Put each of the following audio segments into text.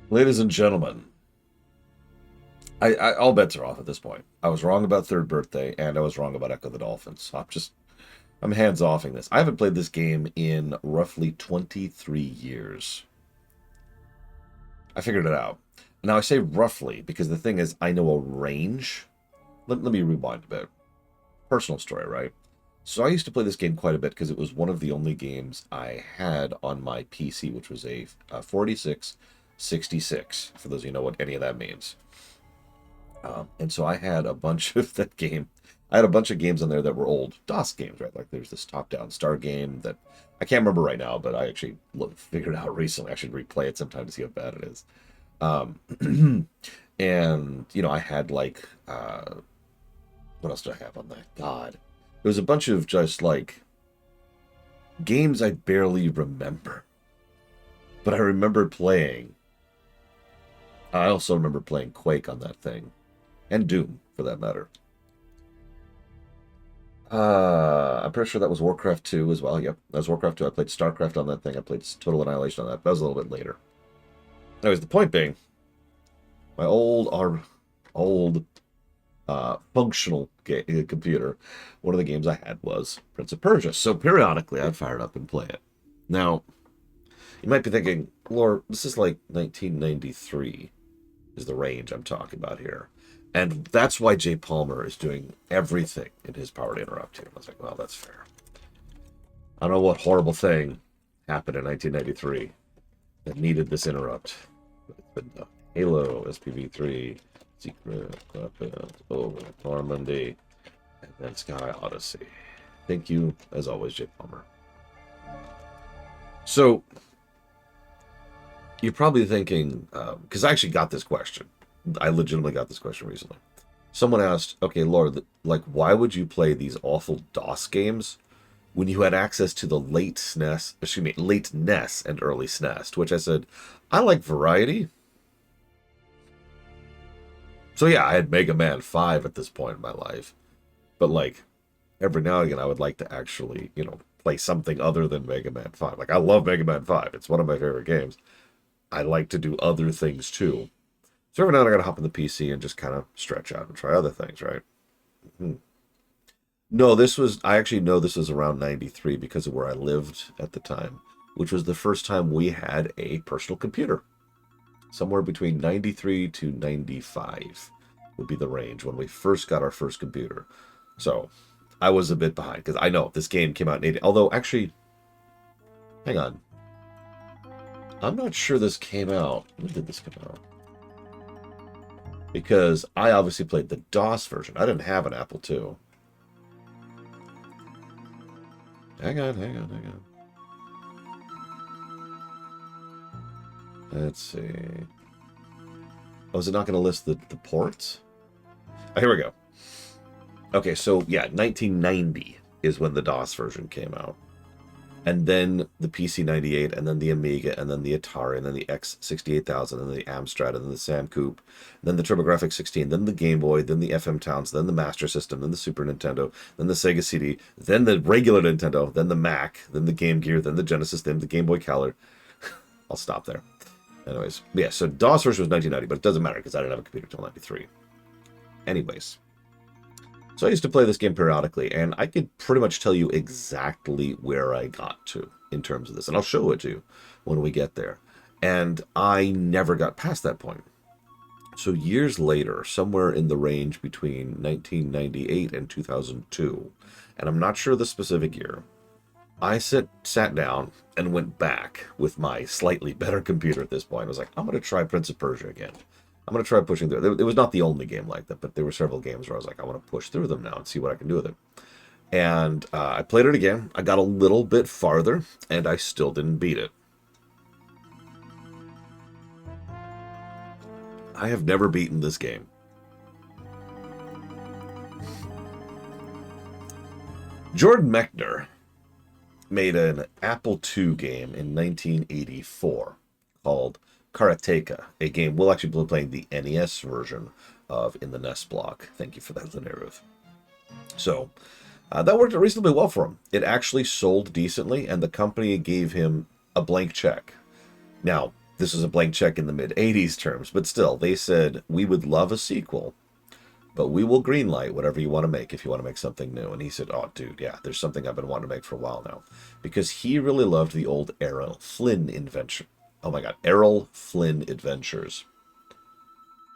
Ladies and gentlemen, all bets are off at this point. I was wrong about Third Birthday, and I was wrong about Echo the Dolphins. So I'm hands-offing this. I haven't played this game in roughly 23 years. I figured it out. Now, I say roughly because the thing is, I know a range. Let me rewind a bit. Personal story, right? So I used to play this game quite a bit because it was one of the only games I had on my PC, which was a 4666, for those of you who know what any of that means. And so I had a bunch of that game. I had a bunch of games on there that were old DOS games, right? Like there's this top-down star game that I can't remember right now, but I actually figured out recently. I should replay it sometime to see how bad it is. And I had like what else did I have on that? God, it was a bunch of just like games I barely remember, but I remember playing. I also remember playing Quake on that thing, and Doom for that matter. I'm pretty sure that was Warcraft 2 as well. Yep, that was Warcraft 2. I played StarCraft on that thing. I played Total Annihilation on that. That was a little bit later. Anyways, the point being, my old functional computer, one of the games I had was Prince of Persia. So periodically, I'd fire it up and play it. Now, you might be thinking, Lord, this is like 1993 is the range I'm talking about here. And that's why Jay Palmer is doing everything in his power to interrupt here. I was like, well, that's fair. I don't know what horrible thing happened in 1993 that needed this interrupt. But no. Halo, SPV3, Secret Weapons, over Normandy, and then Sky Odyssey. Thank you, as always, Jay Palmer. So, you're probably thinking, because I actually got this question. I legitimately got this question recently. Someone asked, okay, Lord, like, why would you play these awful DOS games when you had access to the late SNES, excuse me, late NES and early SNES? To which I said, I like variety. So yeah, I had Mega Man 5 at this point in my life. But like, every now and again, I would like to actually, play something other than Mega Man 5. Like, I love Mega Man 5. It's one of my favorite games. I like to do other things too. So every now and then I gotta hop on the PC and just kind of stretch out and try other things, right? Hmm. No, I actually know this was around 93 because of where I lived at the time, which was the first time we had a personal computer. Somewhere between 93 to 95 would be the range when we first got our first computer. So I was a bit behind because I know this game came out in 80. Although, actually, hang on. I'm not sure this came out. When did this come out? Because I obviously played the DOS version. I didn't have an Apple II. Hang on, hang on, hang on. Let's see. Oh, is it not going to list the ports? Oh, here we go. Okay, so yeah, 1990 is when the DOS version came out. And then the PC-98, and then the Amiga, and then the Atari, and then the X68000, and then the Amstrad, and then the Sam Coupe, then the TurboGrafx 16, then the Game Boy, then the FM Towns, then the Master System, then the Super Nintendo, then the Sega CD, then the regular Nintendo, then the Mac, then the Game Gear, then the Genesis, then the Game Boy Color. I'll stop there. Anyways, yeah, so DOS version was 1990, but it doesn't matter because I didn't have a computer until 93. Anyways. So I used to play this game periodically, and I could pretty much tell you exactly where I got to in terms of this. And I'll show it to you when we get there. And I never got past that point. So years later, somewhere in the range between 1998 and 2002, and I'm not sure the specific year, I sat down and went back with my slightly better computer at this point. I was like, I'm going to try Prince of Persia again. I'm going to try pushing through. It was not the only game like that, but there were several games where I was like, I want to push through them now and see what I can do with it. And I played it again. I got a little bit farther, and I still didn't beat it. I have never beaten this game. Jordan Mechner made an Apple II game in 1984 called Karateka, a game we'll actually be playing the NES version of in the NES block. Thank you for that, Linaruth. So that worked reasonably well for him. It actually sold decently, and the company gave him a blank check. Now, This was a blank check in the mid-'80s terms, but still, they said, we would love a sequel, but we will greenlight whatever you want to make if you want to make something new. And he said, oh, dude, yeah, there's something I've been wanting to make for a while now. Because he really loved the old Errol Flynn invention. Oh my god, Errol Flynn Adventures.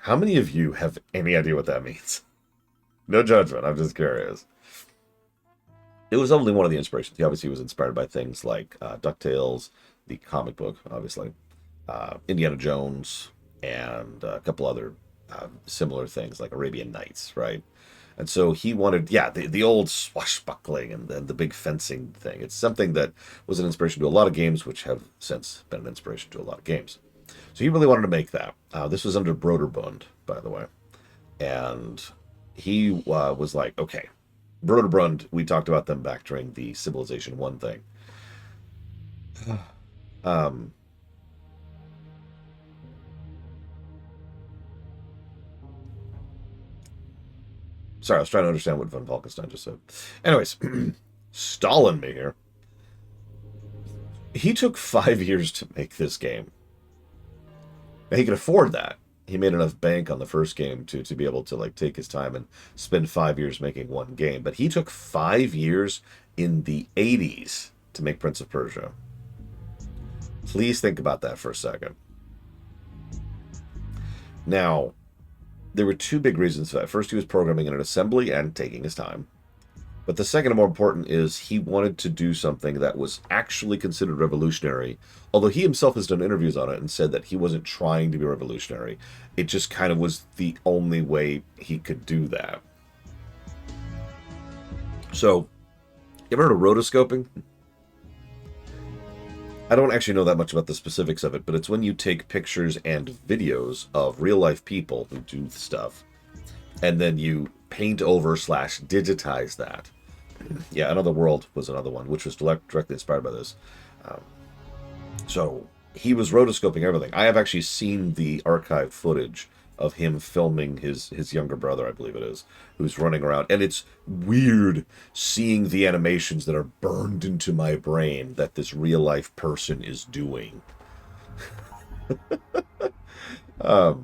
How many of you have any idea what that means? No judgment, I'm just curious. It was only one of the inspirations. He obviously was inspired by things like DuckTales, the comic book, obviously, Indiana Jones, and a couple other similar things like Arabian Nights, right? And so he wanted, yeah, the old swashbuckling and the big fencing thing. It's something that was an inspiration to a lot of games, which have since been an inspiration to a lot of games. So he really wanted to make that. This was under Broderbund, by the way. And he was like, okay, Broderbund, we talked about them back during the Civilization 1 thing. Um, sorry, I was trying to understand what Von Falkenstein just said. Anyways, stalling me here. He took 5 years to make this game. Now, he could afford that. He made enough bank on the first game to be able to like take his time and spend 5 years making one game. But he took 5 years in the 80s to make Prince of Persia. Please think about that for a second. Now, there were two big reasons for that. First, he was programming in an assembly and taking his time. But the second and more important is he wanted to do something that was actually considered revolutionary. Although he himself has done interviews on it and said that he wasn't trying to be revolutionary. It just kind of was the only way he could do that. So, you ever heard of rotoscoping? I don't actually know that much about the specifics of it, but it's when you take pictures and videos of real-life people who do stuff, and then you paint over / digitize that. Yeah, Another World was another one, which was directly inspired by this. So he was rotoscoping everything. I have actually seen the archived footage of him filming his younger brother, I believe it is, who's running around. And it's weird seeing the animations that are burned into my brain that this real-life person is doing. But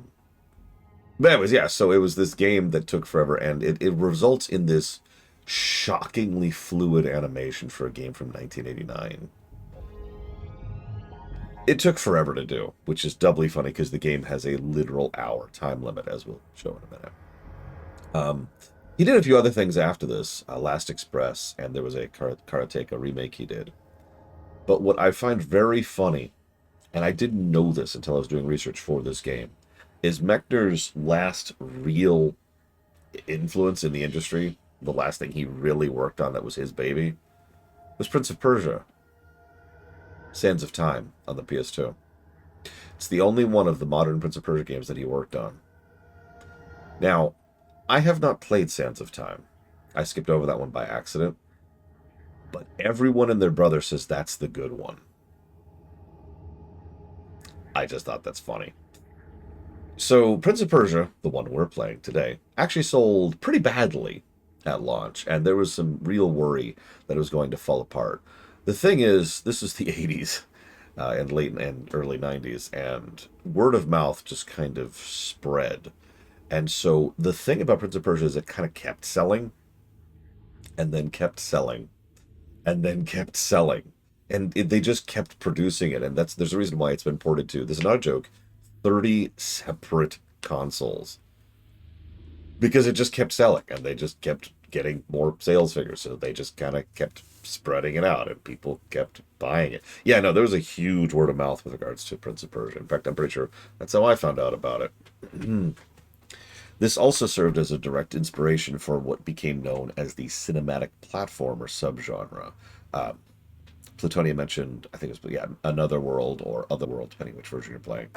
anyways, yeah, so it was this game that took forever, and it results in this shockingly fluid animation for a game from 1989. It took forever to do, which is doubly funny because the game has a literal hour time limit, as we'll show in a minute. He did a few other things after this, Last Express, and there was a Karateka remake he did. But what I find very funny, and I didn't know this until I was doing research for this game, is Mechner's last real influence in the industry, the last thing he really worked on that was his baby, was Prince of Persia. Sands of Time on the PS2. It's the only one of the modern Prince of Persia games that he worked on. Now, I have not played Sands of Time. I skipped over that one by accident. But everyone and their brother says that's the good one. I just thought that's funny. So, Prince of Persia, the one we're playing today, actually sold pretty badly at launch, and there was some real worry that it was going to fall apart. The thing is, this is the 80s and late and early 90s, and word of mouth just kind of spread. And so the thing about Prince of Persia is it kind of kept selling, and then kept selling, and then kept selling. And they just kept producing it, and there's a reason why it's been ported to, this is not a joke, 30 separate consoles. Because it just kept selling, and they just kept getting more sales figures, so they just kind of kept spreading it out, and people kept buying it. Yeah, no, there was a huge word of mouth with regards to Prince of Persia. In fact, I'm pretty sure that's how I found out about it. This also served as a direct inspiration for what became known as the cinematic platformer subgenre. Plutonia mentioned, I think it was, yeah, Another World or Otherworld, depending which version you're playing,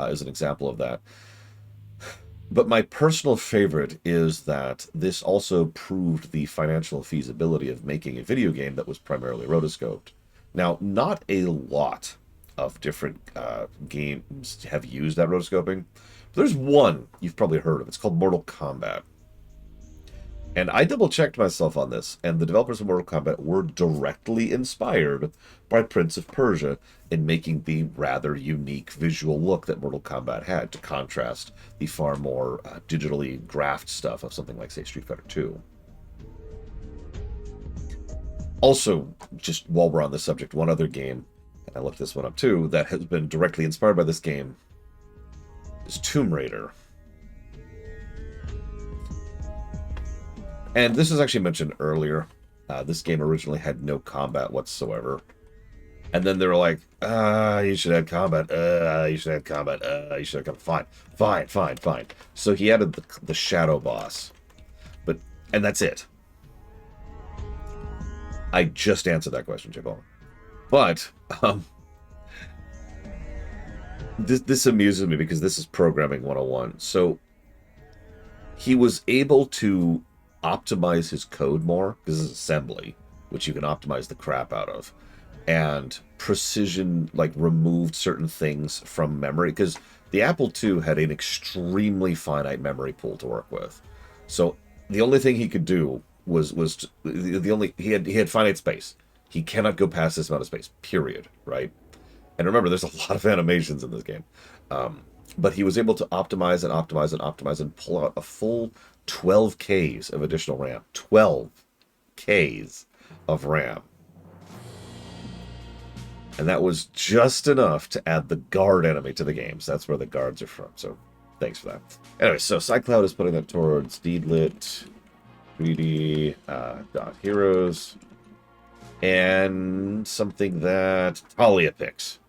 is an example of that. But my personal favorite is that this also proved the financial feasibility of making a video game that was primarily rotoscoped. Now, not a lot of different games have used that rotoscoping. There's one you've probably heard of. It's called Mortal Kombat. And I double-checked myself on this, and the developers of Mortal Kombat were directly inspired by Prince of Persia in making the rather unique visual look that Mortal Kombat had to contrast the far more digitally graphed stuff of something like, say, Street Fighter 2. Also, just while we're on the subject, one other game, and I looked this one up too, that has been directly inspired by this game is Tomb Raider. And this was actually mentioned earlier. This game originally had no combat whatsoever. And then they were like, you should add combat. You should add combat. You should add combat. Fine. So he added the Shadow Boss. And that's it. I just answered that question, Jay Bowman. But, this amuses me because this is programming 101. So, he was able to optimize his code more, because this is assembly, which you can optimize the crap out of, and precision, like, removed certain things from memory, because the Apple II had an extremely finite memory pool to work with. So the only thing he could do was he had finite space. He cannot go past this amount of space, period, right? And remember, there's a lot of animations in this game. But he was able to optimize and pull out a full 12 Ks of additional RAM. 12 Ks of RAM. And that was just enough to add the guard enemy to the game. So that's where the guards are from. So thanks for that. Anyway, so SideCloud is putting that towards Deedlit, 3D, Heroes, and something that Talia picks.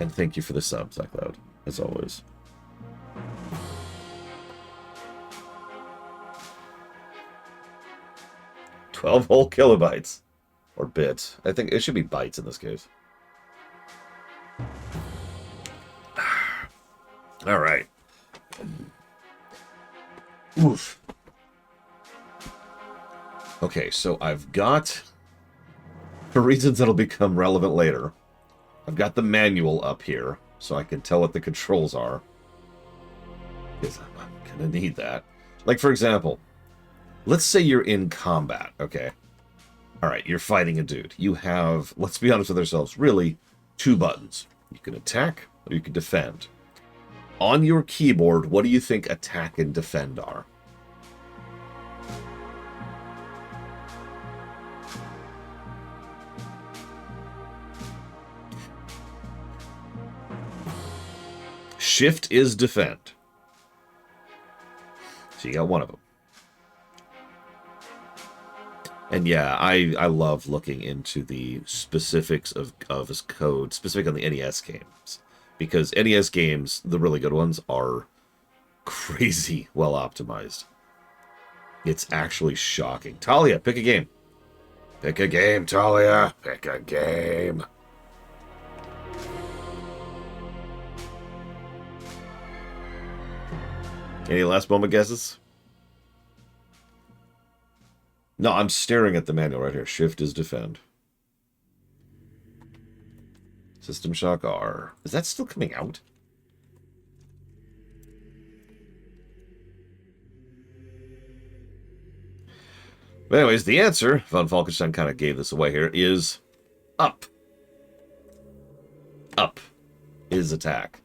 And thank you for the sub, SideCloud, as always. "12 whole kilobytes." Or bits. I think it should be bytes in this case. Alright. Oof. Okay, so I've got, for reasons that'll become relevant later, I've got the manual up here, so I can tell what the controls are. Because I'm gonna need that. Like, for example, let's say you're in combat, okay? Alright, you're fighting a dude. You have, let's be honest with ourselves, really, two buttons. You can attack, or you can defend. On your keyboard, what do you think attack and defend are? Shift is defend. So you got one of them. And yeah, I love looking into the specifics of his code, specific on the NES games. Because NES games, the really good ones, are crazy well optimized. It's actually shocking. Talia, pick a game. Pick a game, Talia. Pick a game. Any last moment guesses? No, I'm staring at the manual right here. Shift is defend. System Shock R. Is that still coming out? But anyways, the answer, Von Falkenstein kind of gave this away here, is up. Up is attack.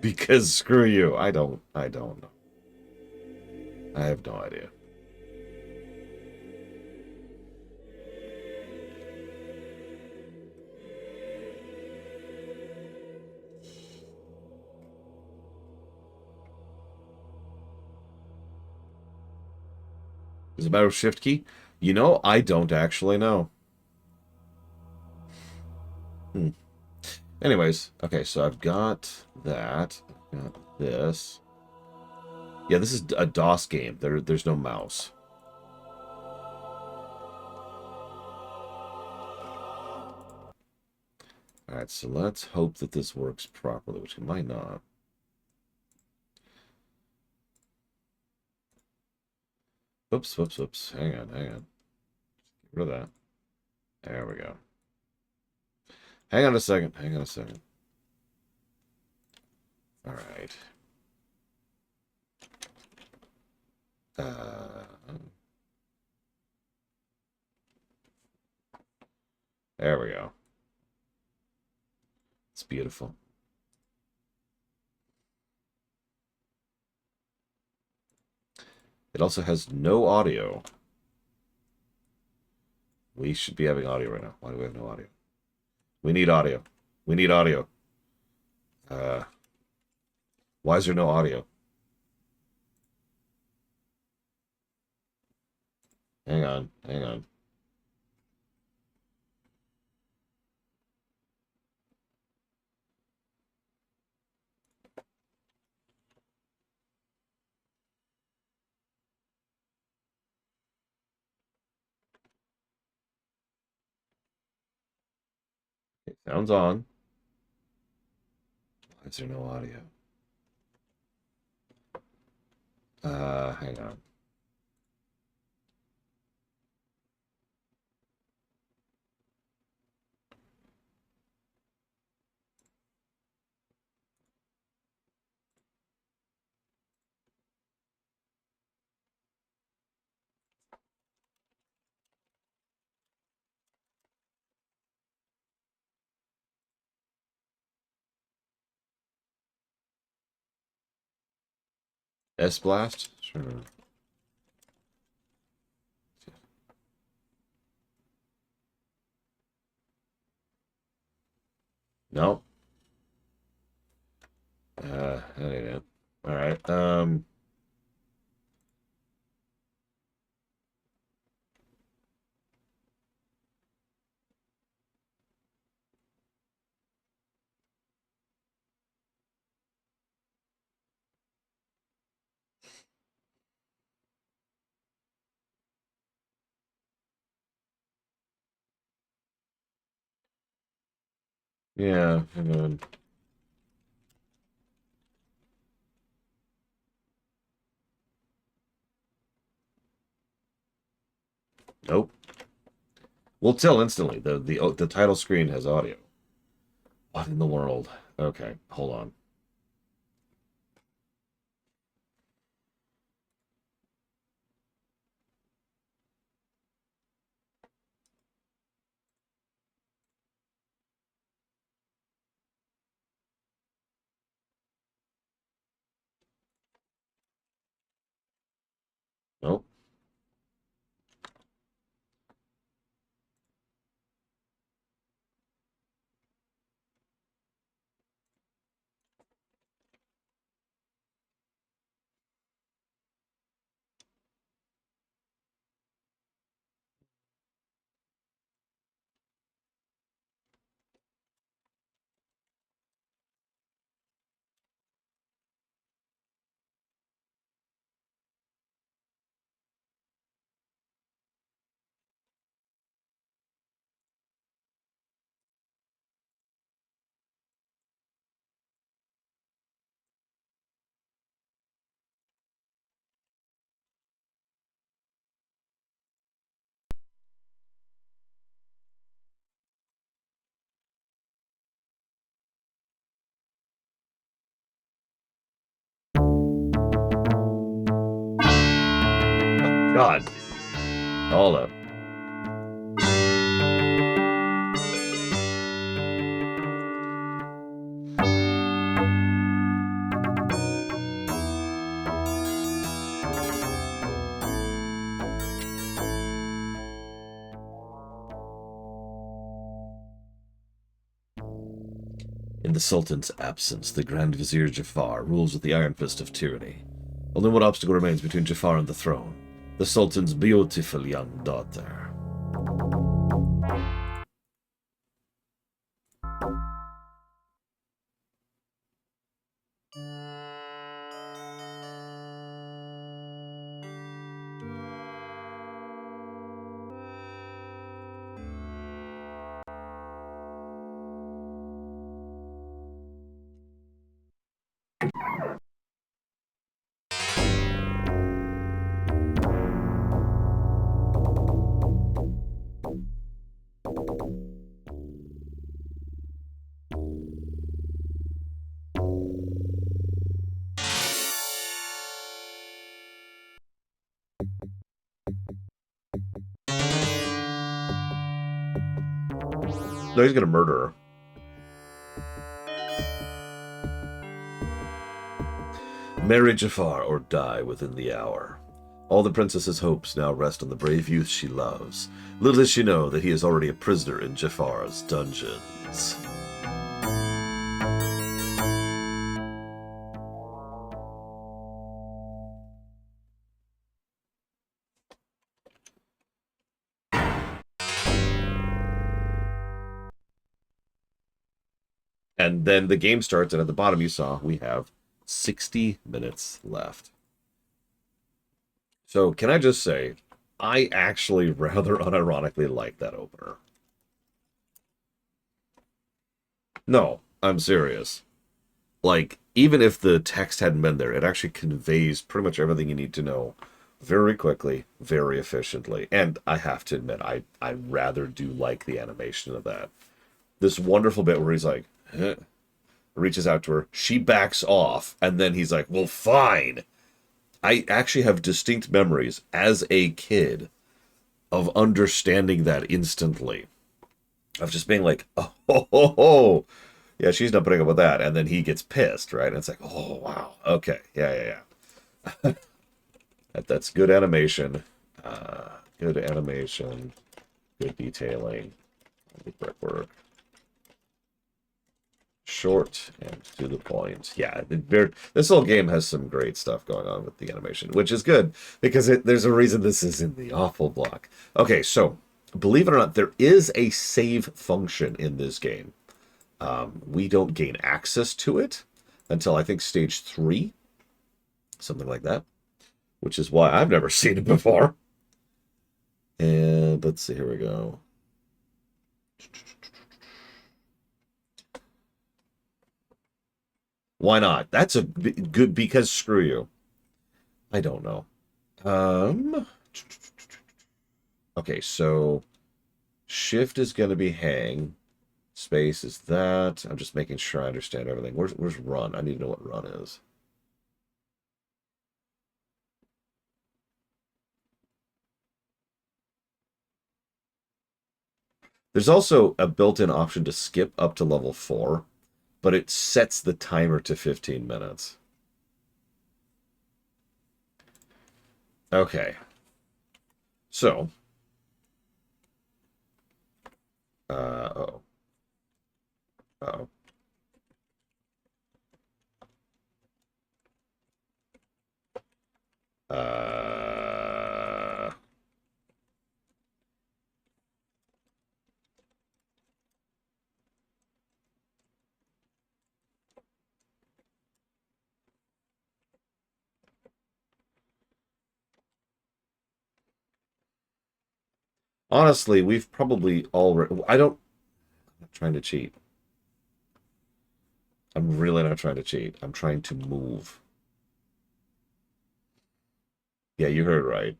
Because screw you. I don't know. I have no idea. Is it a matter of shift key? You know, I don't actually know. Anyways, okay, so I've got that. I've got this. Yeah, this is a DOS game. There's no mouse. Alright, so let's hope that this works properly, which it might not. Whoops, whoops, whoops. Hang on, hang on. Get rid of that. There we go. Hang on a second. Hang on a second. All right. There we go. It's beautiful. It also has no audio. We should be having audio right now. Why do we have no audio? We need audio. We need audio. Uh, why is there no audio? Hang on, hang on. Okay, sounds on. Why is there no audio? Hang on. S-Blast? Sure. No. That ain't it. All right. Yeah, hang on. Nope. We'll tell instantly. The title screen has audio. What in the world? Okay, hold on. Nope. God. Hold up. In the Sultan's absence, the Grand Vizier Jafar rules with the iron fist of tyranny. Only one obstacle remains between Jafar and the throne: the Sultan's beautiful young daughter. No, he's gonna murder her. Marry Jafar or die within the hour. All the princess's hopes now rest on the brave youth she loves. Little does she know that he is already a prisoner in Jafar's dungeons. And then the game starts, and at the bottom you saw we have 60 minutes left. So can I just say, I actually rather unironically like that opener. No, I'm serious. Like, even if the text hadn't been there, it actually conveys pretty much everything you need to know very quickly, very efficiently. And I have to admit, I rather do like the animation of that. This wonderful bit where he's like, huh, reaches out to her, she backs off, and then he's like, well, fine. I actually have distinct memories as a kid of understanding that instantly. Of just being like, oh, ho, ho, ho. Yeah, she's not putting up with that. And then he gets pissed, right? And it's like, oh, wow. Okay. Yeah. That's good animation. Good animation. Good detailing. Good brickwork. Short and to the point. Yeah, this whole game has some great stuff going on with the animation, which is good because there's a reason this is in the awful block. Okay, so believe it or not, there is a save function in this game. We don't gain access to it until I think stage 3, something like that, which is why I've never seen it before. And let's see, here we go. Why not? That's a good, because screw you. I don't know. Okay, so shift is going to be hang. Space is that. I'm just making sure I understand everything. Where's run? I need to know what run is. There's also a built-in option to skip up to level 4, but it sets the timer to 15 minutes. Okay. So, oh. Oh. Uh, honestly, we've probably already... I'm not trying to cheat. I'm really not trying to cheat. I'm trying to move. Yeah, you heard right.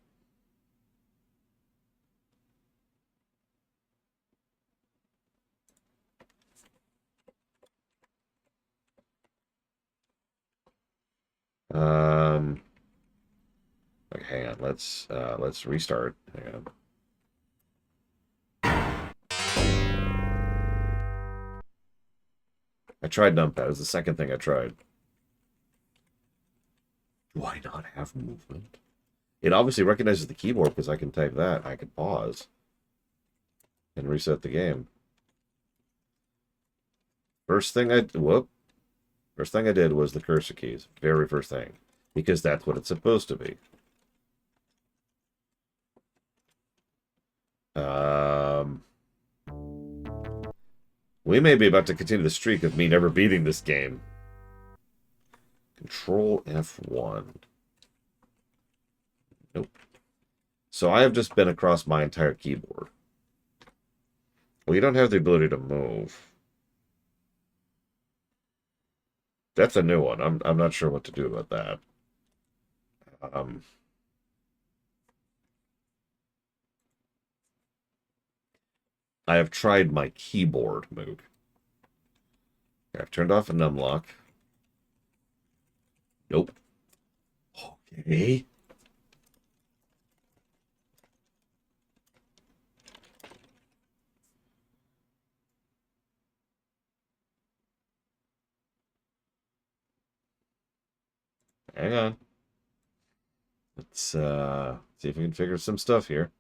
Um, okay, hang on. Let's restart. Hang on. I tried numpad. It was the second thing I tried. Do I not have movement? It obviously recognizes the keyboard because I can type that. I can pause and reset the game. First thing I did was the cursor keys. Very first thing. Because that's what it's supposed to be. We may be about to continue the streak of me never beating this game. Control F1. Nope. So I have just been across my entire keyboard. Well, you don't have the ability to move. That's a new one. I'm not sure what to do about that. I have tried my keyboard mode. I've turned off a numlock. Nope. Okay. Hang on. Let's see if we can figure some stuff here.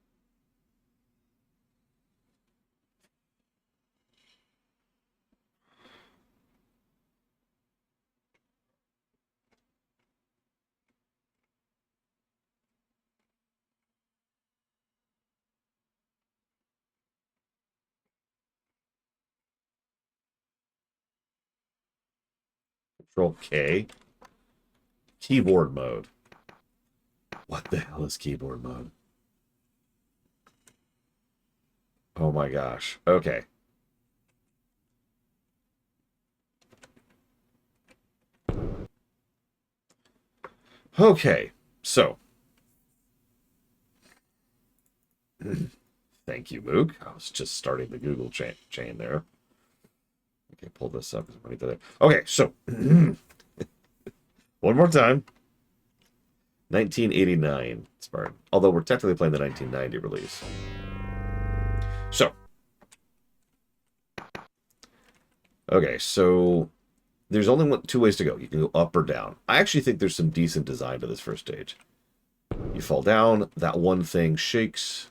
Control K. Keyboard mode. What the hell is keyboard mode? Oh my gosh. Okay. Okay. So. Thank you, Mook. I was just starting the Google chain there. Okay, pull this up. Okay, so. One more time. 1989 Spartan. Although we're technically playing the 1990 release. So. Okay, so there's only two ways to go. You can go up or down. I actually think there's some decent design to this first stage. You fall down, that one thing shakes.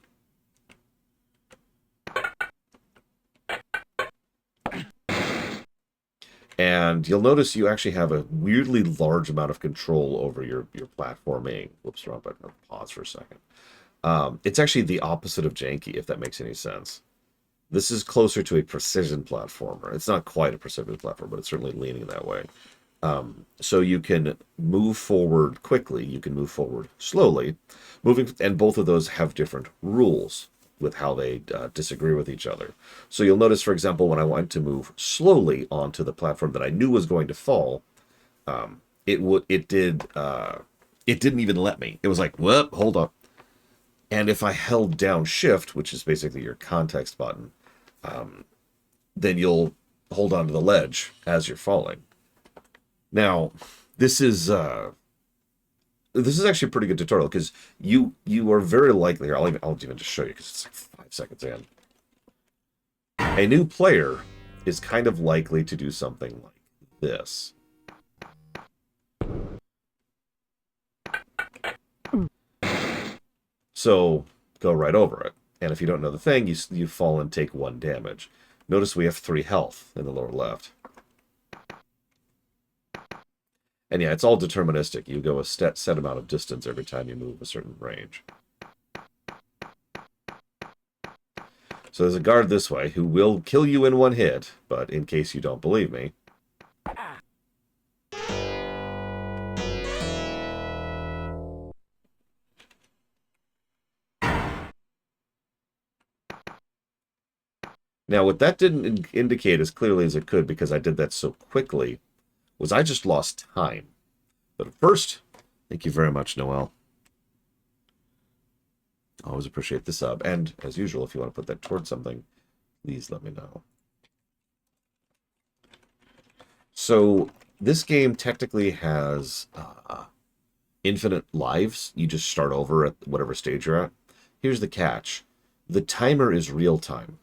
And you'll notice you actually have a weirdly large amount of control over your platforming. Whoops, wrong button. Pause for a second. It's actually the opposite of janky, if that makes any sense. This is closer to a precision platformer. It's not quite a precision platformer, but it's certainly leaning that way. So you can move forward quickly. You can move forward slowly. And both of those have different rules with how they disagree with each other. So you'll notice, for example, when I wanted to move slowly onto the platform that I knew was going to fall, it didn't even let me. It was like, whoop, hold up. And if I held down Shift, which is basically your context button, then you'll hold on to the ledge as you're falling. Now, this is actually a pretty good tutorial because you are very likely here. I'll even just show you because it's like 5 seconds in. A new player is kind of likely to do something like this. So go right over it. And if you don't know the thing, you fall and take 1 damage. Notice we have 3 health in the lower left. And yeah, it's all deterministic. You go a set amount of distance every time you move a certain range. So there's a guard this way who will kill you in 1 hit, but in case you don't believe me. Now, what that didn't indicate as clearly as it could, because I did that so quickly, was I just lost time. But first, thank you very much, Noel. Always appreciate the sub. And, as usual, if you want to put that towards something, please let me know. So, this game technically has infinite lives. You just start over at whatever stage you're at. Here's the catch. The timer is real time.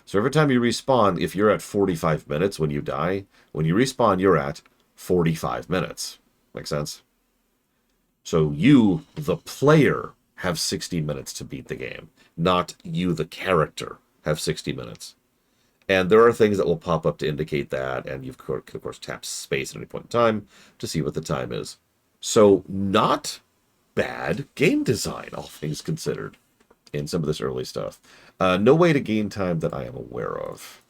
So every time you respawn, if you're at 45 minutes when you die, when you respawn, you're at 45 minutes. Make sense? So you, the player, have 60 minutes to beat the game. Not you, the character, have 60 minutes. And there are things that will pop up to indicate that, and you've, of course, tap space at any point in time to see what the time is. So not bad game design, all things considered, in some of this early stuff. No way to gain time that I am aware of.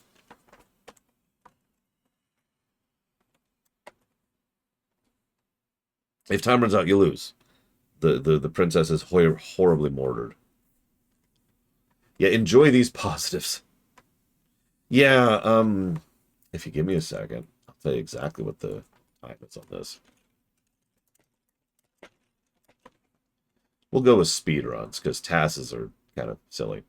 If time runs out, you lose. The princess is horribly mortared. Yeah, enjoy these positives. Yeah, if you give me a second, I'll tell you exactly what the time is on this. We'll go with speed runs, because tasks are kind of silly.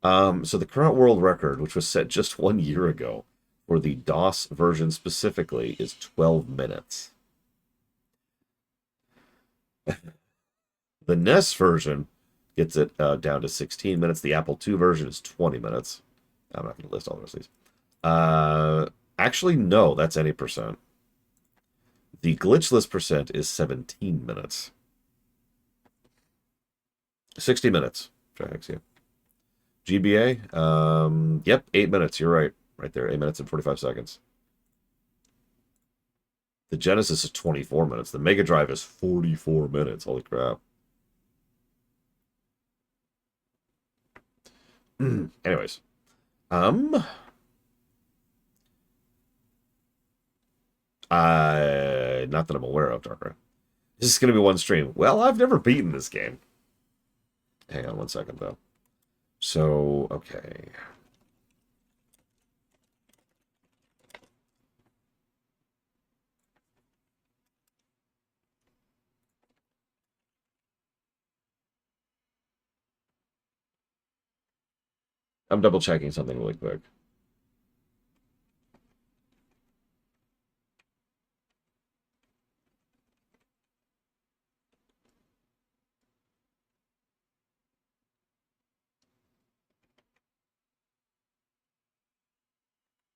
So the current world record, which was set just 1 year ago, for the DOS version specifically, is 12 minutes. The NES version gets it down to 16 minutes. The Apple II version is 20 minutes. I'm not going to list all the rest of these. Actually, no, that's any percent. The glitchless percent is 17 minutes. 60 minutes. Yeah. GBA, yep, 8 minutes. You're right. Right there, 8 minutes and 45 seconds. The Genesis is 24 minutes. The Mega Drive is 44 minutes. Holy crap. Anyways. Not that I'm aware of, Darker. This is going to be one stream. Well, I've never beaten this game. Hang on one second, though. So, okay. I'm double checking something really quick.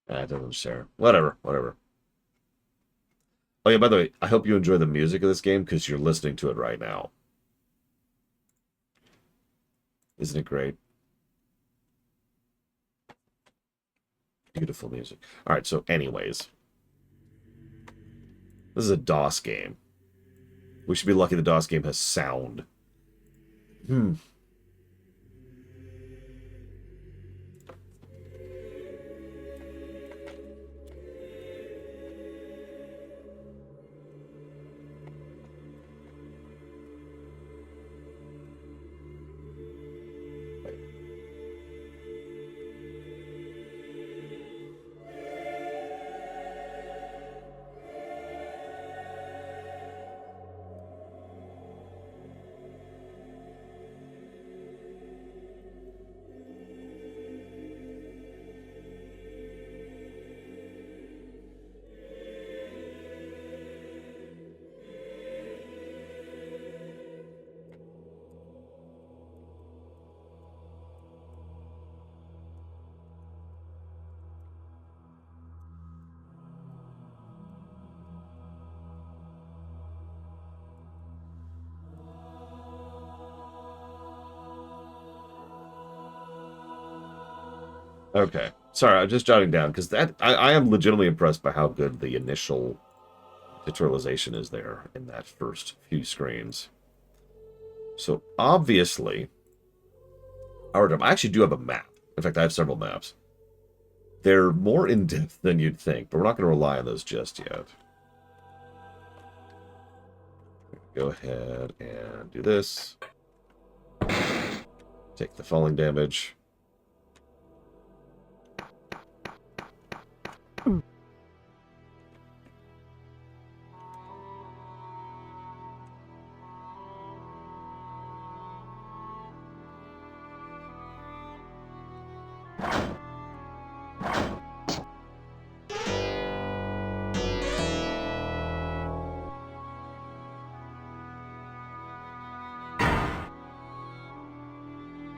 It doesn't share. Whatever. Oh yeah, by the way, I hope you enjoy the music of this game because you're listening to it right now. Isn't it great? Beautiful music. All right, so anyways. This is a DOS game. We should be lucky the DOS game has sound. Okay. Sorry, I'm just jotting down because I am legitimately impressed by how good the initial tutorialization is there in that first few screens. So obviously, I actually do have a map. In fact, I have several maps. They're more in-depth than you'd think, but we're not going to rely on those just yet. Go ahead and do this. Take the falling damage.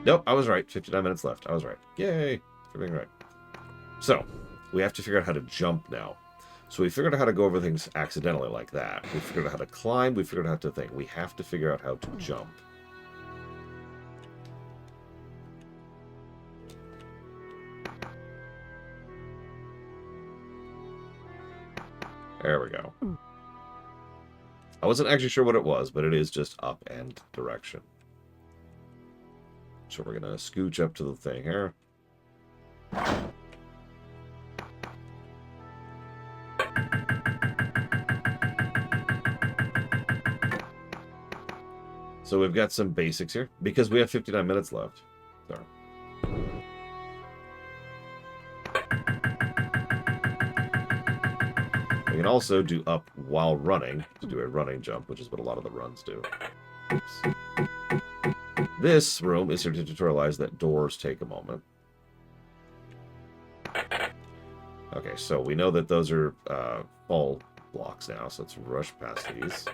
Nope, I was right. 59 minutes left. I was right. Yay! For being right. So, we have to figure out how to jump now. So we figured out how to go over things accidentally like that. We figured out how to climb. We figured out how to think. We have to figure out how to jump. There we go. I wasn't actually sure what it was, but it is just up and direction. So we're going to scooch up to the thing here. So we've got some basics here, because we have 59 minutes left. Sorry. We can also do up while running, to do a running jump, which is what a lot of the runs do. Oops. This room is here to tutorialize that doors take a moment. Okay, so we know that those are fall blocks now, so let's rush past these.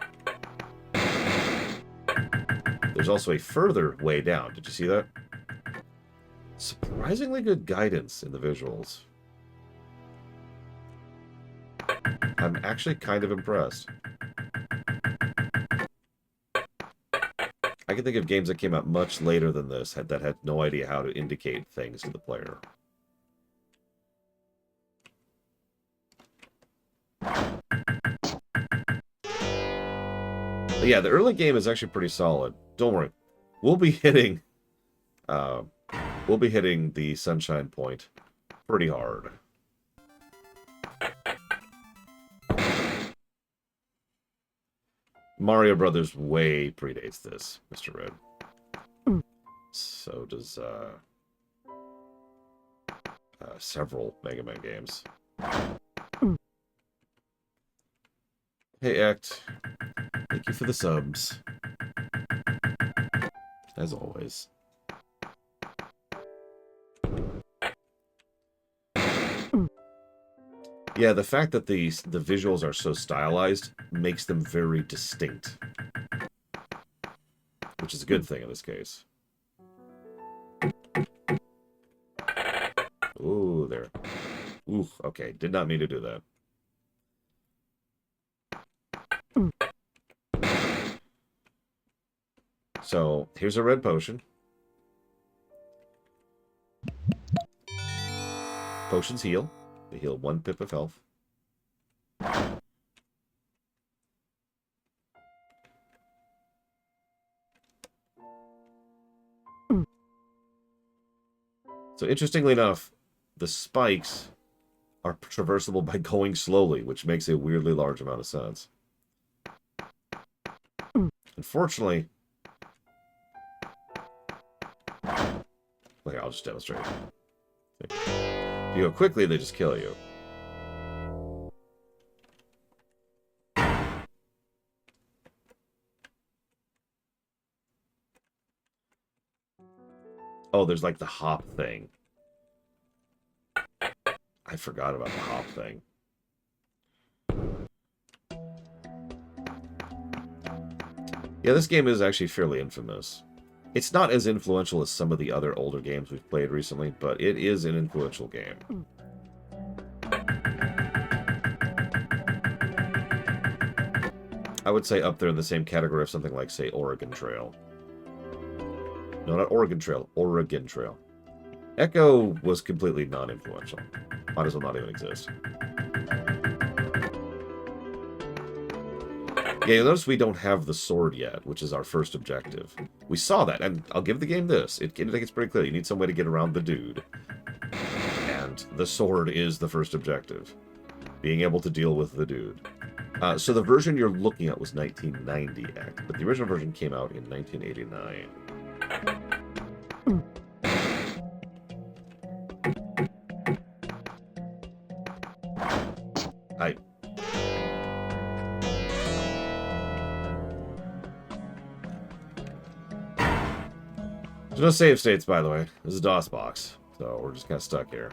There's also a further way down. Did you see that? Surprisingly good guidance in the visuals. I'm actually kind of impressed. can think of games that came out much later than this that had no idea how to indicate things to the player. But yeah, the early game is actually pretty solid. Don't worry. We'll be hitting the Sunshine Point pretty hard. Mario Brothers way predates this, Mr. Red. So does several Mega Man games. Hey, Act. Thank you for the subs. As always. Yeah, the fact that the visuals are so stylized makes them very distinct. Which is a good thing in this case. Ooh, there. Ooh, okay. Did not mean to do that. So, here's a red potion. Potions heal. They heal 1 pip of health. So, interestingly enough, the spikes are traversable by going slowly, which makes a weirdly large amount of sense. Unfortunately... Okay, I'll just demonstrate. If you go quickly, they just kill you. Oh, there's like the hop thing. I forgot about the hop thing. Yeah, this game is actually fairly infamous. It's not as influential as some of the other older games we've played recently, but it is an influential game. I would say up there in the same category of something like, say, Oregon Trail. No, not Oregon Trail. Oregon Trail. Echo was completely non-influential. Might as well not even exist. Yeah, you'll notice we don't have the sword yet, which is our first objective. We saw that, and I'll give the game this. I think it's pretty clear. You need some way to get around the dude. And the sword is the first objective. Being able to deal with the dude. So the version you're looking at was 1990, but the original version came out in 1989. There's no save states, by the way. This is a DOS box, so we're just kind of stuck here.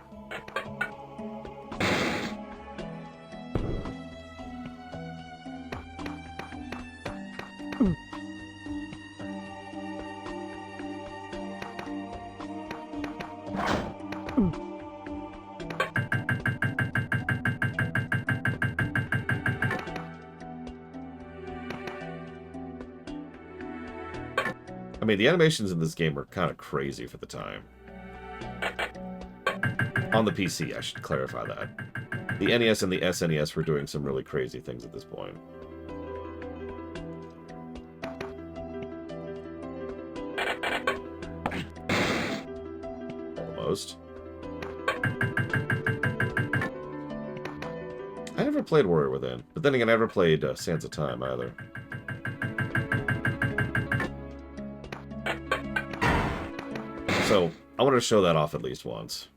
I mean, the animations in this game are kind of crazy for the time. On the PC, I should clarify that. The NES and the SNES were doing some really crazy things at this point. Almost. I never played Warrior Within, but then again, I never played Sands of Time either. So, I wanted to show that off at least once.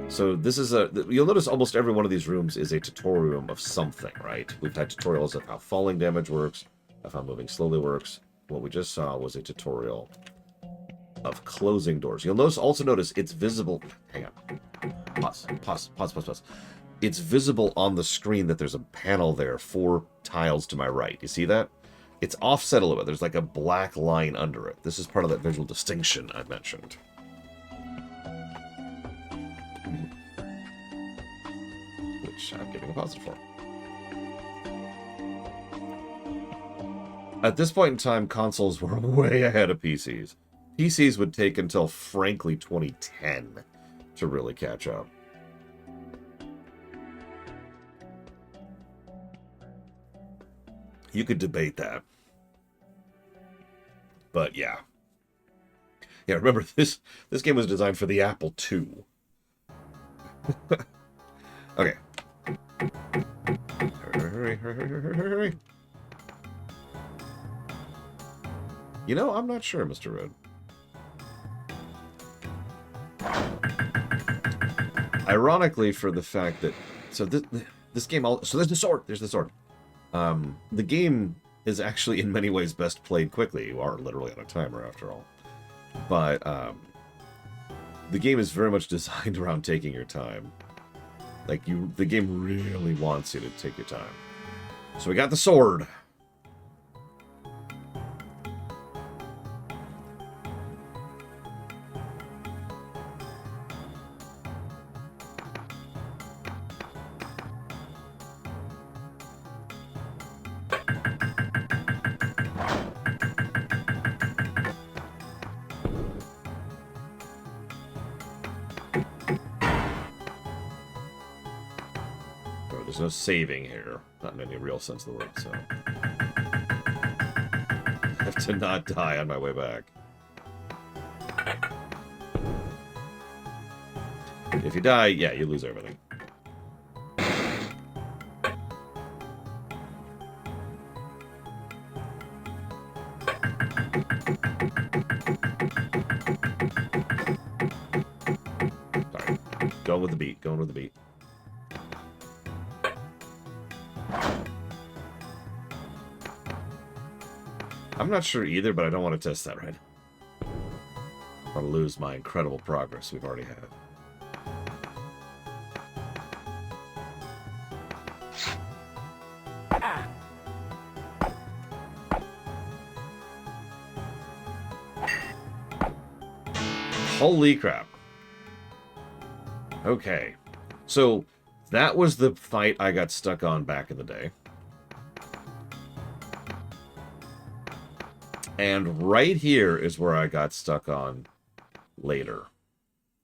So this is you'll notice almost every one of these rooms is a tutorial of something, right? We've had tutorials of how falling damage works, of how moving slowly works. What we just saw was a tutorial of closing doors. You'll also notice it's visible. Hang on. Pause. It's visible on the screen that there's a panel there, 4 tiles to my right. You see that? It's offset a little bit. There's like a black line under it. This is part of that visual distinction I mentioned. Which I'm giving a positive for. At this point in time, consoles were way ahead of PCs. PCs would take until, frankly, 2010 to really catch up. You could debate that. But yeah. Yeah, remember, this game was designed for the Apple II. Okay. Hurry. You know, I'm not sure, Mr. Road. Ironically, for the fact that... So this game... So there's the sword! There's the sword. The game is actually, in many ways, best played quickly. You are literally on a timer, after all. But, the game is very much designed around taking your time. Like, the game really wants you to take your time. So we got the sword. There's no saving here. Not in any real sense of the word, so... I have to not die on my way back. If you die, yeah, you lose everything. Sorry. Going with the beat, going with the beat. I'm not sure either, but I don't want to test that right now. I want to lose my incredible progress we've already had. Holy crap. Okay. So, that was the fight I got stuck on back in the day. And right here is where I got stuck on later.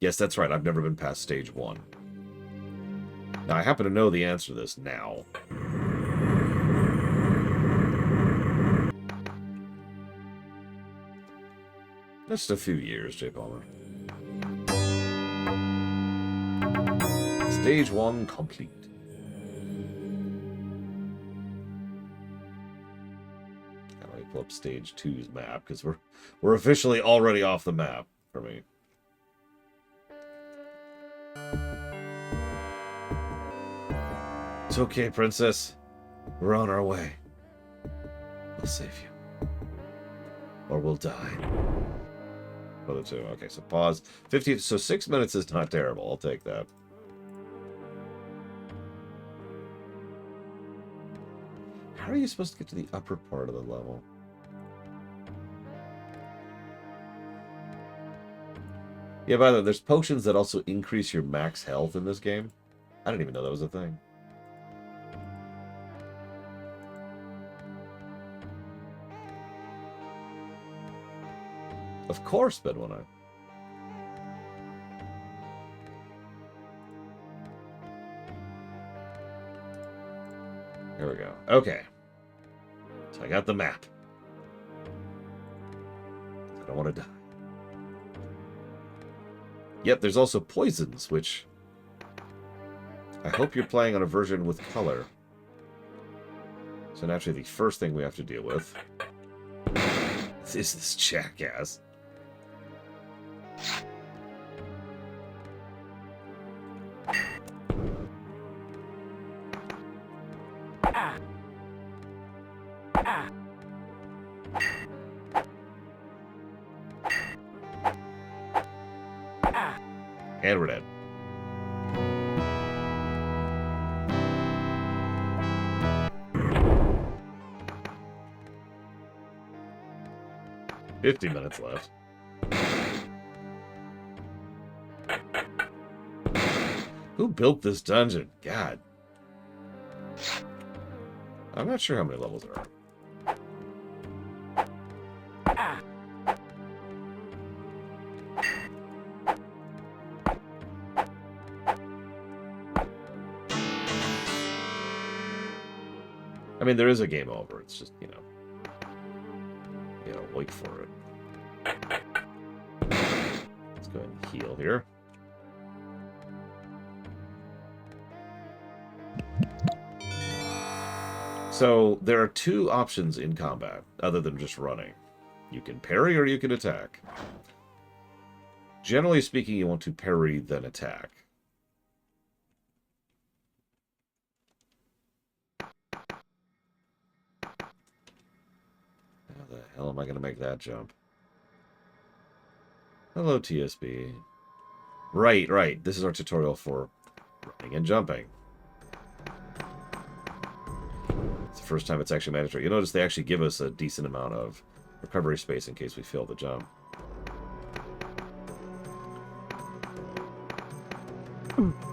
Yes, that's right. I've never been past stage 1. Now, I happen to know the answer to this now. Just a few years, J. Palmer. Stage 1 complete. Pull up stage 2's map, because we're officially already off the map for me. It's okay, princess. We're on our way. We'll save you. Or we'll die. Other two. Okay, so pause. 50. So 6 minutes is not terrible. I'll take that. How are you supposed to get to the upper part of the level? Yeah, by the way, there's potions that also increase your max health in this game. I didn't even know that was a thing. Of course, Ben, when I... Here we go. Okay. So I got the map. I don't want to die. Yep, there's also poisons, which... I hope you're playing on a version with color. So naturally, the first thing we have to deal with is this jackass. And we're dead. $50 minutes left. Who built this dungeon? God. I'm not sure how many levels there are. I mean, there is a game over. It's just, you know, wait for it. Let's go ahead and heal here. So there are two options in combat other than just running. You can parry or you can attack. Generally speaking, you want to parry then attack. How the hell am I going to make that jump? Hello, TSB. Right, right. This is our tutorial for running and jumping. It's the first time it's actually mandatory. You'll notice they actually give us a decent amount of recovery space in case we fail the jump.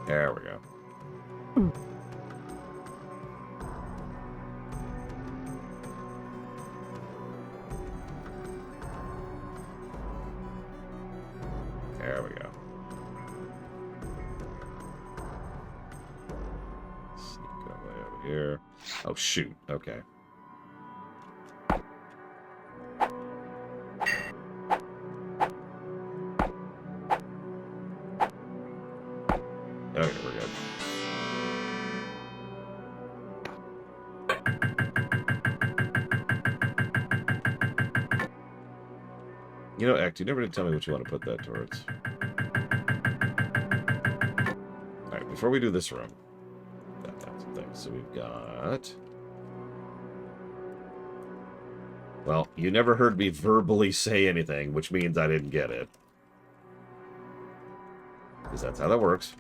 There we go. There we go. Sneak our way over here. Oh, shoot. Okay. Okay, we're good. You know, Act, you never did tell me what you want to put that towards. Alright, before we do this room, that's the thing. So we've got... Well, you never heard me verbally say anything, which means I didn't get it. Because that's how that works.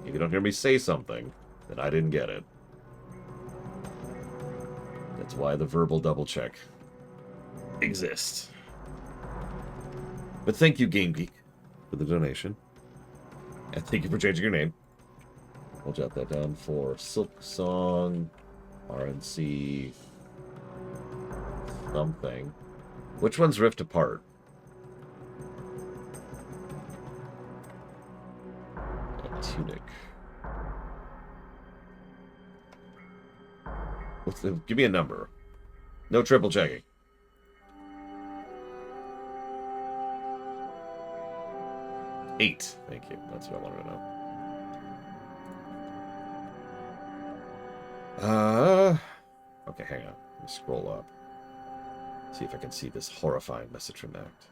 If you don't hear me say something, then I didn't get it. That's why the verbal double check exists. But thank you, Game Geek, for the donation. And thank you for changing your name. We'll jot that down for Silk Song, RNC, something. Which one's Rift Apart? A tunic. What's the... Give me a number. No triple checking. Eight. Thank you. That's what I wanted to know. Okay, hang on. Let me scroll up. See if I can see this horrifying message from Act.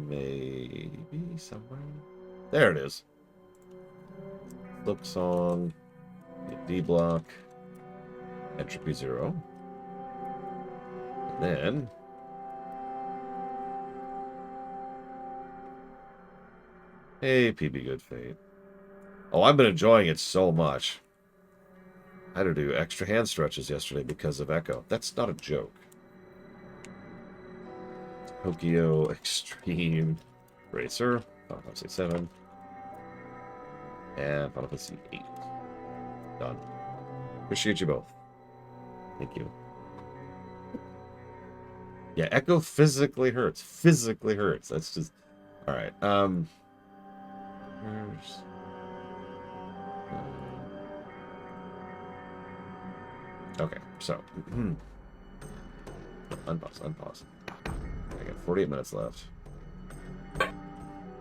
Maybe somewhere. There it is. Look song. D block. Entropy 0. And then... Hey, PB Good Fate. Oh, I've been enjoying it so much. I had to do extra hand stretches yesterday because of Echo. That's not a joke. Tokyo Extreme Racer. Final Fantasy 7. And Final Fantasy 8. Done. Appreciate you both. Thank you. Yeah, Echo physically hurts. Physically hurts. That's just... Alright, Where's... Okay, so... unpause. I got 48 minutes left. I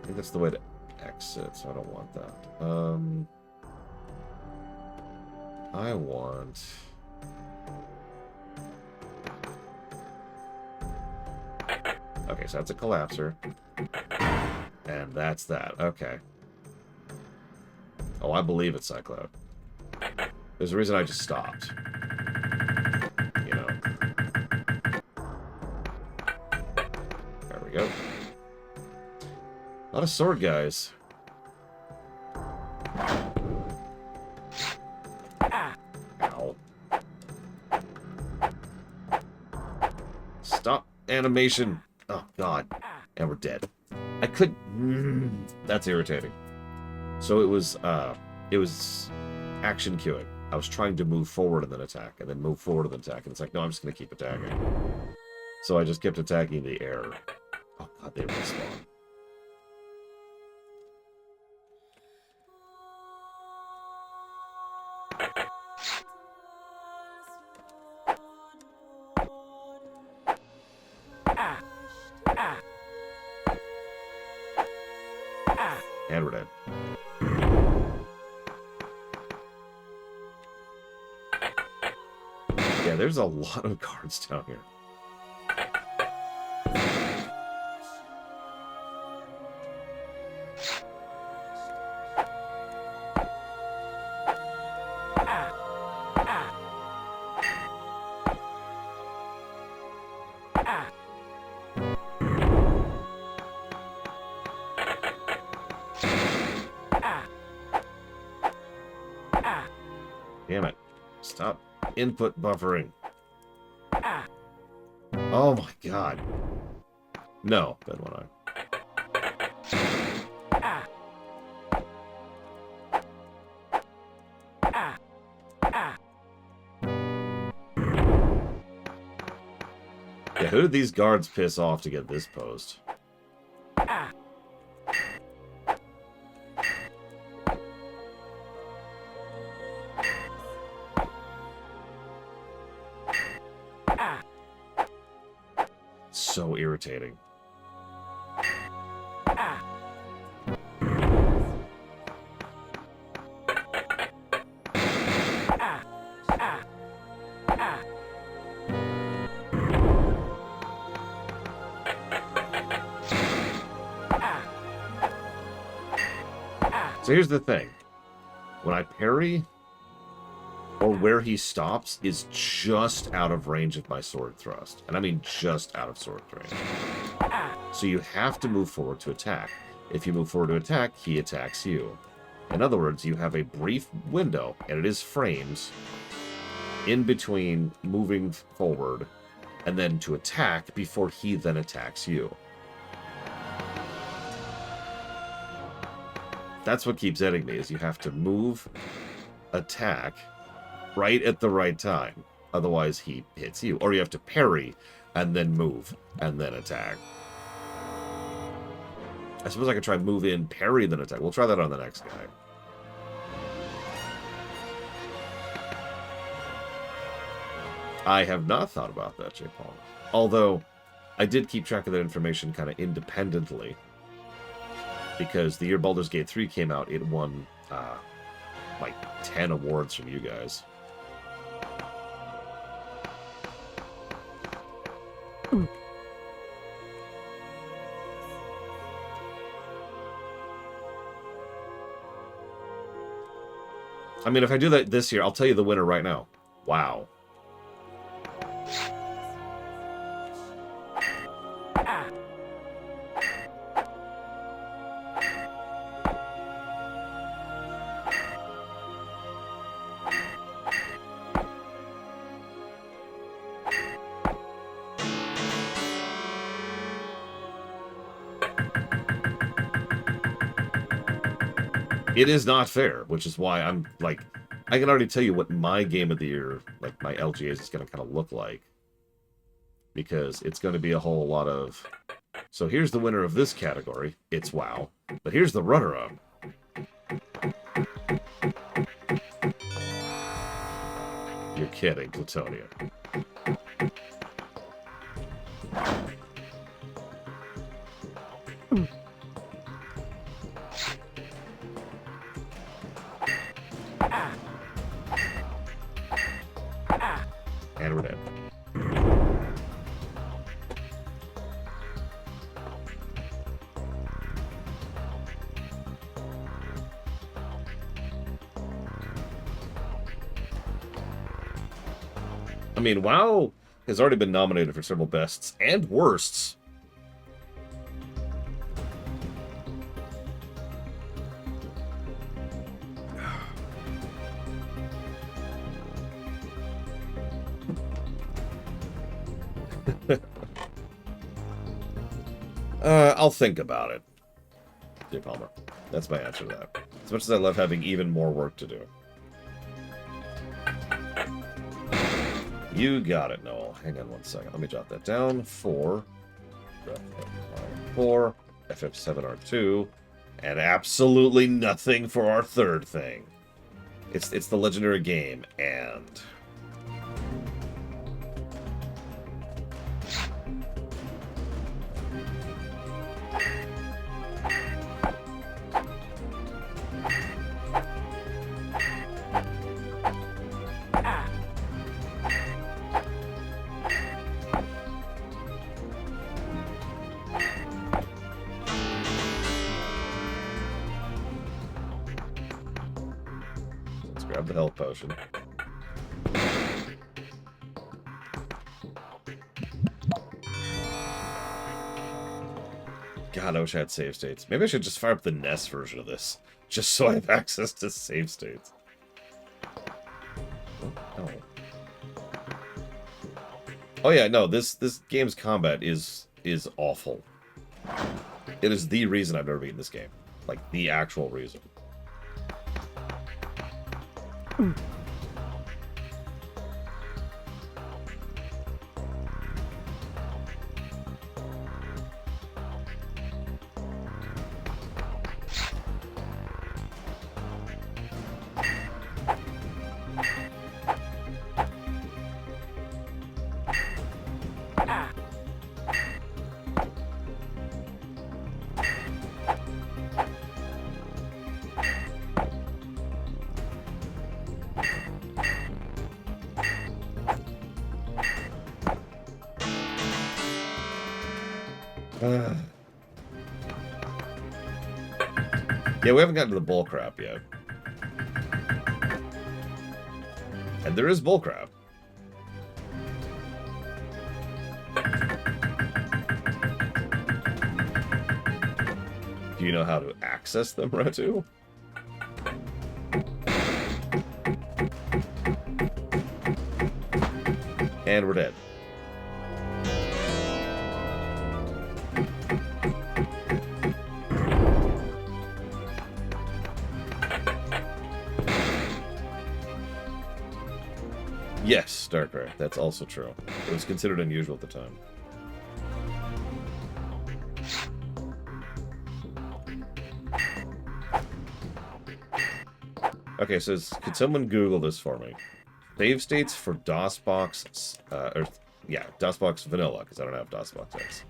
think that's the way to exit, so I don't want that. I want... Okay, so that's a collapser. And that's that. Okay. Oh, I believe it's Cycloud. There's a reason I just stopped. You know. There we go. A lot of sword guys. Ow. Stop animation. Oh, God. And we're dead. I could... That's irritating. So it was action queuing. I was trying to move forward and then attack, and then move forward and then attack, and it's like, no, I'm just going to keep attacking. So I just kept attacking the air. Oh, God, they respawn. And we're dead. Yeah, there's a lot of cards down here. Damn it. Stop input buffering. Oh my god. No, bad one eye. Yeah, who did these guards piss off to get this post? So irritating. So here's the thing. When I parry, or where he stops, is just out of range of my sword thrust. And I mean just out of sword range. So you have to move forward to attack. If you move forward to attack, he attacks you. In other words, you have a brief window, and it is frames, in between moving forward and then to attack before he then attacks you. That's what keeps hitting me, is you have to move, attack, right at the right time. Otherwise, he hits you. Or you have to parry, and then move, and then attack. I suppose I could try move in, parry, then attack. We'll try that on the next guy. I have not thought about that, J. Paul. Although, I did keep track of that information kind of independently. Because the year Baldur's Gate 3 came out, it won, like, 10 awards from you guys. I mean, if I do that this year, I'll tell you the winner right now. Wow. It is not fair, which is why I'm, like, I can already tell you what my game of the year, like, my LGAs is going to kind of look like. Because it's going to be a whole lot of... So here's the winner of this category. It's WoW. But here's the runner-up. You're kidding, Plutonia. And we're dead. I mean, WoW has already been nominated for several bests and worsts. I'll think about it, J. Palmer. That's my answer to that. As much as I love having even more work to do. You got it, Noel. Hang on one second. Let me jot that down. 4, FF7R2, and absolutely nothing for our third thing. It's the legendary game, and... Grab the health potion. God, I wish I had save states. Maybe I should just fire up the NES version of this, just so I have access to save states. Oh, oh yeah, no, this game's combat is awful. It is the reason I've never beaten this game. Like, the actual reason. Yeah, we haven't gotten to the bull crap yet. And there is bull crap. Do you know how to access them, Rotu? And we're dead. Yes, Darkrai. That's also true. It was considered unusual at the time. Okay, so could someone Google this for me? Save states for DOSBox, DOSBox Vanilla, because I don't have DOSBox X.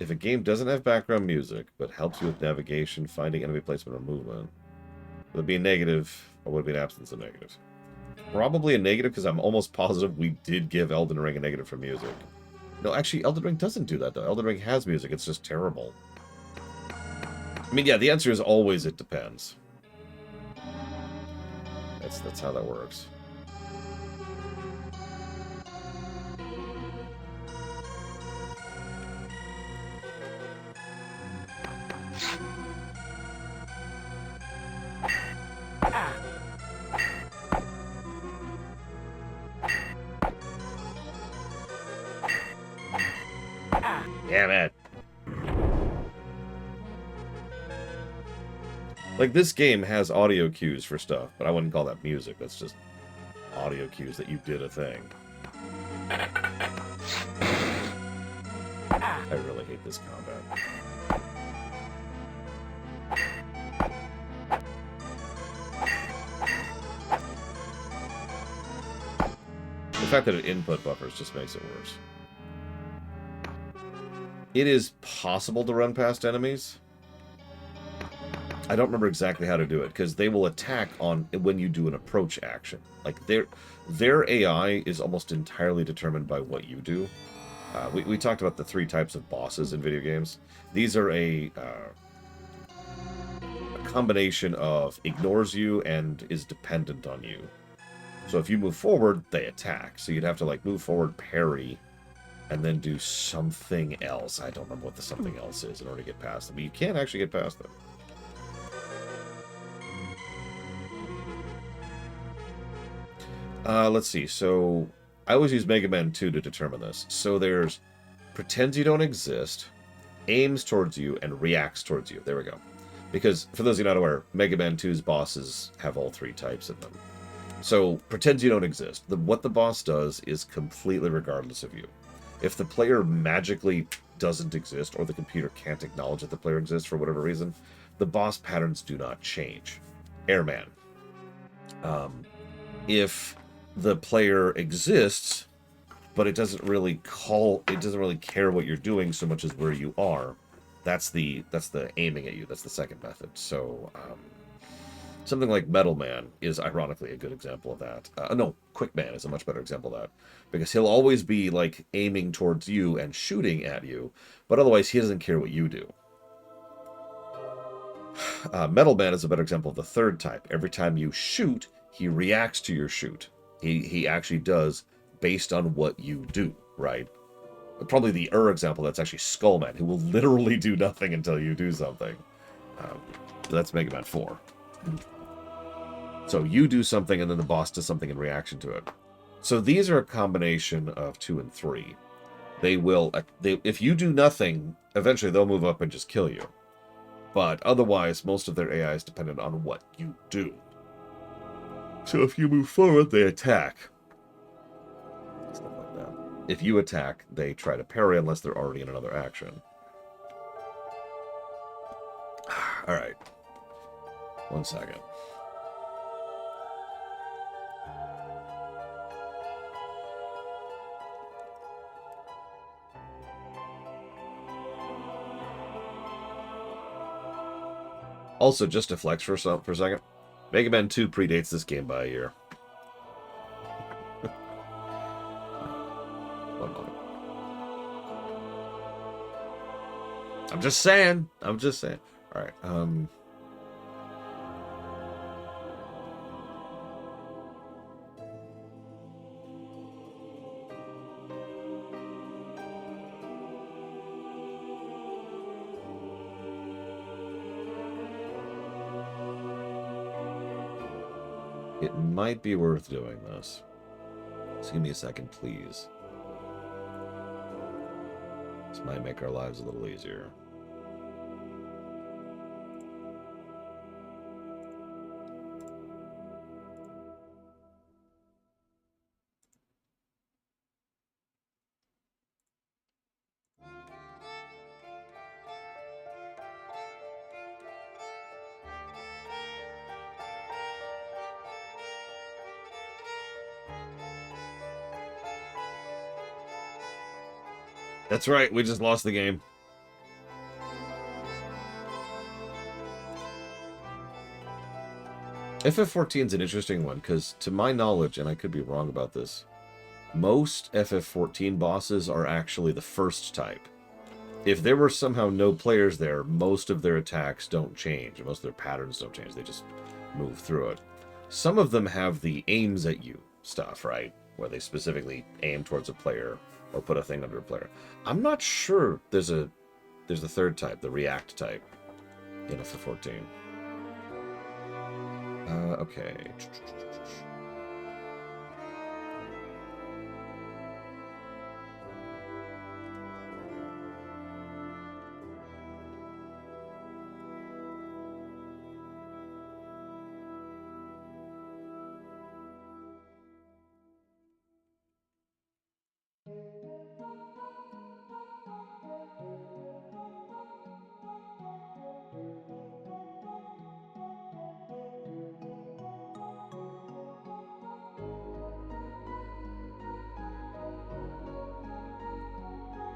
If a game doesn't have background music, but helps you with navigation, finding enemy placement, or movement, would it be a negative, or would it be an absence of negative? Probably a negative, because I'm almost positive we did give Elden Ring a negative for music. No, actually, Elden Ring doesn't do that, though. Elden Ring has music, it's just terrible. I mean, yeah, the answer is always it depends. That's how that works. Damn it. Like, this game has audio cues for stuff, but I wouldn't call that music. That's just audio cues that you did a thing. I really hate this combat. The fact that it input buffers just makes it worse. It is possible to run past enemies. I don't remember exactly how to do it, because they will attack on when you do an approach action. Like, their AI is almost entirely determined by what you do. We talked about the 3 types of bosses in video games. These are a combination of ignores you and is dependent on you. So if you move forward, they attack. So you'd have to, like, move forward, parry, and then do something else. I don't remember what the something else is in order to get past them. But you can actually get past them. Let's see. So I always use Mega Man 2 to determine this. So there's pretends you don't exist, aims towards you, and reacts towards you. There we go. Because, for those of you not aware, Mega Man 2's bosses have all 3 types in them. So, pretends you don't exist. What the boss does is completely regardless of you. If the player magically doesn't exist, or the computer can't acknowledge that the player exists for whatever reason, the boss patterns do not change. Airman. If the player exists, but it doesn't really care what you're doing so much as where you are. That's the aiming at you. That's the second method. So something like Metal Man is ironically a good example of that. No, Quick Man is a much better example of that, because he'll always be like aiming towards you and shooting at you, but otherwise he doesn't care what you do. Metal Man is a better example of the third type. Every time you shoot, he reacts to your shoot. He actually does based on what you do, right? Probably the example, that's actually Skullman, who will literally do nothing until you do something. Um, that's Mega Man 4. So you do something, and then the boss does something in reaction to it. So these are a combination of 2 and 3. If you do nothing, eventually they'll move up and just kill you. But otherwise, most of their AI is dependent on what you do. So if you move forward, they attack. Stuff like that. If you attack, they try to parry unless they're already in another action. Alright. 1 second. Also, just to flex for a second, Mega Man 2 predates this game by a year. One moment. I'm just saying. Alright, it might be worth doing this. Just give me a second, please. This might make our lives a little easier. That's right, we just lost the game. FF14 is an interesting one, because to my knowledge, and I could be wrong about this, most FF14 bosses are actually the first type. If there were somehow no players there, most of their attacks don't change. Most of their patterns don't change. They just move through it. Some of them have the aims at you stuff, right? Where they specifically aim towards a player or put a thing under a player. I'm not sure there's a third type, the react type, in FF14. Okay.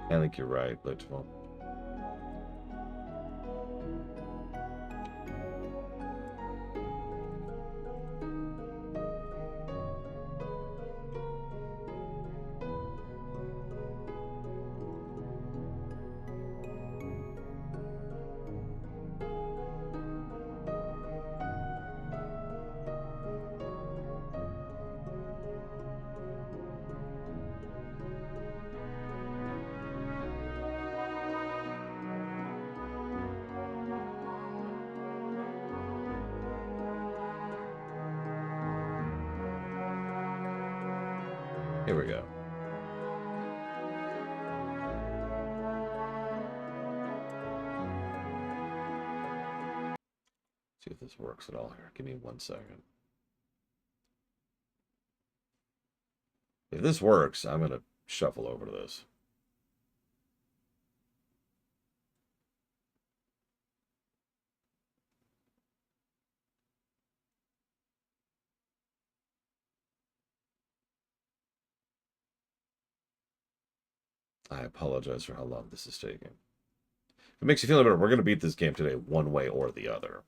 I think you're right, but well. Here we go. See if this works at all here. Give me 1 second. If this works, I'm going to shuffle over to this. I apologize for how long this is taking. If it makes you feel better, we're going to beat this game today one way or the other.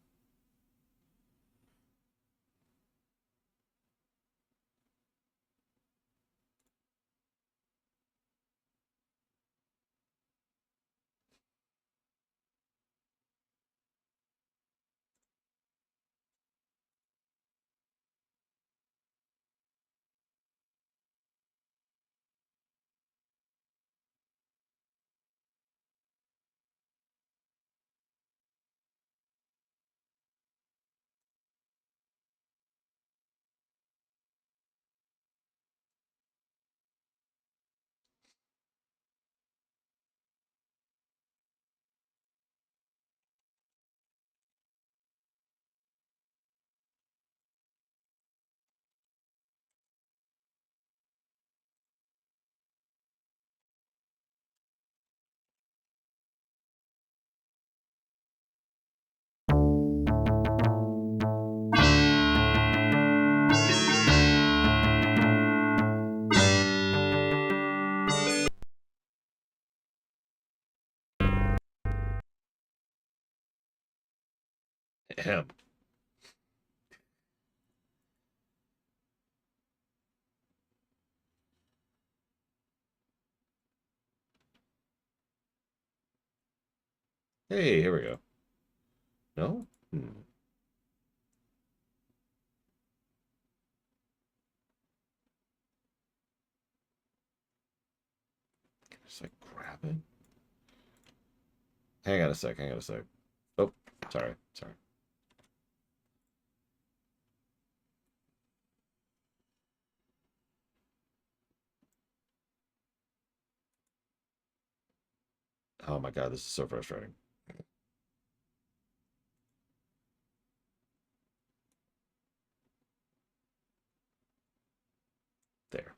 Ahem. Hey, here we go. No? Just like grab it. Hang on a sec. Hang on a sec. Oh, sorry. Sorry. Oh my god, this is so frustrating. There.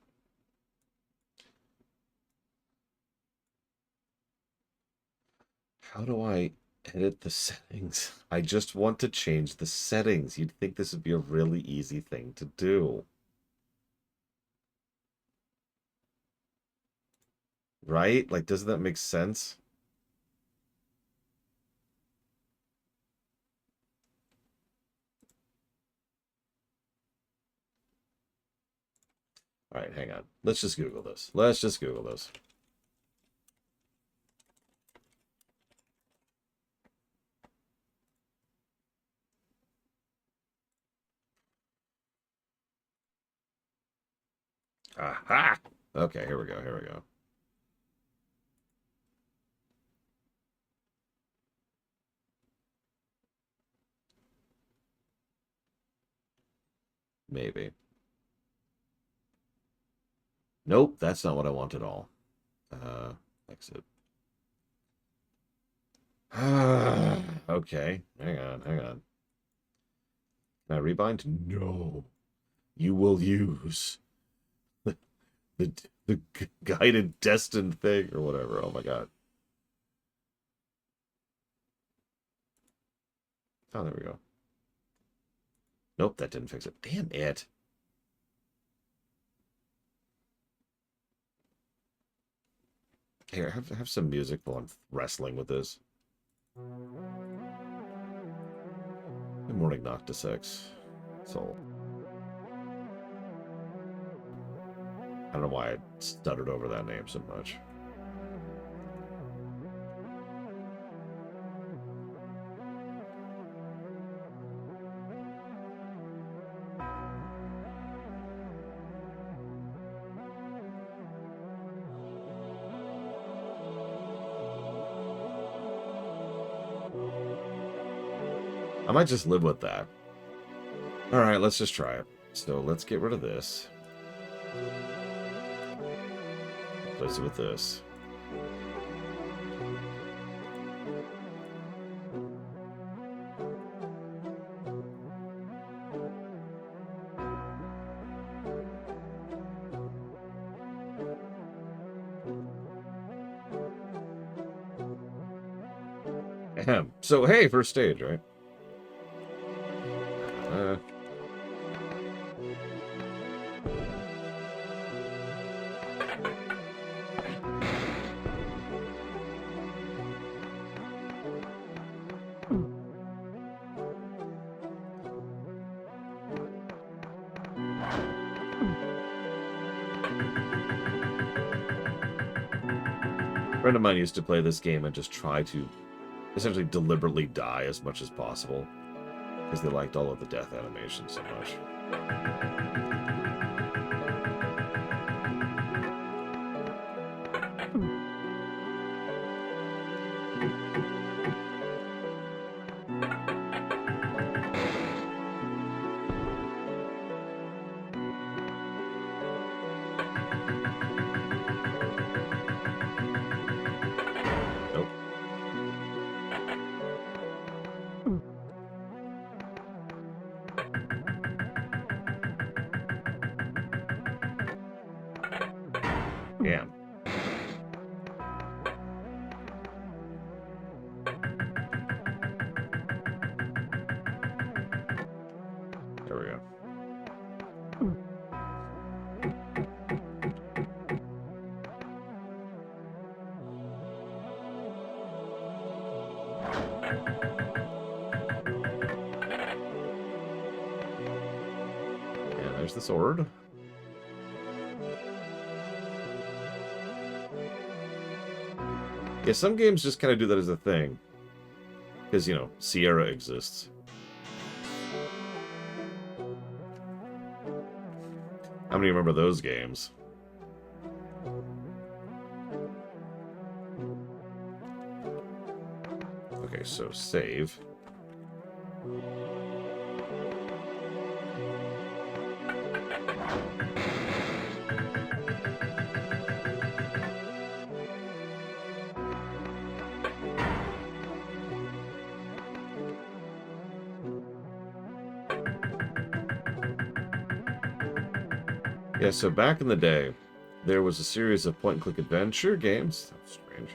How do I edit the settings? I just want to change the settings. You'd think this would be a really easy thing to do. Right? Like, doesn't that make sense? All right, hang on. Let's just Google this. Let's just Google this. Aha! Okay, here we go. Here we go. Maybe. Nope, that's not what I want at all. Exit. Okay, hang on, hang on. Can I rebind? No. You will use the guided destined thing or whatever. Oh my god. Oh, there we go. Nope, that didn't fix it. Damn it. Here, have some music while I'm wrestling with this. Good morning, Nocta 6. Soul. I don't know why I stuttered over that name so much. I might just live with that. Alright, let's just try it. So let's get rid of this. Replace it with this. Ahem. So, hey, first stage, right? friend of mine used to play this game and just try to essentially deliberately die as much as possible because they liked all of the death animations so much. Nope. Damn. There we go. And there's the sword. Yeah, some games just kind of do that as a thing. Because, you know, Sierra exists. How many remember those games? Okay, so save. Yeah, so back in the day, there was a series of point-and-click adventure games. That's strange.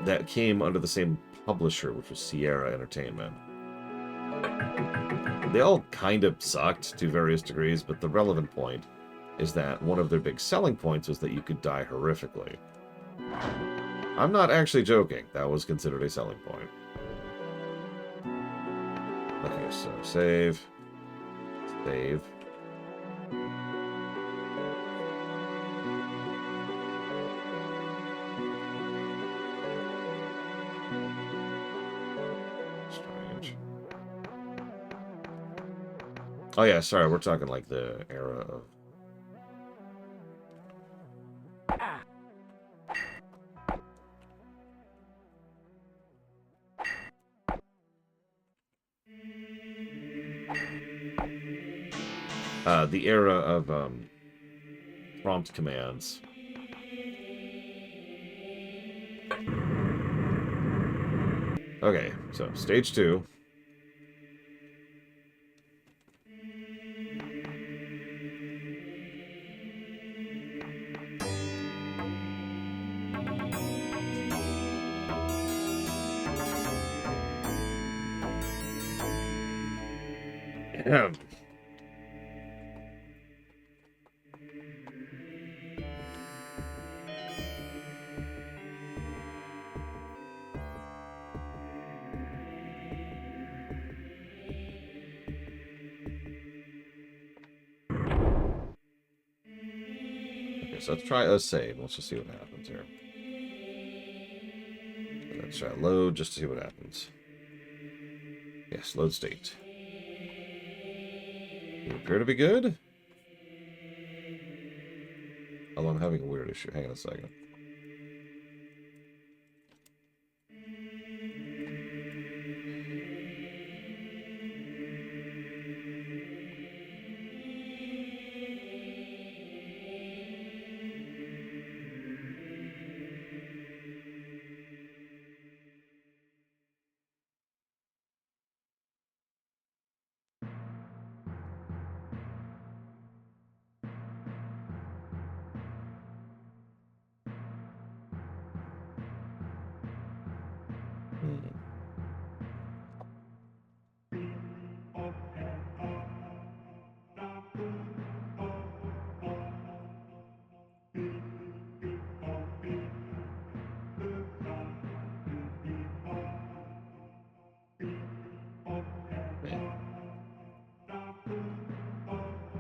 That came under the same publisher, which was Sierra Entertainment. They all kind of sucked to various degrees, but the relevant point is that one of their big selling points was that you could die horrifically. I'm not actually joking. That was considered a selling point. Okay, so save. Save. Strange. Oh yeah, sorry, we're talking like the era of... the era of prompt commands. Okay, so stage 2. So let's try a save. Let's just see what happens here. Let's try load just to see what happens. Yes, load state. You appear to be good. Although I'm having a weird issue. Hang on a second.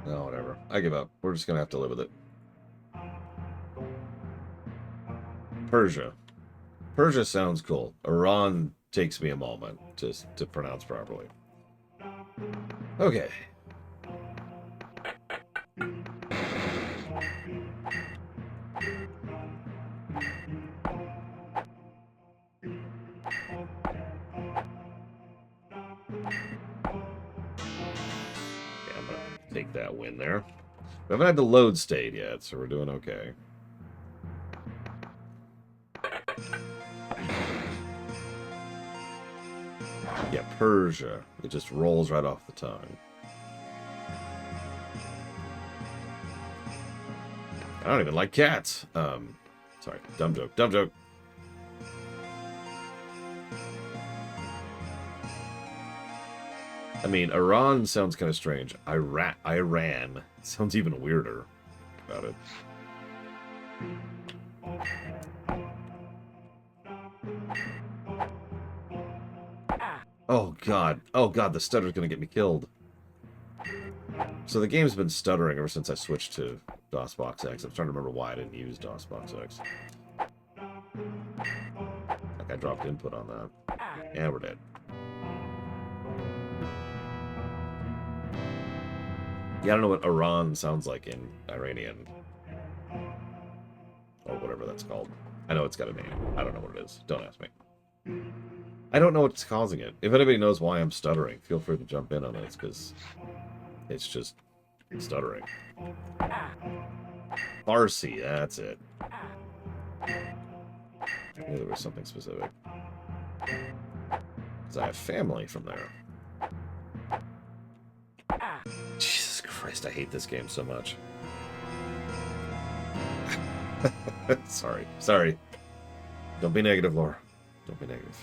No, whatever. I give up. We're just gonna have to live with it. Persia. Persia sounds cool. Iran takes me a moment to pronounce properly. Okay. Yeah, I'm gonna take that win there. We haven't had the load state yet, so we're doing okay. Yeah, Persia. It just rolls right off the tongue. I don't even like cats. Sorry, dumb joke. Dumb joke. I mean, Iran sounds kind of strange. Iran sounds even weirder about it. Oh god. Oh god, the stutter's gonna get me killed. So the game's been stuttering ever since I switched to DOSBox X. I'm trying to remember why I didn't use DOSBox X. Like I dropped input on that. Yeah, we're dead. Yeah, I don't know what Iran sounds like in Iranian. Or whatever that's called. I know it's got a name. I don't know what it is. Don't ask me. I don't know what's causing it. If anybody knows why I'm stuttering, feel free to jump in on this, because it's just stuttering. Farsi, that's it. I knew there was something specific. Because I have family from there. Jesus Christ, I hate this game so much. Sorry. Sorry. Don't be negative, Laura. Don't be negative.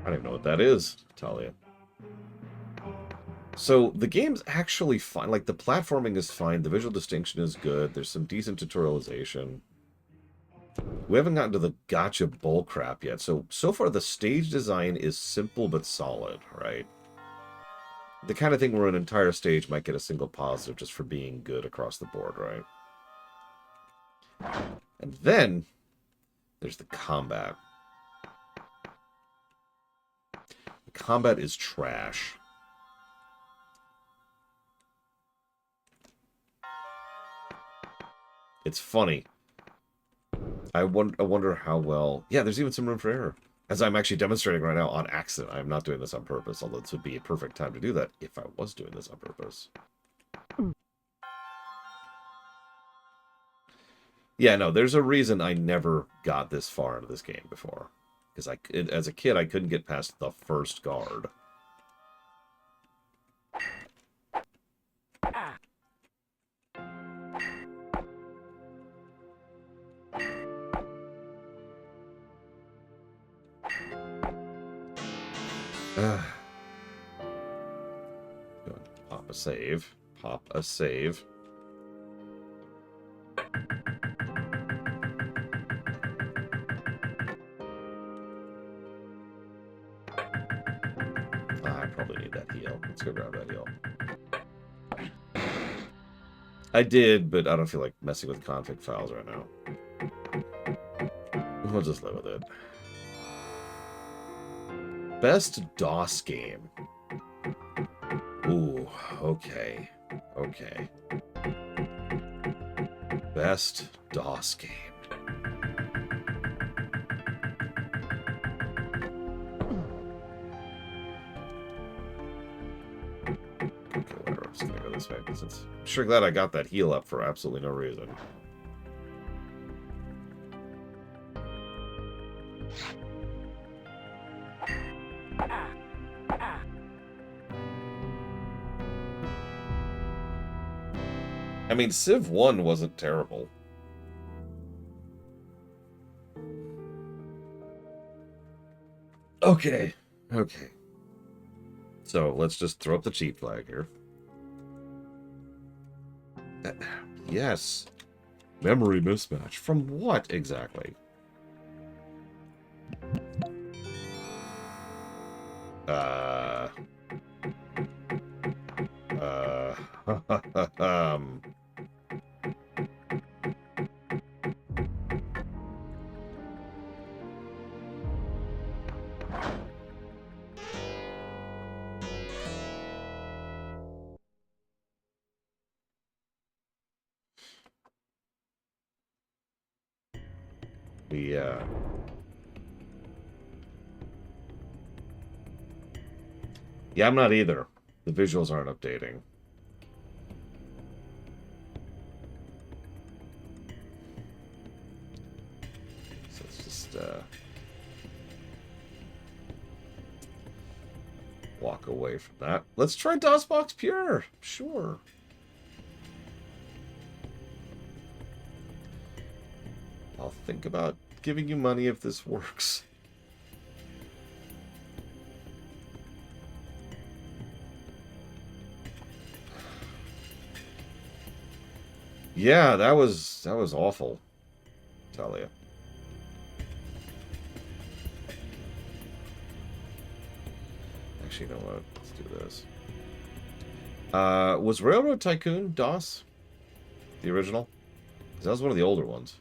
I don't even know what that is, Talia. So, the game's actually fine. Like, the platforming is fine. The visual distinction is good. There's some decent tutorialization. We haven't gotten to the gotcha bullcrap yet. So far, the stage design is simple but solid, right? The kind of thing where an entire stage might get a single positive just for being good across the board, right? And then, there's the combat. The combat is trash. It's funny. I wonder how well... Yeah, there's even some room for error. As I'm actually demonstrating right now on accident. I'm not doing this on purpose, although this would be a perfect time to do that if I was doing this on purpose. Yeah, no, there's a reason I never got this far into this game before. Because as a kid, I couldn't get past the first guard. Pop a save. Pop a save. I probably need that heal. Let's go grab that heal. I did, but I don't feel like messing with config files right now. We'll just live with it. Best DOS game. Ooh, okay. Okay. Best DOS game. Okay, whatever. I'm just gonna go this way because I'm sure glad I got that heal up for absolutely no reason. I mean, Civ 1 wasn't terrible. Okay. Okay. So, let's just throw up the cheat flag here. Yes. Memory mismatch. From what exactly? Uh... um... Yeah. Yeah, I'm not either. The visuals aren't updating. So let's just walk away from that. Let's try DOSBox Pure. Sure. I'll think about giving you money if this works. Yeah, that was awful, Talia. Actually, you know what? Let's do this. Was Railroad Tycoon DOS the original? 'Cause that was one of the older ones.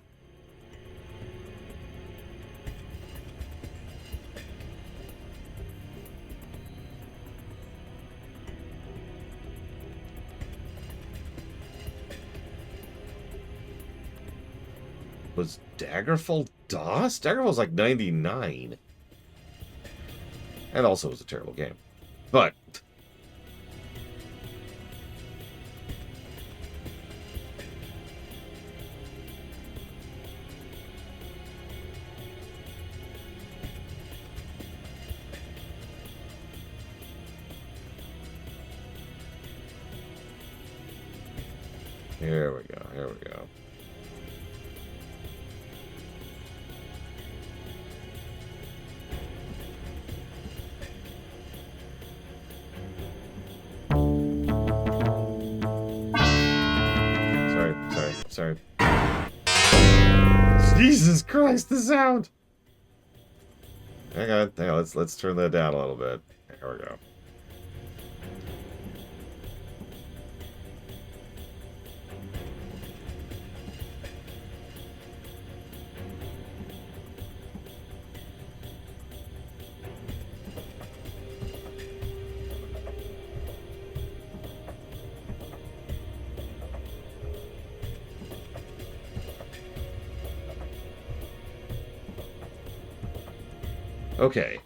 Was Daggerfall DOS? Daggerfall's like 99. And also was a terrible game. But here we go. Here we go. Sorry. Jesus Christ, the sound! Hang on. Let's turn that down a little bit. There we go. Okay.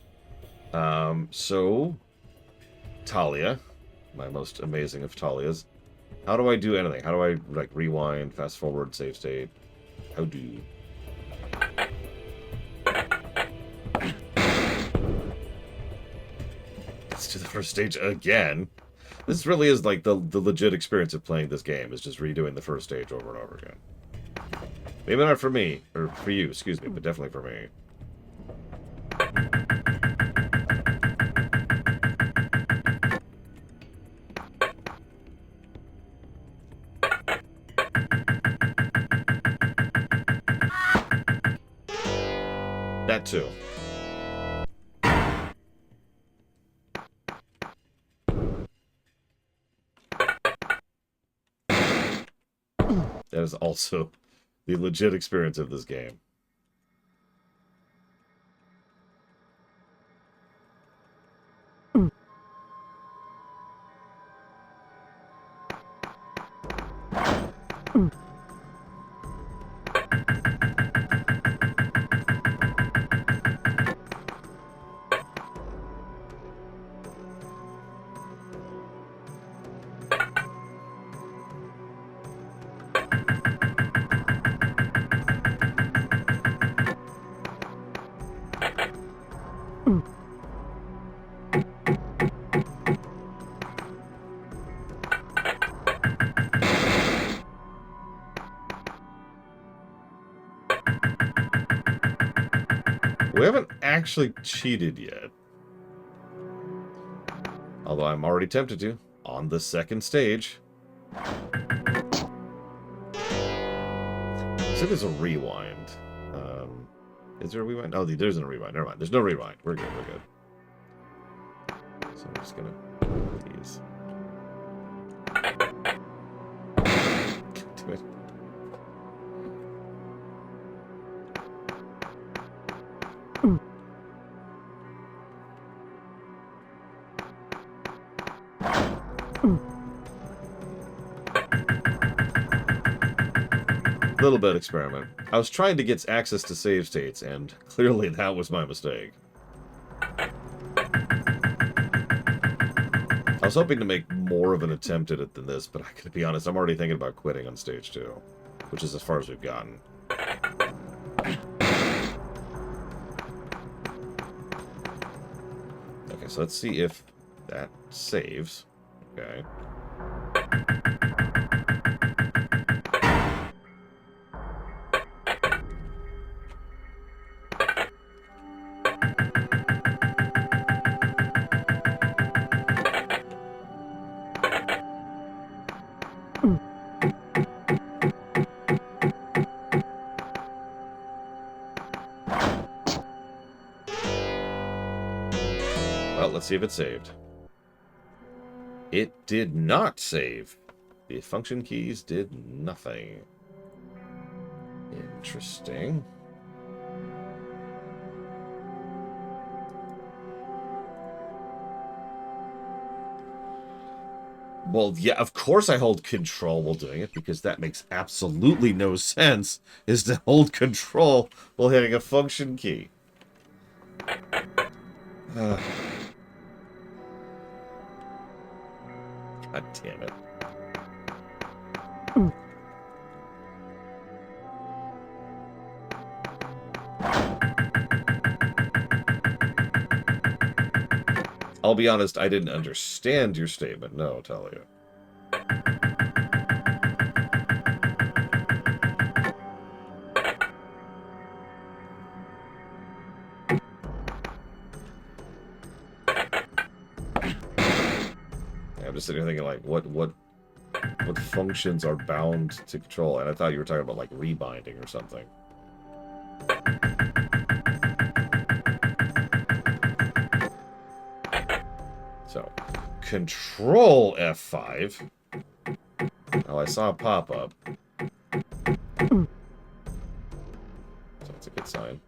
So Talia, my most amazing of Talias. How do I do anything? How do I like rewind, fast forward, save state? How do you... Let's do the first stage again. This really is like the legit experience of playing this game, is just redoing the first stage over and over again. Maybe not for me, or for you, excuse me, but definitely for me. That too. That is also the legit experience of this game. We haven't actually cheated yet. Although I'm already tempted to, on the second stage. said there's a rewind. Is there a rewind? Oh, there isn't a rewind. Never mind. There's no rewind. We're good. We're good. So I'm just gonna these. Do it. Little bit experiment. I was trying to get access to save states, and clearly that was my mistake. I was hoping to make more of an attempt at it than this, but I gotta be honest, I'm already thinking about quitting on stage 2, which is as far as we've gotten. Okay, so let's see if that saves. Okay. Well, let's see if it saved. It did not save. The function keys did nothing. Interesting. Well, yeah, of course I hold control while doing it, because that makes absolutely no sense, is to hold control while hitting a function key. God damn it. I'll be honest, I didn't understand your statement. No, I'll tell you. I'm just sitting here thinking, like, what functions are bound to control? And I thought you were talking about, like, rebinding or something. So, Control F5. Oh, I saw a pop-up. So that's a good sign.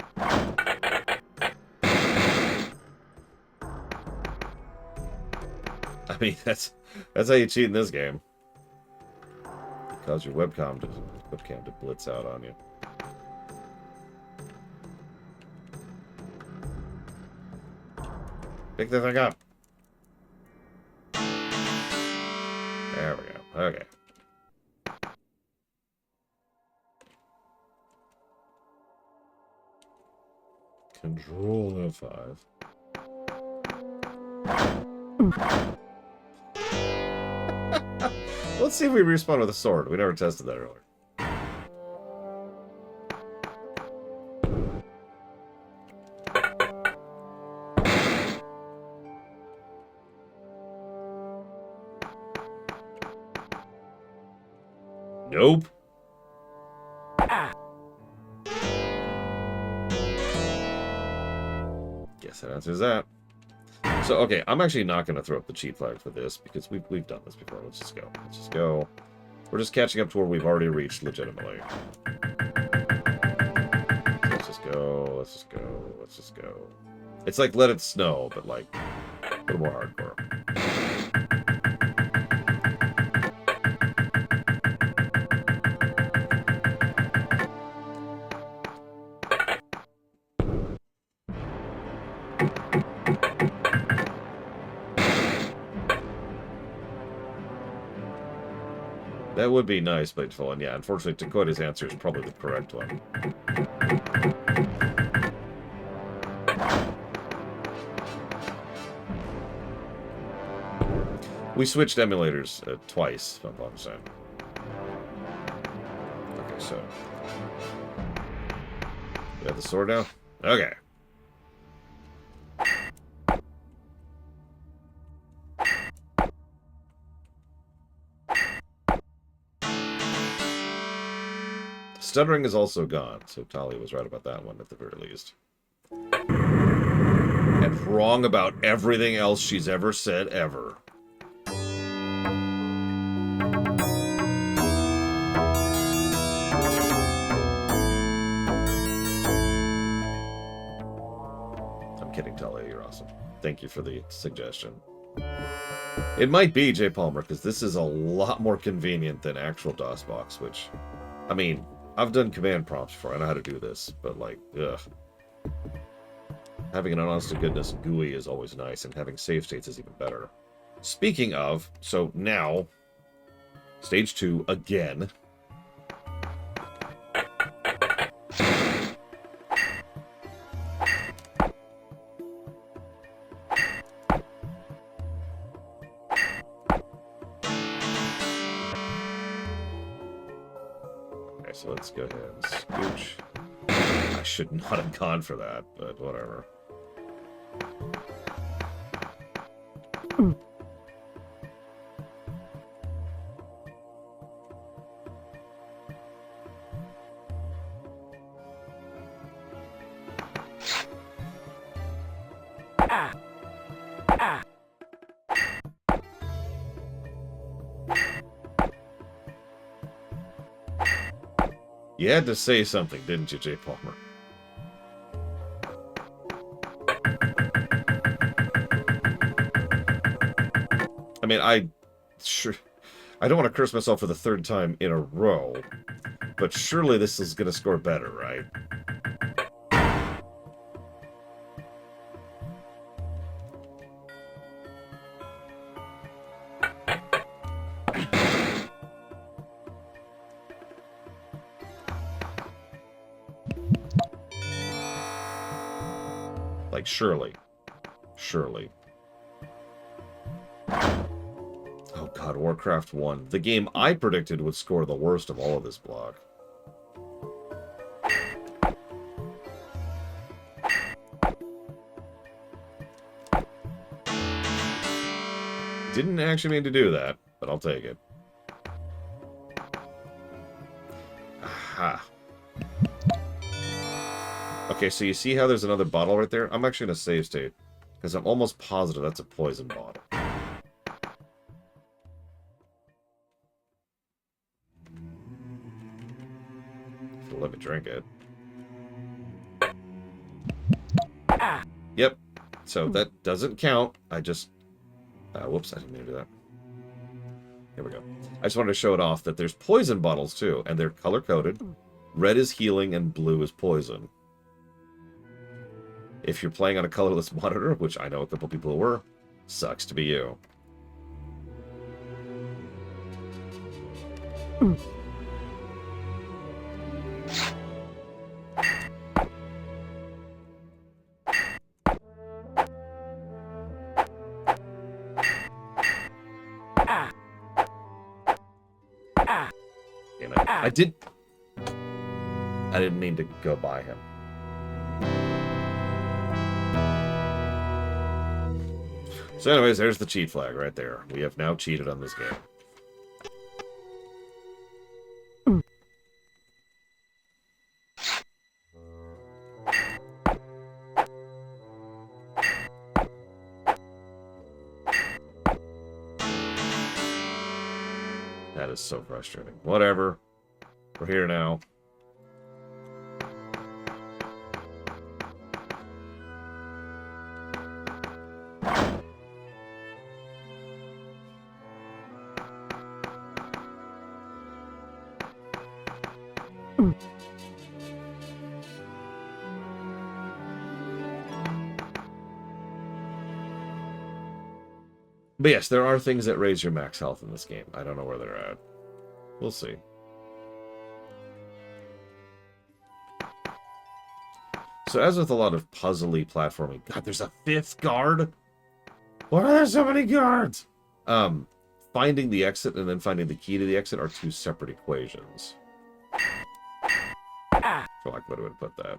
I mean, that's how you cheat in this game. Cause your webcam to blitz out on you. Pick the thing up. There we go. Okay. Control F5. Let's see if we respawn with a sword. We never tested that earlier. Nope. Guess that answers that. So, okay, I'm actually not going to throw up the cheat flag for this, because we've done this before. Let's just go. Let's just go. We're just catching up to where we've already reached legitimately. So let's just go. Let's just go. Let's just go. It's like Let It Snow, but like a little more hardcore. That would be nice, Bladeful, and yeah, unfortunately, Dakota's answer is probably the correct one. We switched emulators twice, if I'm not mistaken. Okay, so... You have the sword now? Okay. Stuttering is also gone, so Talia was right about that one at the very least. And wrong about everything else she's ever said ever. I'm kidding, Talia, you're awesome. Thank you for the suggestion. It might be, J. Palmer, because this is a lot more convenient than actual DOSBox, which, I mean, I've done command prompts before. I know how to do this, but, like, ugh. Having an honest-to-goodness GUI is always nice, and having save states is even better. Speaking of, so now, stage 2 again. Okay, so let's go ahead and scooch. I should not have gone for that, but whatever. You had to say something, didn't you, J. Palmer? I mean, I don't want to curse myself for the third time in a row, but surely this is going to score better, right? Like, surely. Surely. Oh god, Warcraft 1. The game I predicted would score the worst of all of this block. Didn't actually mean to do that, but I'll take it. Aha. Okay, so you see how there's another bottle right there? I'm actually in a save state, because I'm almost positive that's a poison bottle. If you'll let me drink it. Yep. So that doesn't count. I just... whoops, I didn't mean to do that. Here we go. I just wanted to show it off that there's poison bottles, too, and they're color-coded. Red is healing, and blue is poison. If you're playing on a colorless monitor, which I know a couple people who were, sucks to be you. Damn it. I didn't mean to go by him. So anyways, there's the cheat flag right there. We have now cheated on this game. That is so frustrating. Whatever. We're here now. But yes, there are things that raise your max health in this game. I don't know where they're at. We'll see. So as with a lot of puzzly platforming... God, there's a fifth guard? Why are there so many guards? Finding the exit and then finding the key to the exit are two separate equations. I feel like what would put that.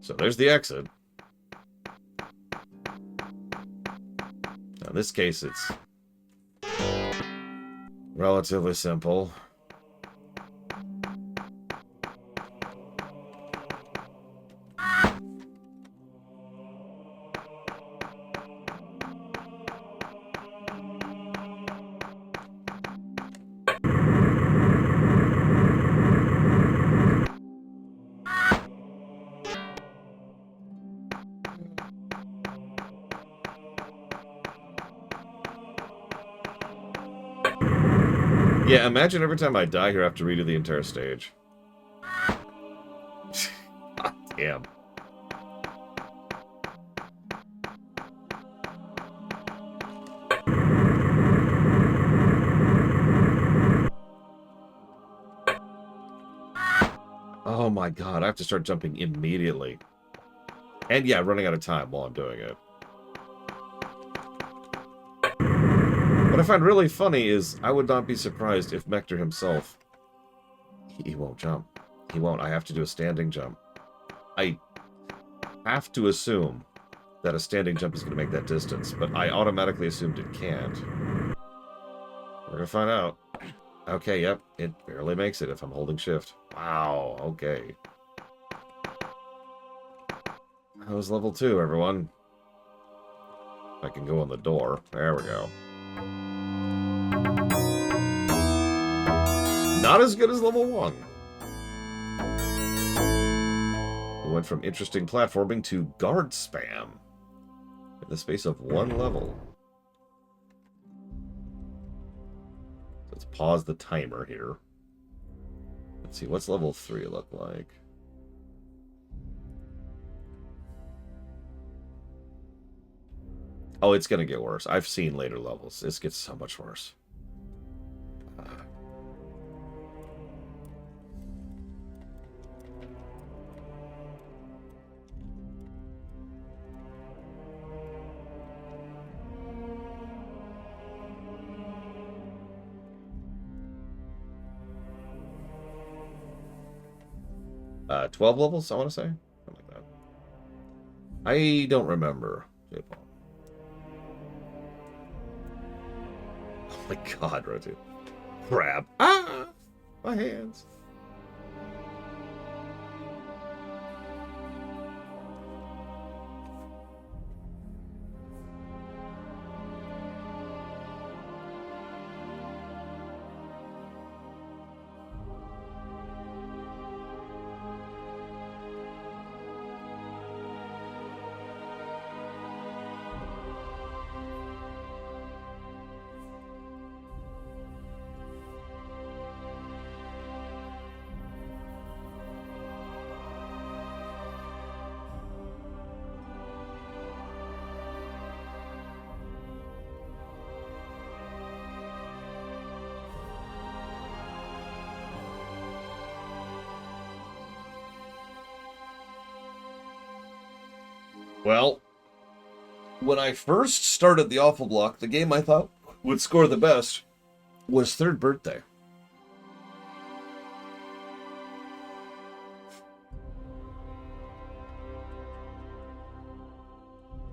So there's the exit. Now, in this case, it's relatively simple. Yeah, imagine every time I die here I have to redo the entire stage. God damn. Oh my god, I have to start jumping immediately. And yeah, running out of time while I'm doing it. What I find really funny is I would not be surprised if Mector himself... He won't jump. He won't. I have to do a standing jump. I have to assume that a standing jump is going to make that distance, but I automatically assumed it can't. We're going to find out. Okay, yep, it barely makes it if I'm holding shift. Wow, okay. That was level 2, everyone. I can go on the door. There we go. Not as good as level 1. We went from interesting platforming to guard spam in the space of 1 level. Let's pause the timer here. Let's see, what's level 3 look like? Oh, it's going to get worse. I've seen later levels. This gets so much worse. 12 levels, I want to say? Something like that. I don't remember. Oh my god, Rotu. Crap. Ah! My hands. Well, when I first started the Awful Block, the game I thought would score the best was Third Birthday.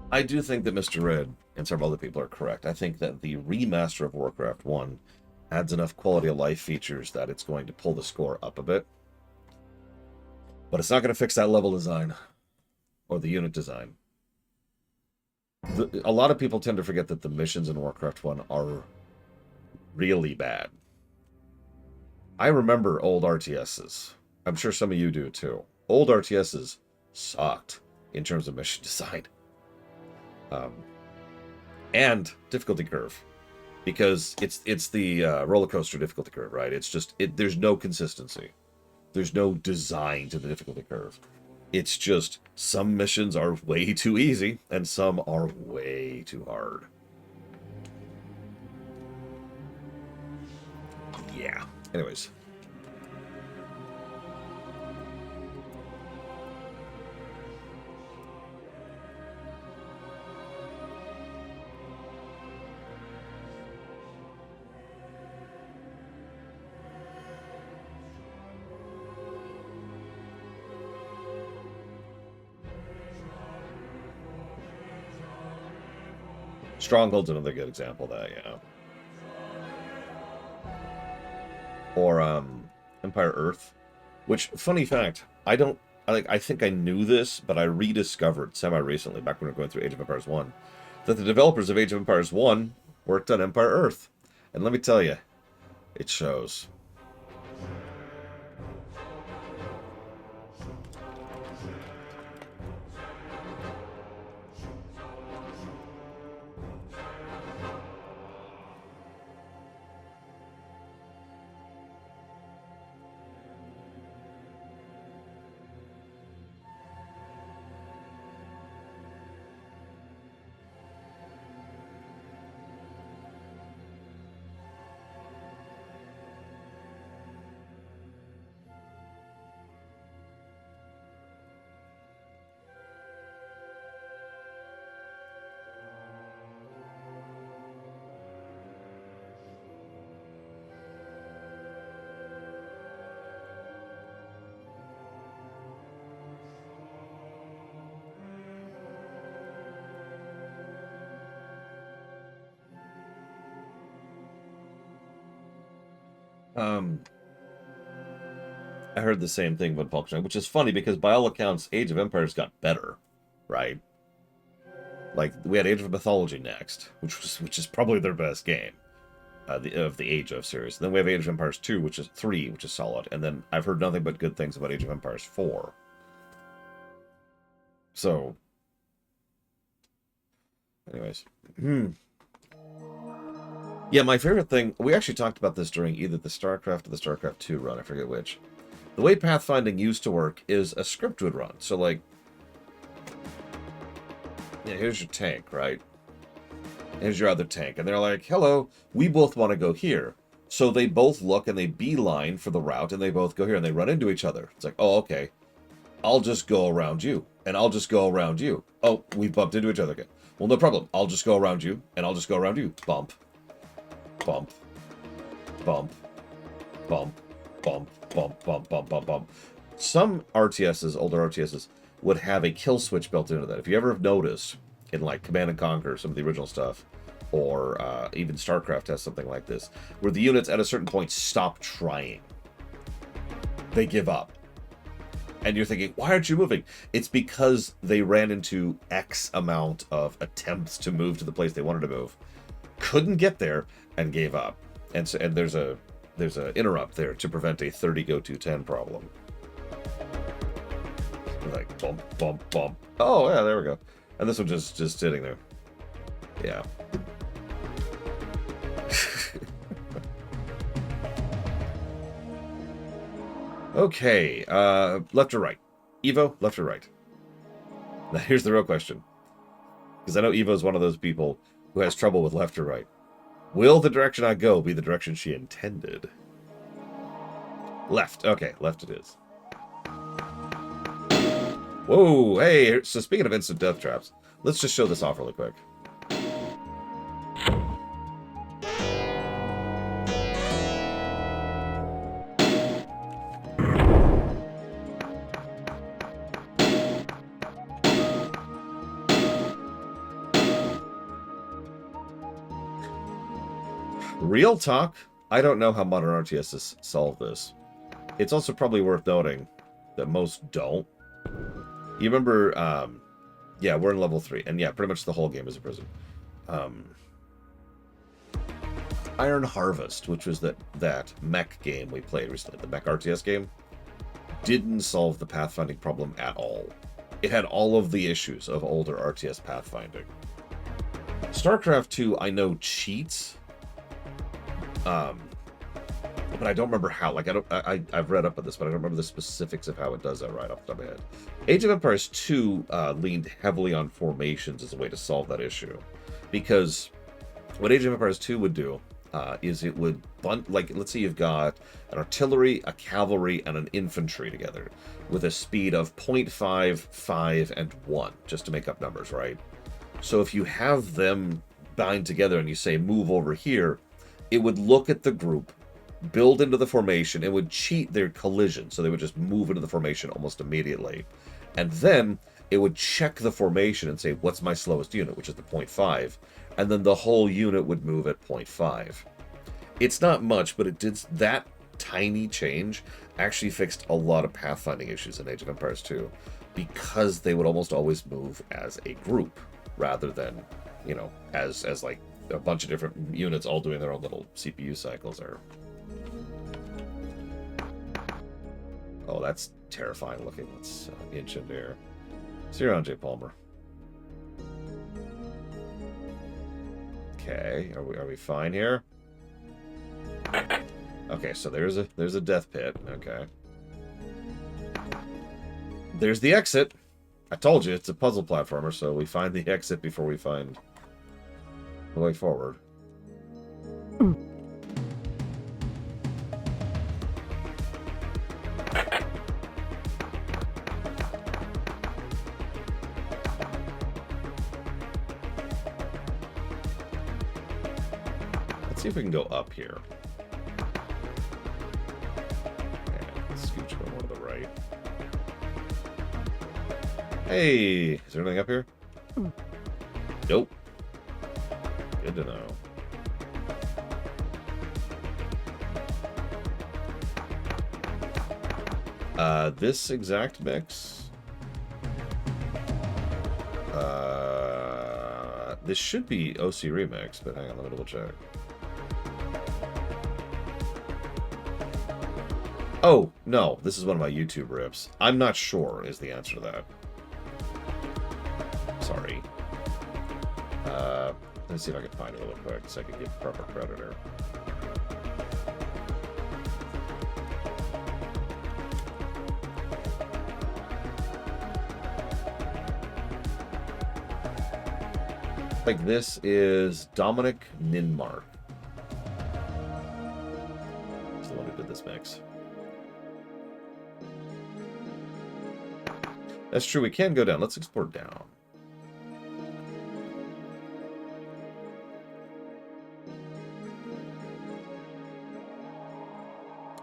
I do think that Mr. Red and several other people are correct. I think that the remaster of Warcraft 1 adds enough quality of life features that it's going to pull the score up a bit. But it's not going to fix that level design or the unit design. A lot of people tend to forget that the missions in Warcraft 1 are really bad. I remember old RTSs. I'm sure some of you do too. Old RTSs sucked in terms of mission design. And difficulty curve. Because it's the roller coaster difficulty curve, right? It's just, there's no consistency. There's no design to the difficulty curve. It's just some missions are way too easy and some are way too hard. Yeah. Anyways. Stronghold's another good example of that, yeah. Or Empire Earth, which, funny fact, I think I knew this, but I rediscovered semi-recently, back when we were going through Age of Empires 1, that the developers of Age of Empires 1 worked on Empire Earth. And let me tell you, it shows. Um, I heard the same thing about Falkland, which is funny because by all accounts, Age of Empires got better, right? Like we had Age of Mythology next, which is probably their best game, of the Age of series. And then we have Age of Empires 2, which is 3, which is solid. And then I've heard nothing but good things about Age of Empires 4. So, anyways, yeah, my favorite thing, we actually talked about this during either the StarCraft or the StarCraft 2 run, I forget which. The way pathfinding used to work is a script would run. So, like, yeah, here's your tank, right? Here's your other tank. And they're like, hello, we both want to go here. So they both look and they beeline for the route and they both go here and they run into each other. It's like, oh, okay. I'll just go around you. And I'll just go around you. Oh, we bumped into each other again. Well, no problem. I'll just go around you and I'll just go around you. Bump. Bump. Bump. Bump. Bump. Bump. Bump. Bump. Bump. Bump. Some RTSs, older RTSs, would have a kill switch built into that. If you ever have noticed in like Command and Conquer, some of the original stuff, or even StarCraft has something like this, where the units at a certain point stop trying. They give up. And you're thinking, why aren't you moving? It's because they ran into X amount of attempts to move to the place they wanted to move, couldn't get there, and gave up. And so, and there's a interrupt there to prevent a 30 go to 10 problem. Like bump, bump, bump. Oh yeah, there we go. And this one just sitting there. Yeah. Okay, left or right? Evo, left or right? Now here's the real question. Because I know Evo's one of those people who has trouble with left or right. Will the direction I go be the direction she intended? Left. Okay, left it is. Whoa, hey, so speaking of instant death traps, let's just show this off really quick. Real talk, I don't know how modern RTSs solve this. It's also probably worth noting that most don't. You remember, yeah, we're in level 3, and yeah, pretty much the whole game is a prison. Iron Harvest, which was that mech game we played recently, the mech RTS game, didn't solve the pathfinding problem at all. It had all of the issues of older RTS pathfinding. StarCraft 2, I know, cheats, but I don't remember how. Like, I've read up on this, but I don't remember the specifics of how it does that right off the top of my head. Age of Empires 2 leaned heavily on formations as a way to solve that issue. Because what Age of Empires 2 would do is it would like, let's say you've got an artillery, a cavalry, and an infantry together with a speed of 0.5, 5, and 1, just to make up numbers, right? So if you have them bind together and you say, move over here, it would look at the group, build into the formation, and would cheat their collision, so they would just move into the formation almost immediately. And then it would check the formation and say, what's my slowest unit, which is the 0.5, and then the whole unit would move at 0.5. It's not much, but it did that tiny change actually fixed a lot of pathfinding issues in Age of Empires 2, because they would almost always move as a group rather than, you know, as like a bunch of different units all doing their own little CPU cycles. Or oh, that's terrifying looking. Let's inch into here. So you're on, J. Palmer. Okay, are we fine here? Okay, so there's a death pit. Okay. There's the exit. I told you, it's a puzzle platformer, so we find the exit before we find the way forward. Let's see if we can go up here. And scooch over more to the right. Hey, is there anything up here? Nope. Good to know. This exact mix. This should be OC Remix, but hang on, let me double check. Oh, no, this is one of my YouTube rips. I'm not sure is the answer to that. Sorry. Let's see if I can find it real quick so I can give proper credit here. Like, this is Dominic Ninmark. He's the one who did this mix. That's true, we can go down. Let's export down.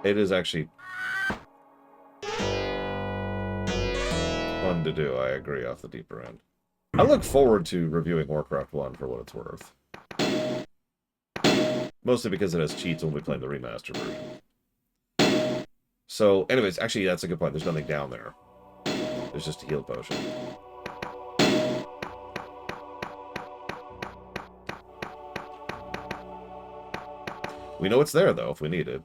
It is actually fun to do, I agree, off the deeper end. I look forward to reviewing Warcraft 1 for what it's worth. Mostly because it has cheats when we play the remaster version. So, anyways, actually, that's a good point. There's nothing down there. There's just a heal potion. We know it's there, though, if we need it.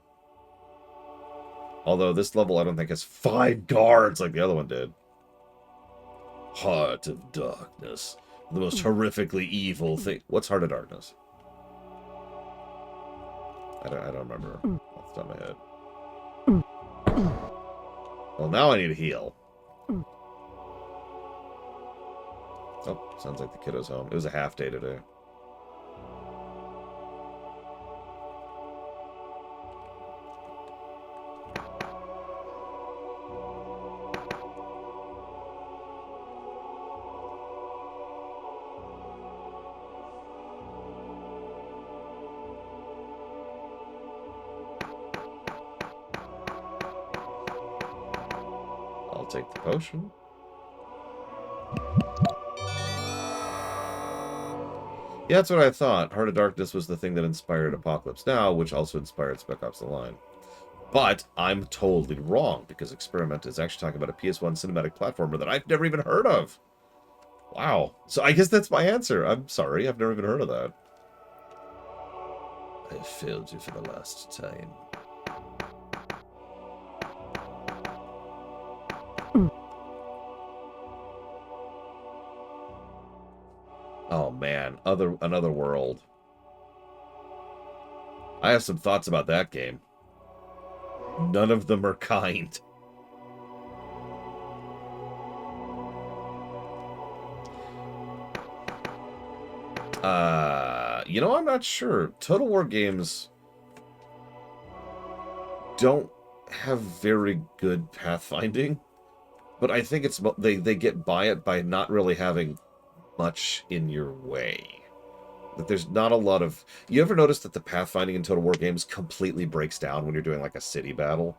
Although this level, I don't think has 5 guards like the other one did. Heart of Darkness. The most horrifically evil thing. What's Heart of Darkness? I don't remember off the top of my head. Well, now I need a heal. Oh, sounds like the kiddo's home. It was a half day today. Take the potion. Yeah, that's what I thought. Heart of Darkness was the thing that inspired Apocalypse Now, which also inspired Spec Ops: The Line. But I'm totally wrong, because Experiment is actually talking about a PS1 cinematic platformer that I've never even heard of. Wow. So I guess that's my answer. I'm sorry, I've never even heard of that. I failed you for the last time. Oh man, another world. I have some thoughts about that game. None of them are kind. You know, I'm not sure. Total War games don't have very good pathfinding, but I think it's they get by it by not really having much in your way. That there's not a lot of... You ever notice that the pathfinding in Total War games completely breaks down when you're doing like a city battle?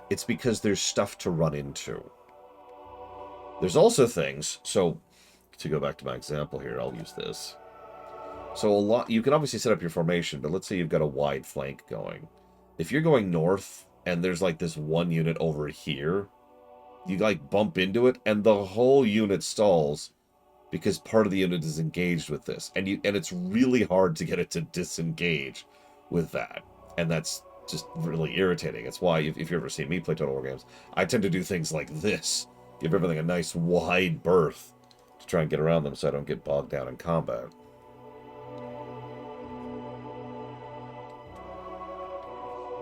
It's because there's stuff to run into. There's also things... So, to go back to my example here, I'll use this. So you can obviously set up your formation, but let's say you've got a wide flank going. If you're going north and there's like this one unit over here, you like bump into it and the whole unit stalls because part of the unit is engaged with this. And it's really hard to get it to disengage with that. And that's just really irritating. It's why if you ever see me play Total War games, I tend to do things like this. Give everything a nice wide berth to try and get around them so I don't get bogged down in combat.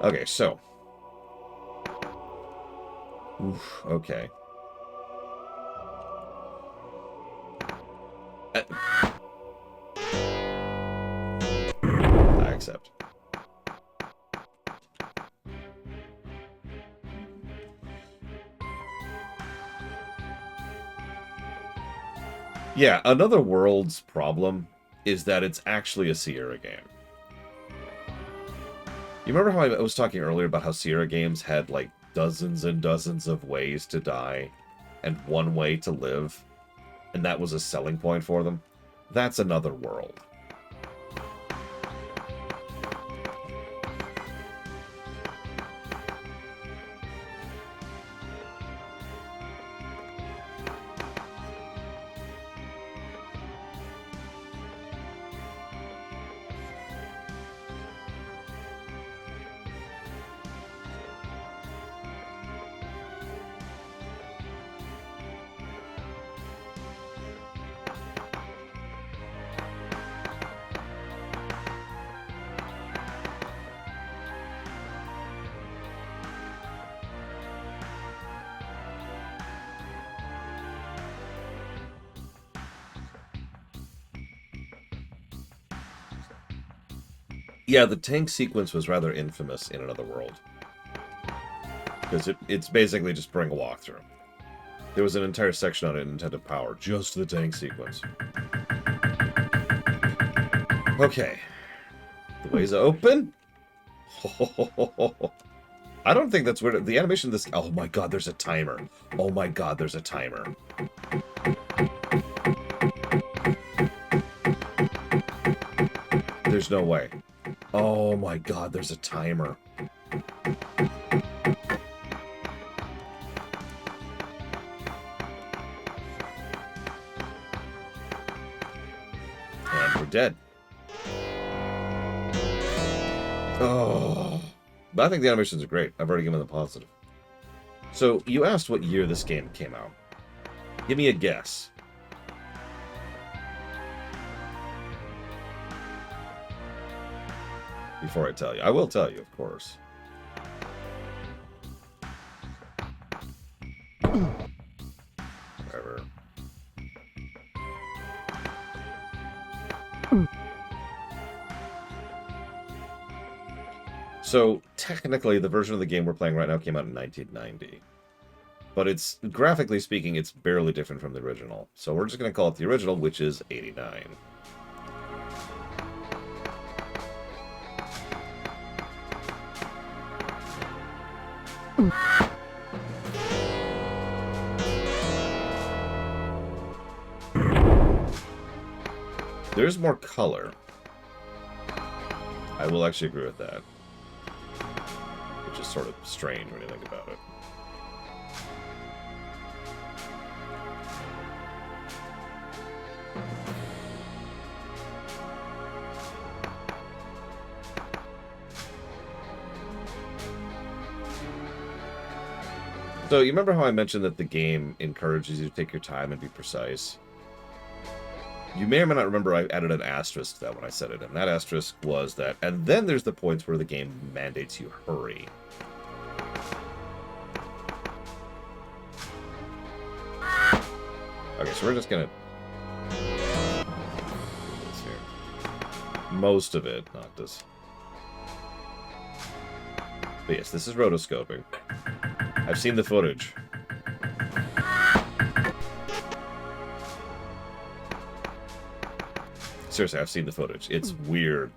Okay, so. Oof, okay. I accept. Yeah, Another World's problem is that it's actually a Sierra game. You remember how I was talking earlier about how Sierra games had like dozens and dozens of ways to die and one way to live, and that was a selling point for them? That's Another World. Yeah, the tank sequence was rather infamous in Another World. Because it's basically just bring a walkthrough. There was an entire section on it in Nintendo Power, just the tank sequence. Okay. The way's open. I don't think that's weird. The animation of this... Oh my god, there's a timer. Oh my god, there's a timer. There's no way. Oh my god, there's a timer. And we're dead. Oh. But I think the animations are great. I've already given them positive. So, you asked what year this game came out. Give me a guess. Before I tell you. I will tell you, of course. Whatever. So, technically, the version of the game we're playing right now came out in 1990. But it's, graphically speaking, it's barely different from the original. So we're just going to call it the original, which is 89. There's more color. I will actually agree with that. Which is sort of strange when you think about it. So, you remember how I mentioned that the game encourages you to take your time and be precise? You may or may not remember I added an asterisk to that when I said it, and that asterisk was that, and then there's the points where the game mandates you hurry. Okay, so we're just gonna... this here. Most of it, not this. But yes, this is rotoscoping. I've seen the footage. Seriously, I've seen the footage. It's weird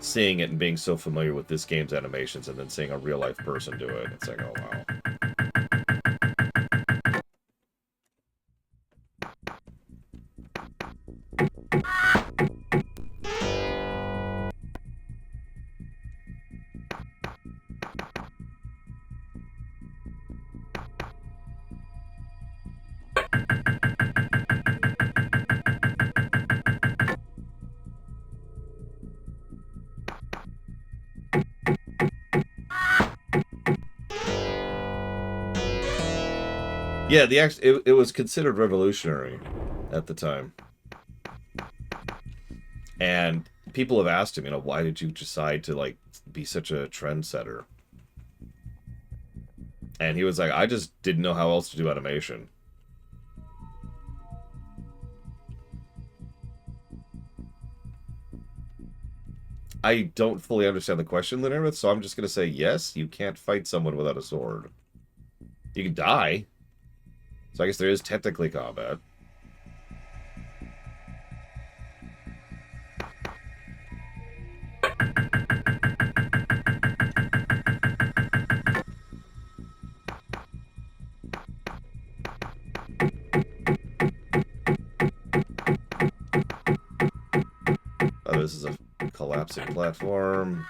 seeing it and being so familiar with this game's animations and then seeing a real-life person do it. It's like, oh, wow. Yeah, it was considered revolutionary at the time. And people have asked him, why did you decide to like be such a trendsetter? And he was like, I just didn't know how else to do animation. I don't fully understand the question, Linnerith, so I'm just going to say yes, you can't fight someone without a sword. You can die. So I guess there is technically combat. Oh, this is a collapsing platform.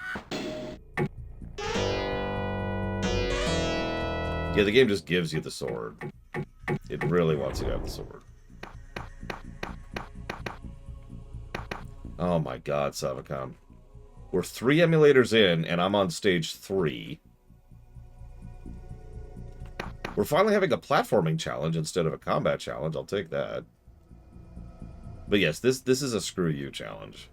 Yeah, the game just gives you the sword. It really wants you to have the sword. Oh my god, Savacom. We're 3 emulators in, and I'm on stage 3. We're finally having a platforming challenge instead of a combat challenge. I'll take that. But yes, this is a screw you challenge.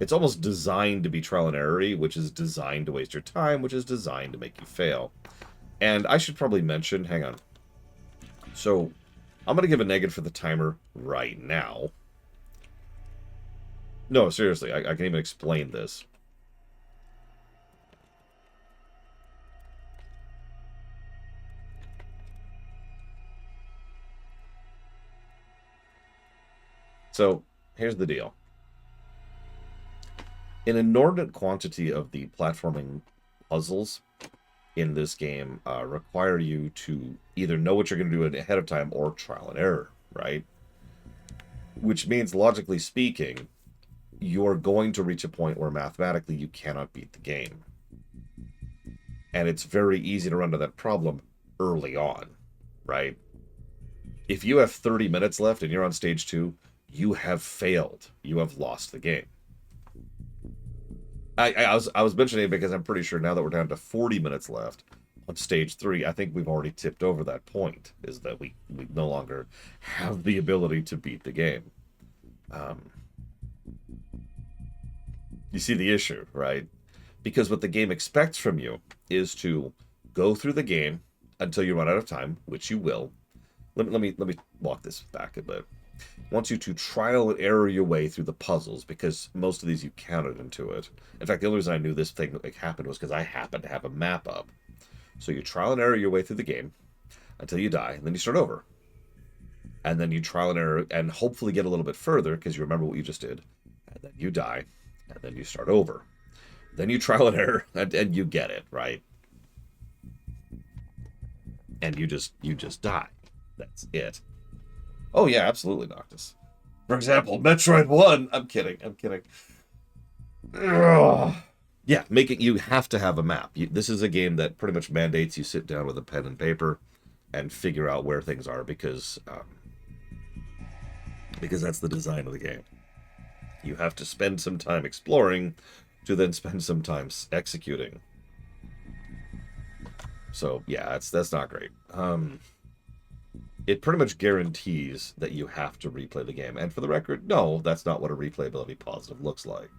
It's almost designed to be trial and error, which is designed to waste your time, which is designed to make you fail. And I should probably mention, hang on. So, I'm going to give a negative for the timer right now. No, seriously, I can even explain this. So, here's the deal. An inordinate quantity of the platforming puzzles in this game require you to either know what you're going to do ahead of time or trial and error, right? Which means, logically speaking, you're going to reach a point where mathematically you cannot beat the game. And it's very easy to run into that problem early on, right? If you have 30 minutes left and you're on stage 2, you have failed. You have lost the game. I was mentioning it because I'm pretty sure now that we're down to 40 minutes left on stage 3, I think we've already tipped over that point, is that we no longer have the ability to beat the game. You see the issue, right? Because what the game expects from you is to go through the game until you run out of time, which you will. Let me walk this back a bit. Wants you to trial and error your way through the puzzles, because most of these you counted into it. In fact, the only reason I knew this thing happened was because I happened to have a map up. So you trial and error your way through the game until you die, and then you start over. And then you trial and error and hopefully get a little bit further because you remember what you just did. And then you die, and then you start over. Then you trial and error, and you get it, right? And you just die. That's it. Oh yeah, absolutely, Noctis. For example, Metroid 1. I'm kidding. Ugh. Yeah, you have to have a map. This is a game that pretty much mandates you sit down with a pen and paper and figure out where things are, because that's the design of the game. You have to spend some time exploring to then spend some time executing. So yeah, that's not great. It pretty much guarantees that you have to replay the game. And for the record, no, that's not what a replayability positive looks like.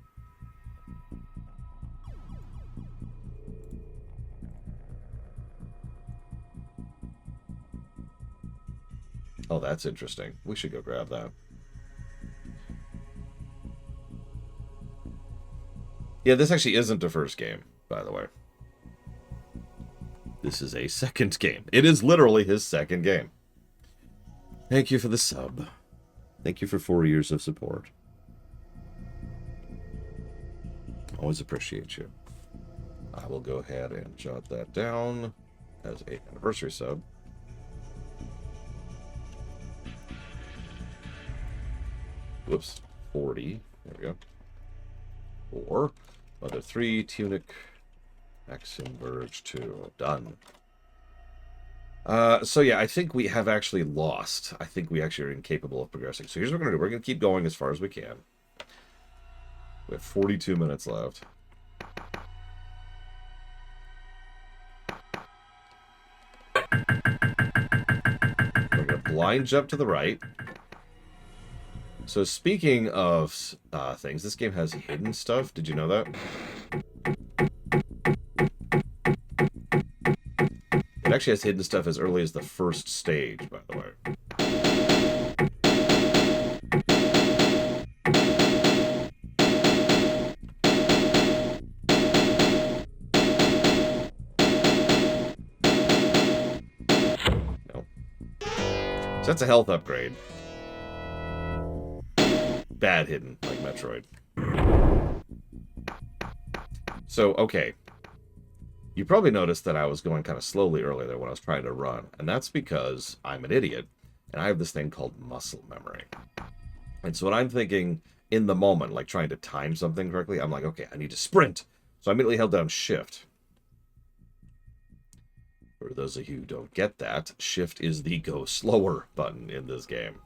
Oh, that's interesting. We should go grab that. Yeah, this actually isn't the first game, by the way. This is a second game. It is literally his second game. Thank you for the sub. Thank you for 4 years of support. Always appreciate you. I will go ahead and jot that down as an anniversary sub. Whoops. 40. There we go. 4. Mother 3. Tunic. Maxim Verge 2. Done. So yeah, I think we have actually lost. I think we actually are incapable of progressing. So here's what we're going to do. We're going to keep going as far as we can. We have 42 minutes left. blind jump to the right. So speaking of things, this game has hidden stuff. Did you know that? It actually has hidden stuff as early as the first stage, by the way. No. So that's a health upgrade. Bad hidden, like Metroid. So, okay. You probably noticed that I was going kind of slowly earlier there when I was trying to run. And that's because I'm an idiot. And I have this thing called muscle memory. And so when I'm thinking in the moment, like trying to time something correctly, I'm like, okay, I need to sprint. So I immediately held down Shift. For those of you who don't get that, Shift is the go slower button in this game.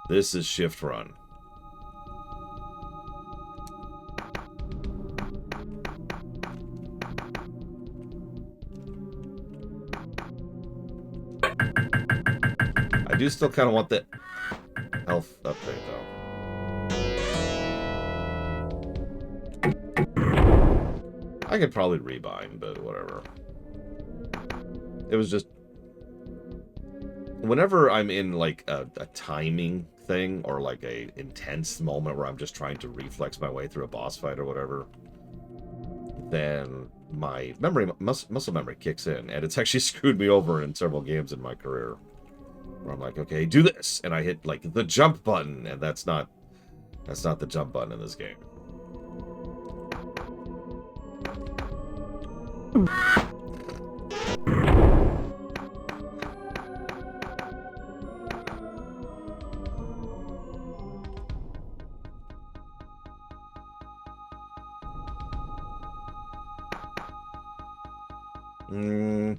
This is Shift Run. I do still kind of want the health upgrade, though. I could probably rebind, but whatever. It was just... Whenever I'm in, like, a timing thing, or, like, a intense moment where I'm just trying to reflex my way through a boss fight or whatever, then my muscle memory kicks in, and it's actually screwed me over in several games in my career. Where I'm like, okay, do this, and I hit like the jump button, and that's not the jump button in this game.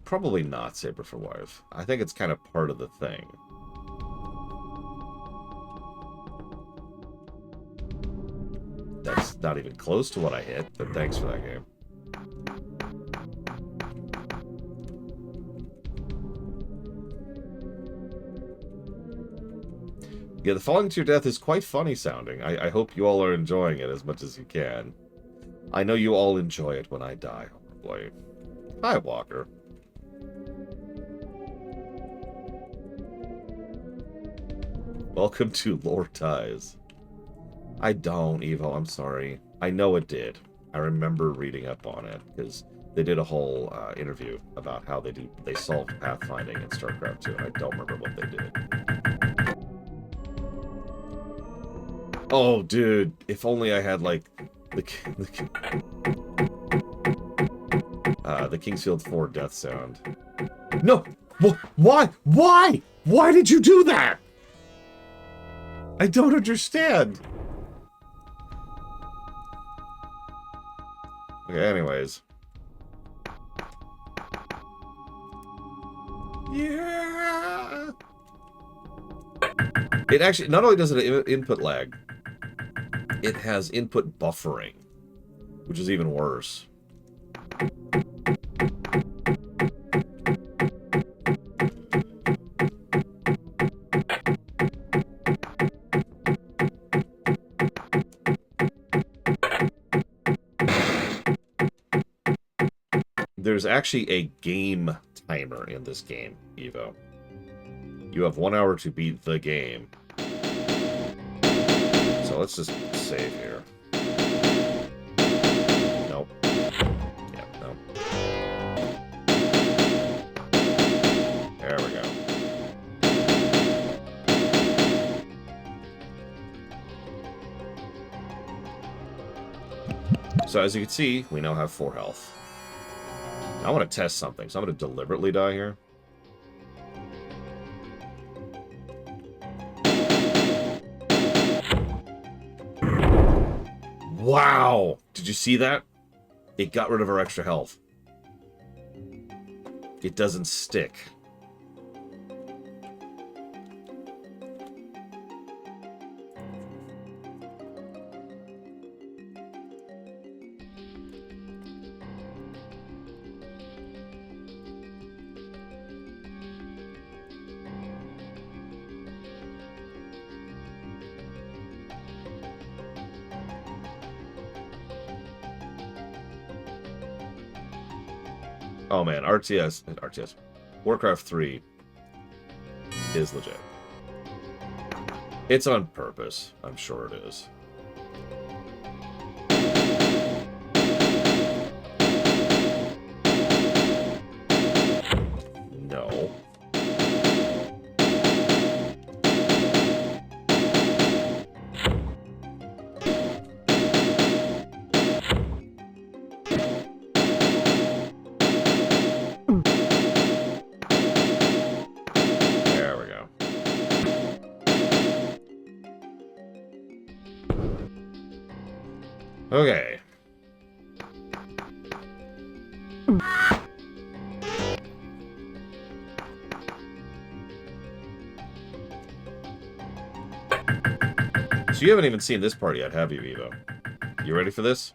Probably not Saber for Wife. I think it's kind of part of the thing. That's not even close to what I hit, but thanks for that game. Yeah, the falling to your death is quite funny sounding. I hope you all are enjoying it as much as you can. I know you all enjoy it when I die horribly. Hi, Walker. Welcome to Lore Ties. I don't, Evo. I'm sorry. I know it did. I remember reading up on it because they did a whole interview about how they solved pathfinding in StarCraft 2. I don't remember what they did. Oh, dude! If only I had like the Kingsfield 4 death sound. No! Why? Why? Why did you do that? I don't understand. Okay, anyways. Yeah. It actually, not only does it have input lag, it has input buffering, which is even worse. There's actually a game timer in this game, Evo. You have 1 hour to beat the game. So let's just save here. Nope. Yeah, nope. There we go. So as you can see, we now have 4 health. I want to test something, so I'm going to deliberately die here. Wow! Did you see that? It got rid of our extra health. It doesn't stick. Oh man, RTS. Warcraft 3 is legit. It's on purpose. I'm sure it is. No. There we go. Okay. So you haven't even seen this part yet, have you, Evo? You ready for this?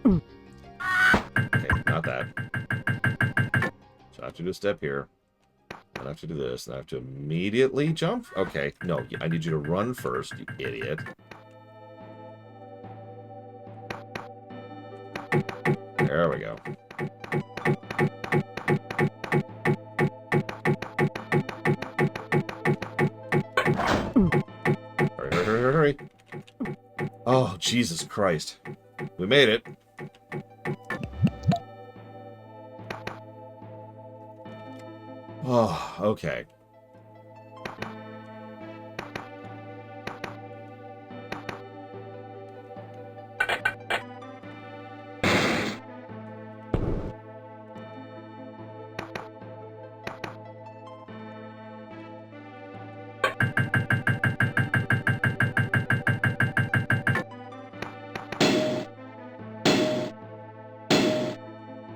Okay, not that. So I have to do a step here. I have to do this, and I have to immediately jump? Okay, no, I need you to run first, you idiot. There we go. Hurry, hurry, hurry, hurry. Oh, Jesus Christ. We made it. Oh, okay.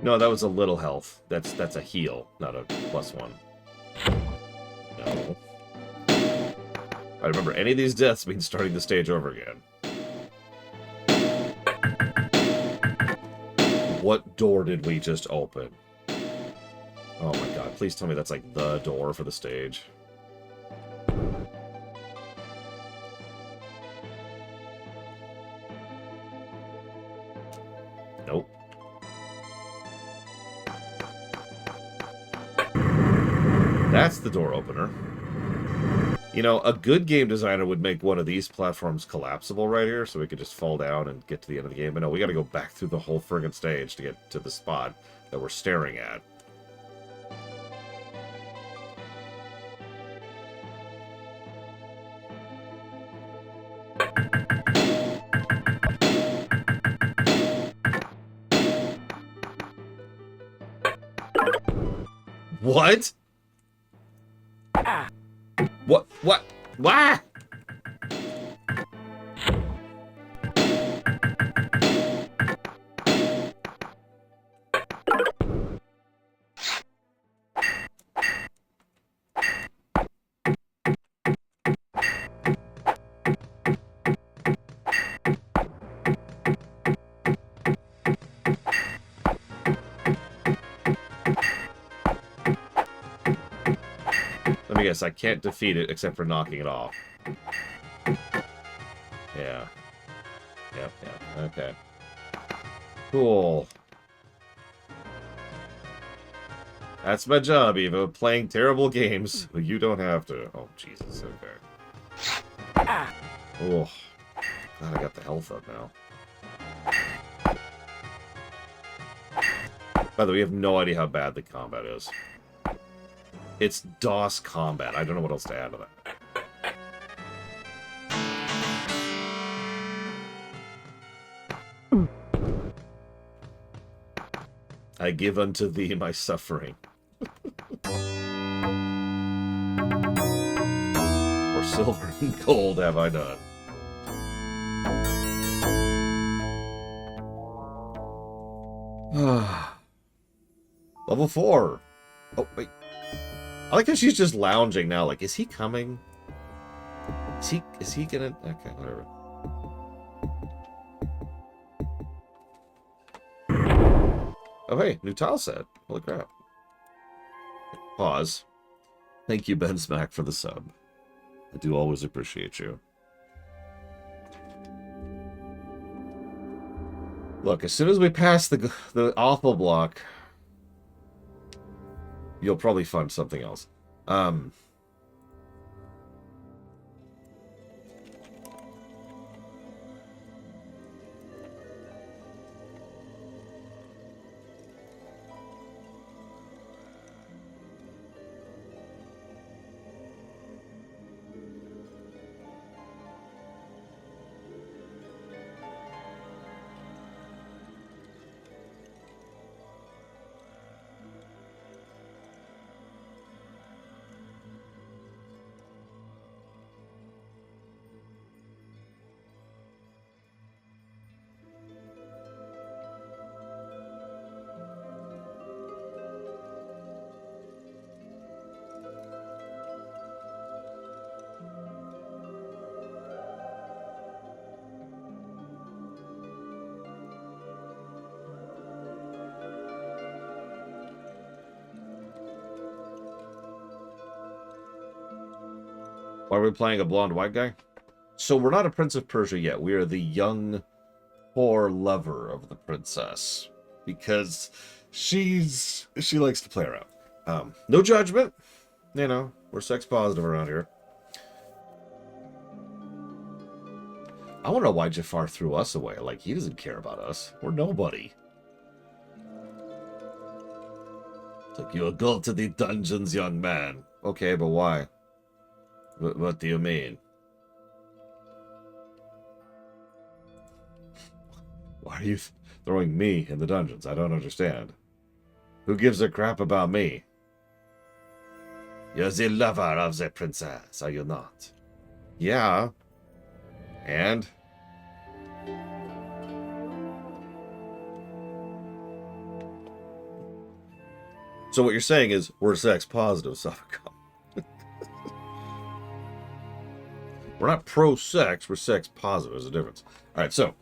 No, that was a little health. That's a heal, not a +1. No. I remember any of these deaths means starting the stage over again. What door did we just open? Oh my god, please tell me that's like the door for the stage. Nope. That's the door opener. You know, a good game designer would make one of these platforms collapsible right here, so we could just fall down and get to the end of the game. But no, we gotta go back through the whole friggin' stage to get to the spot that we're staring at. What? What? What? What? Let me guess, I can't defeat it except for knocking it off. Yeah. Yep, okay. Cool. That's my job, Eva. Playing terrible games. You don't have to. Oh, Jesus. Okay. Oh. Glad I got the health up now. By the way, we have no idea how bad the combat is. It's DOS combat. I don't know what else to add to that. I give unto thee my suffering. For silver and gold have I done. Level 4. Oh, wait. I like how she's just lounging now. Like, is he coming? Is he gonna... Okay, whatever. Oh, hey, new tile set. Holy crap. Pause. Thank you, Ben Smack, for the sub. I do always appreciate you. Look, as soon as we pass the awful block, you'll probably find something else. Why are we playing a blonde white guy? So we're not a Prince of Persia yet. We are the young, poor lover of the princess. Because she likes to play around. No judgment. You know, we're sex positive around here. I want to know why Jafar threw us away. Like, he doesn't care about us. We're nobody. It's like, you'll go to the dungeons, young man. Okay, but why? What do you mean? Why are you throwing me in the dungeons? I don't understand. Who gives a crap about me? You're the lover of the princess, are you not? Yeah. And? So what you're saying is, we're sex positive, Safakam. We're not pro-sex, we're sex positive. There's a difference. Alright, so.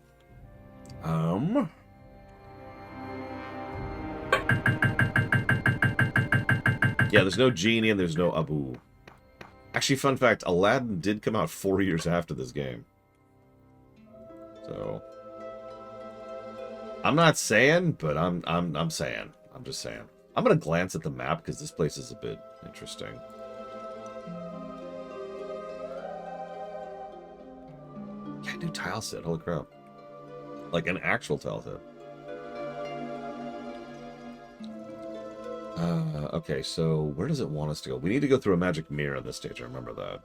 Yeah, there's no genie and there's no Abu. Actually, fun fact, Aladdin did come out 4 years after this game. So. I'm not saying, but I'm saying. I'm just saying. I'm gonna glance at the map because this place is a bit interesting. Yeah, new tile set. Holy crap. Like an actual tile set. Okay, so where does it want us to go? We need to go through a magic mirror on this stage. I remember that.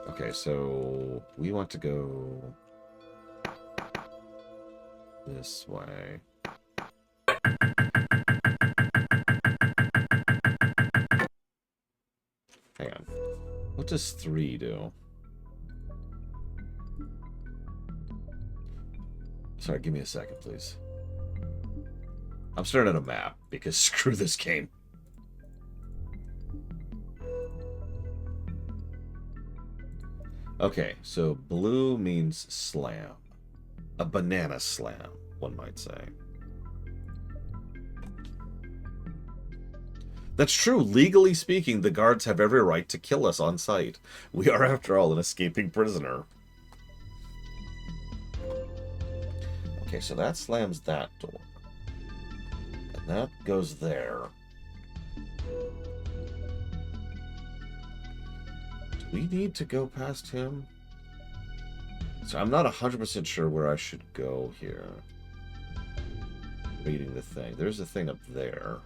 Okay, so we want to go this way. Hang on. What does 3 do? Sorry, give me a second, please. I'm staring at a map, because screw this game. Okay, so blue means slam. A banana slam, one might say. That's true. Legally speaking, the guards have every right to kill us on sight. We are, after all, an escaping prisoner. Okay, so that slams that door. And that goes there. Do we need to go past him? So I'm not 100% sure where I should go here. Reading the thing. There's a thing up there.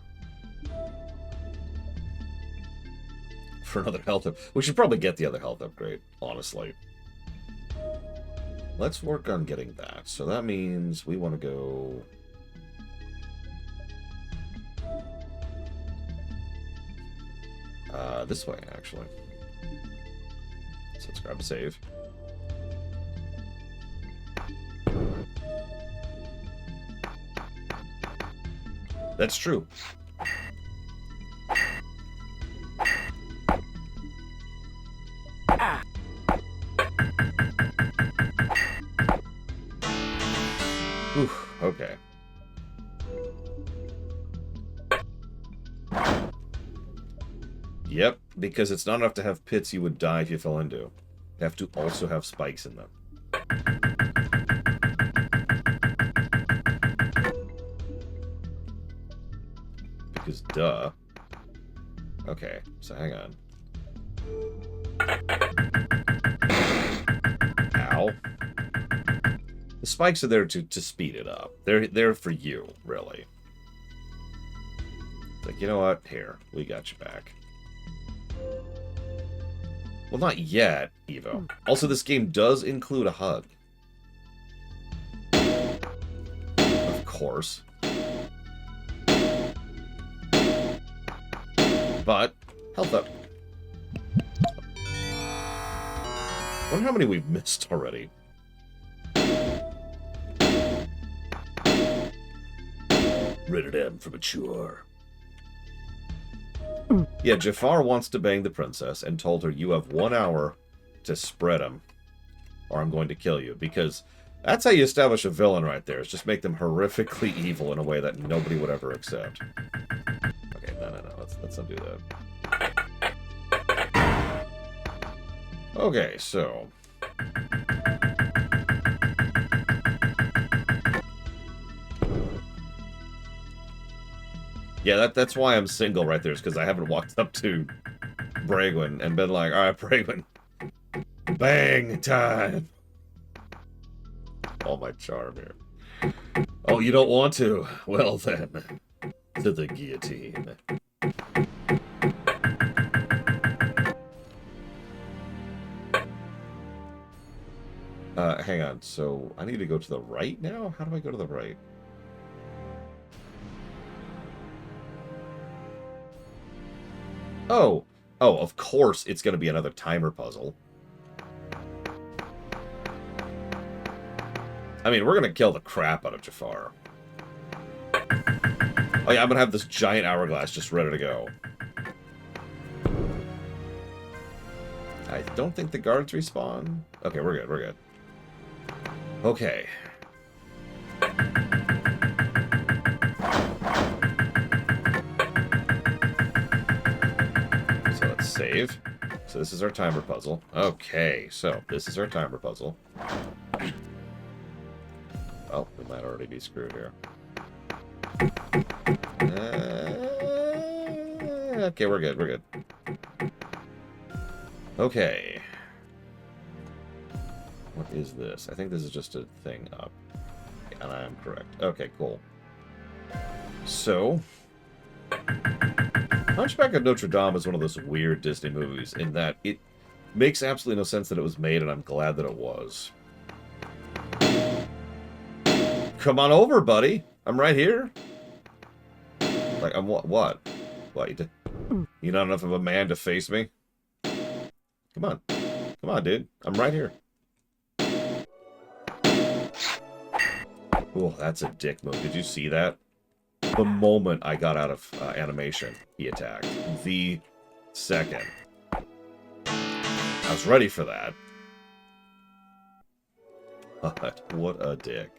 For another health up. We should probably get the other health upgrade, honestly. Let's work on getting that. So that means we want to go... this way, actually. So let's grab a save. That's true. Oof, okay. Yep, because it's not enough to have pits you would die if you fell into. You have to also have spikes in them. because duh. Okay, so hang on. Ow. The spikes are there to speed it up. They're for you, really. It's like, you know what? Here, we got you back. Well, not yet, Evo. Also, this game does include a hug. Of course. But, health up. I wonder how many we've missed already. Rated M for mature. Yeah, Jafar wants to bang the princess and told her you have 1 hour to spread him, or I'm going to kill you. Because that's how you establish a villain right there, is just make them horrifically evil in a way that nobody would ever accept. Okay, no. Let's not do that. Okay, so... Yeah, that's why I'm single right there, is because I haven't walked up to Bragwin and been like, alright, Bragwin, bang time! All my charm here. Oh, you don't want to? Well then, to the guillotine. Hang on, so I need to go to the right now? How do I go to the right? Oh, of course it's going to be another timer puzzle. I mean, we're going to kill the crap out of Jafar. Oh yeah, I'm going to have this giant hourglass just ready to go. I don't think the guards respawn. Okay, we're good, we're good. Okay. So let's save. So this is our timer puzzle. Okay, so this is our timer puzzle. Oh, we might already be screwed here. Okay, we're good, we're good. Okay. What is this? I think this is just a thing up. And I am correct. Okay, cool. So... Hunchback of Notre Dame is one of those weird Disney movies in that it makes absolutely no sense that it was made, and I'm glad that it was. Come on over, buddy. I'm right here. Like, I'm what? What? You not enough of a man to face me? Come on. Come on, dude. I'm right here. Oh, that's a dick move. Did you see that? The moment I got out of animation, he attacked. The second. I was ready for that. But what a dick.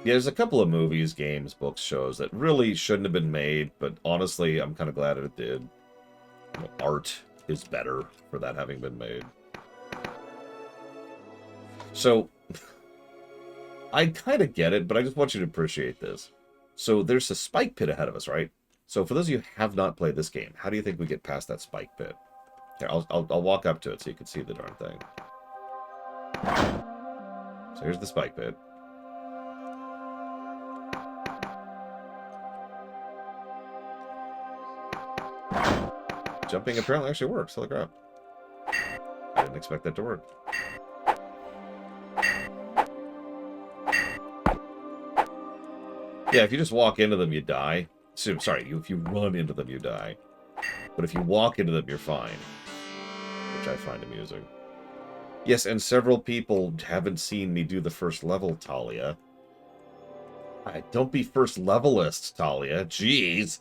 Yeah, there's a couple of movies, games, books, shows that really shouldn't have been made, but honestly, I'm kind of glad it did. You know, art is better for that having been made. So, I kind of get it, but I just want you to appreciate this. So, there's a spike pit ahead of us, right? So, for those of you who have not played this game, how do you think we get past that spike pit? Here, I'll walk up to it so you can see the darn thing. So, here's the spike pit. Jumping apparently actually works. Holy crap. I didn't expect that to work. Yeah, if you just walk into them, you die. So, sorry, if you run into them, you die. But if you walk into them, you're fine. Which I find amusing. Yes, and several people haven't seen me do the first level, Talia. Don't be first levelist, Talia. Jeez.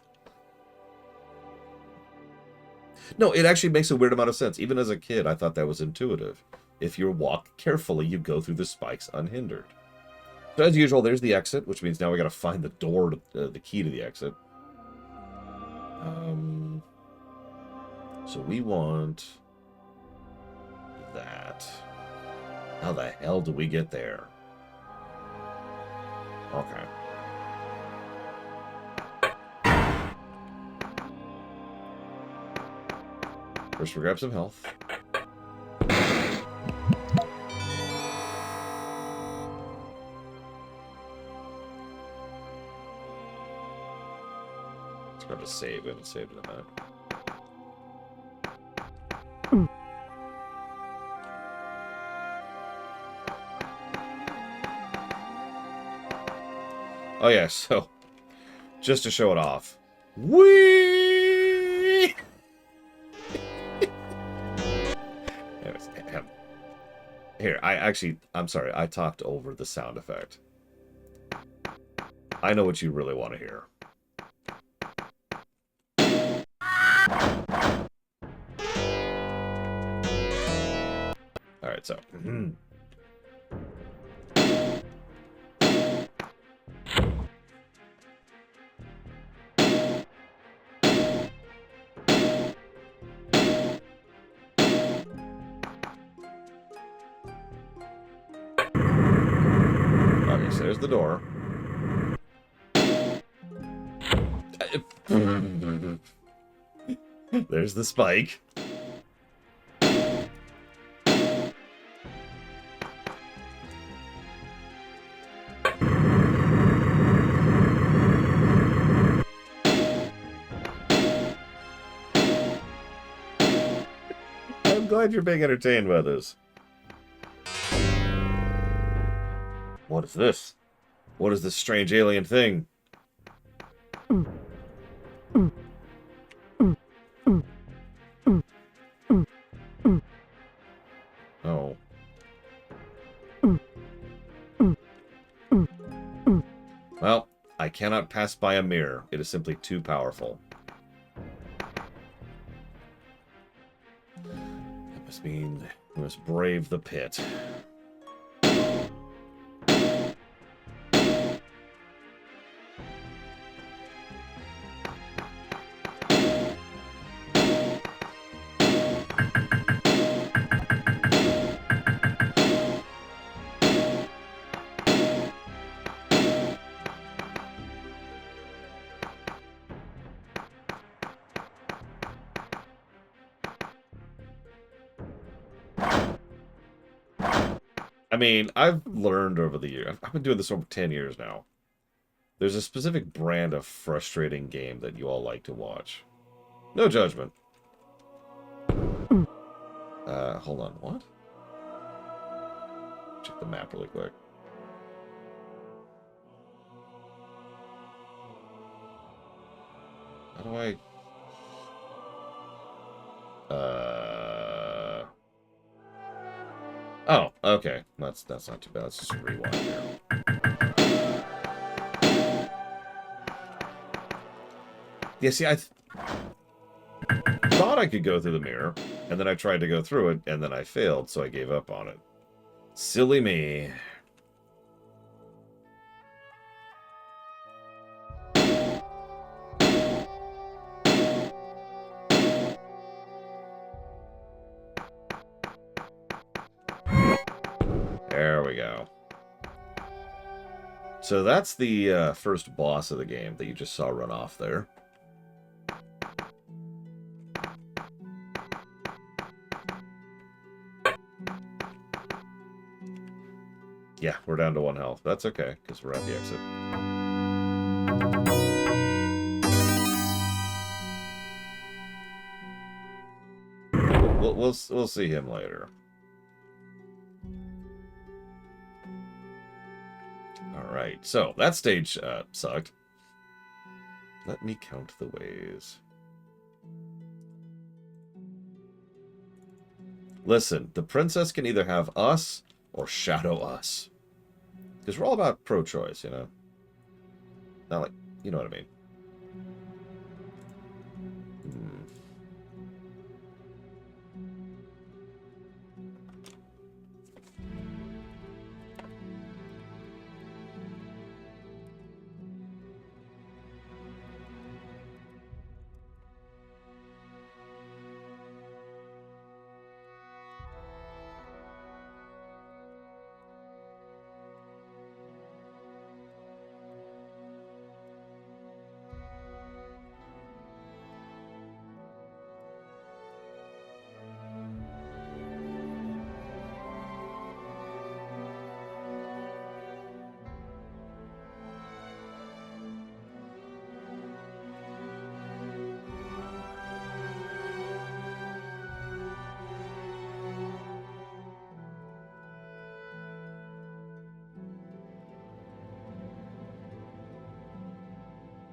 No, it actually makes a weird amount of sense. Even as a kid, I thought that was intuitive. If you walk carefully, you go through the spikes unhindered. So as usual, there's the exit, which means now we got to find the door, the key to the exit. So we want that. How the hell do we get there? Okay. First, we grab some health. Let's grab a save. We haven't saved in a minute. Oh yeah, so just to show it off. Whee! Here, I'm sorry, I talked over the sound effect. I know what you really want to hear. Alright, so. Okay, so there's the door. There's the spike. I'm glad you're being entertained by this. What is this? What is this strange alien thing? Oh. Well, I cannot pass by a mirror. It is simply too powerful. That must mean we must brave the pit. I mean, I've learned over the years. I've been doing this over 10 years now. There's a specific brand of frustrating game that you all like to watch. No judgment. Hold on, what? Check the map really quick. How do I... Oh, okay. That's not too bad. Let's just rewind here. Yeah, see, I thought I could go through the mirror, and then I tried to go through it, and then I failed, so I gave up on it. Silly me. There we go. So that's the first boss of the game that you just saw run off there. Yeah, we're down to 1 health. That's okay, because we're at the exit. We'll see him later. Alright, so that stage sucked. Let me count the ways. Listen, the princess can either have us or shadow us. Because we're all about pro-choice, you know? Not like, you know what I mean.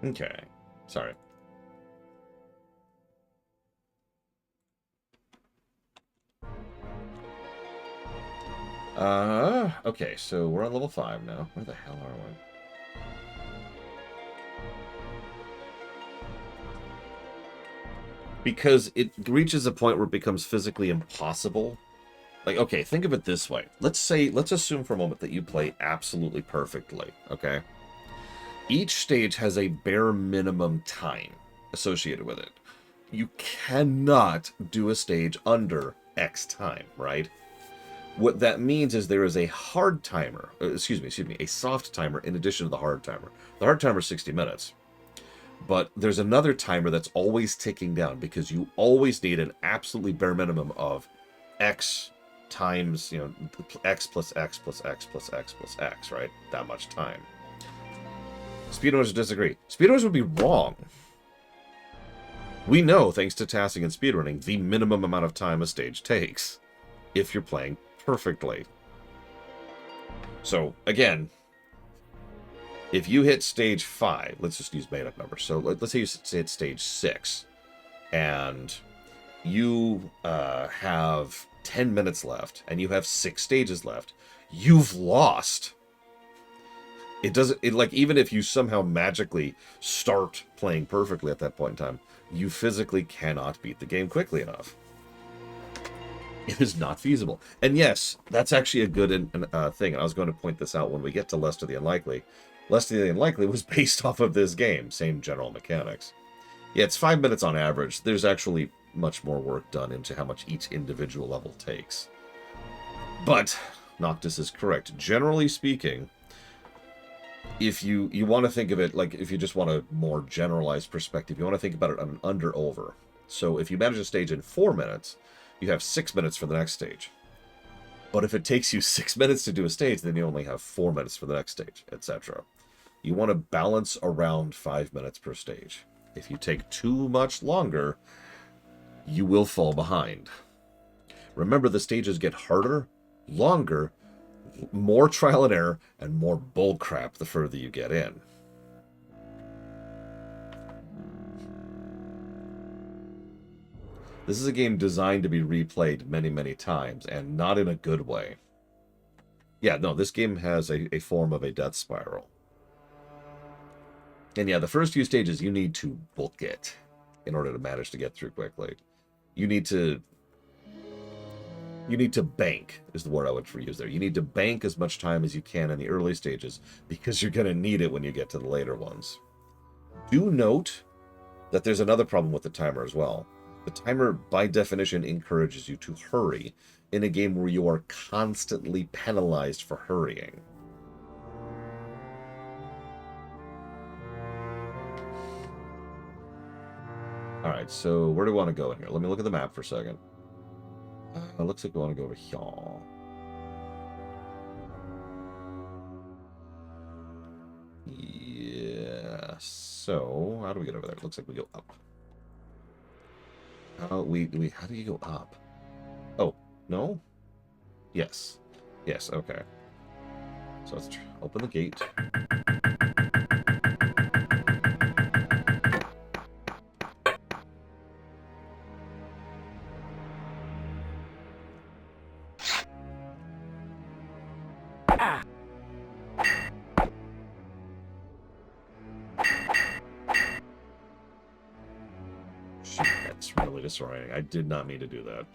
Okay. Sorry. Okay, so we're on level 5 now. Where the hell are we? Because it reaches a point where it becomes physically impossible. Like, okay, think of it this way. Let's assume for a moment that you play absolutely perfectly, okay? Each stage has a bare minimum time associated with it. You cannot do a stage under X time, right? What that means is there is a hard timer, excuse me, a soft timer in addition to the hard timer. The hard timer is 60 minutes. But there's another timer that's always ticking down because you always need an absolutely bare minimum of X times, X plus X plus X plus X plus X, right? That much time. Speedrunners disagree. Speedrunners would be wrong. We know, thanks to tasking and speedrunning, the minimum amount of time a stage takes if you're playing perfectly. So, again, if you hit stage 5, let's just use made-up numbers. So let's say you hit stage 6, and you have 10 minutes left, and you have 6 stages left. You've lost. It doesn't, like, even if you somehow magically start playing perfectly at that point in time, you physically cannot beat the game quickly enough. It is not feasible. And yes, that's actually a good thing. And I was going to point this out when we get to Less to the Unlikely. Less to the Unlikely was based off of this game. Same general mechanics. Yeah, it's 5 minutes on average. There's actually much more work done into how much each individual level takes. But Noctis is correct. Generally speaking, if you want to think of it, like if you just want a more generalized perspective, you want to think about it on an under-over. So if you manage a stage in 4 minutes, you have 6 minutes for the next stage. But if it takes you 6 minutes to do a stage, then you only have 4 minutes for the next stage, etc. You want to balance around 5 minutes per stage. If you take too much longer, you will fall behind. Remember, the stages get harder, longer, more trial and error, and more bullcrap the further you get in. This is a game designed to be replayed many, many times, and not in a good way. Yeah, no, this game has a form of a death spiral. And yeah, the first few stages, you need to book it in order to manage to get through quickly. You need to bank, is the word I would use there. You need to bank as much time as you can in the early stages, because you're going to need it when you get to the later ones. Do note that there's another problem with the timer as well. The timer, by definition, encourages you to hurry in a game where you are constantly penalized for hurrying. Alright, so where do we want to go in here? Let me look at the map for a second. It looks like we want to go over here. Yeah, so how do we get over there? It looks like we go up. How do you go up? Oh, no? Yes. Yes, okay. So let's open the gate. Shit, that's really disorienting. I did not mean to do that.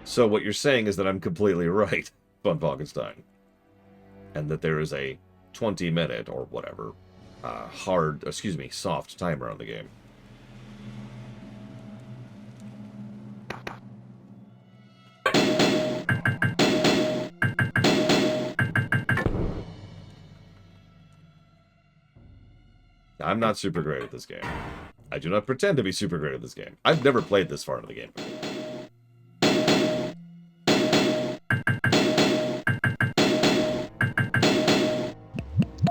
So what you're saying is that I'm completely right, Von Falkenstein. And that there is a 20-minute or whatever soft timer on the game. I'm not super great at this game. I do not pretend to be super great at this game. I've never played this far into the game.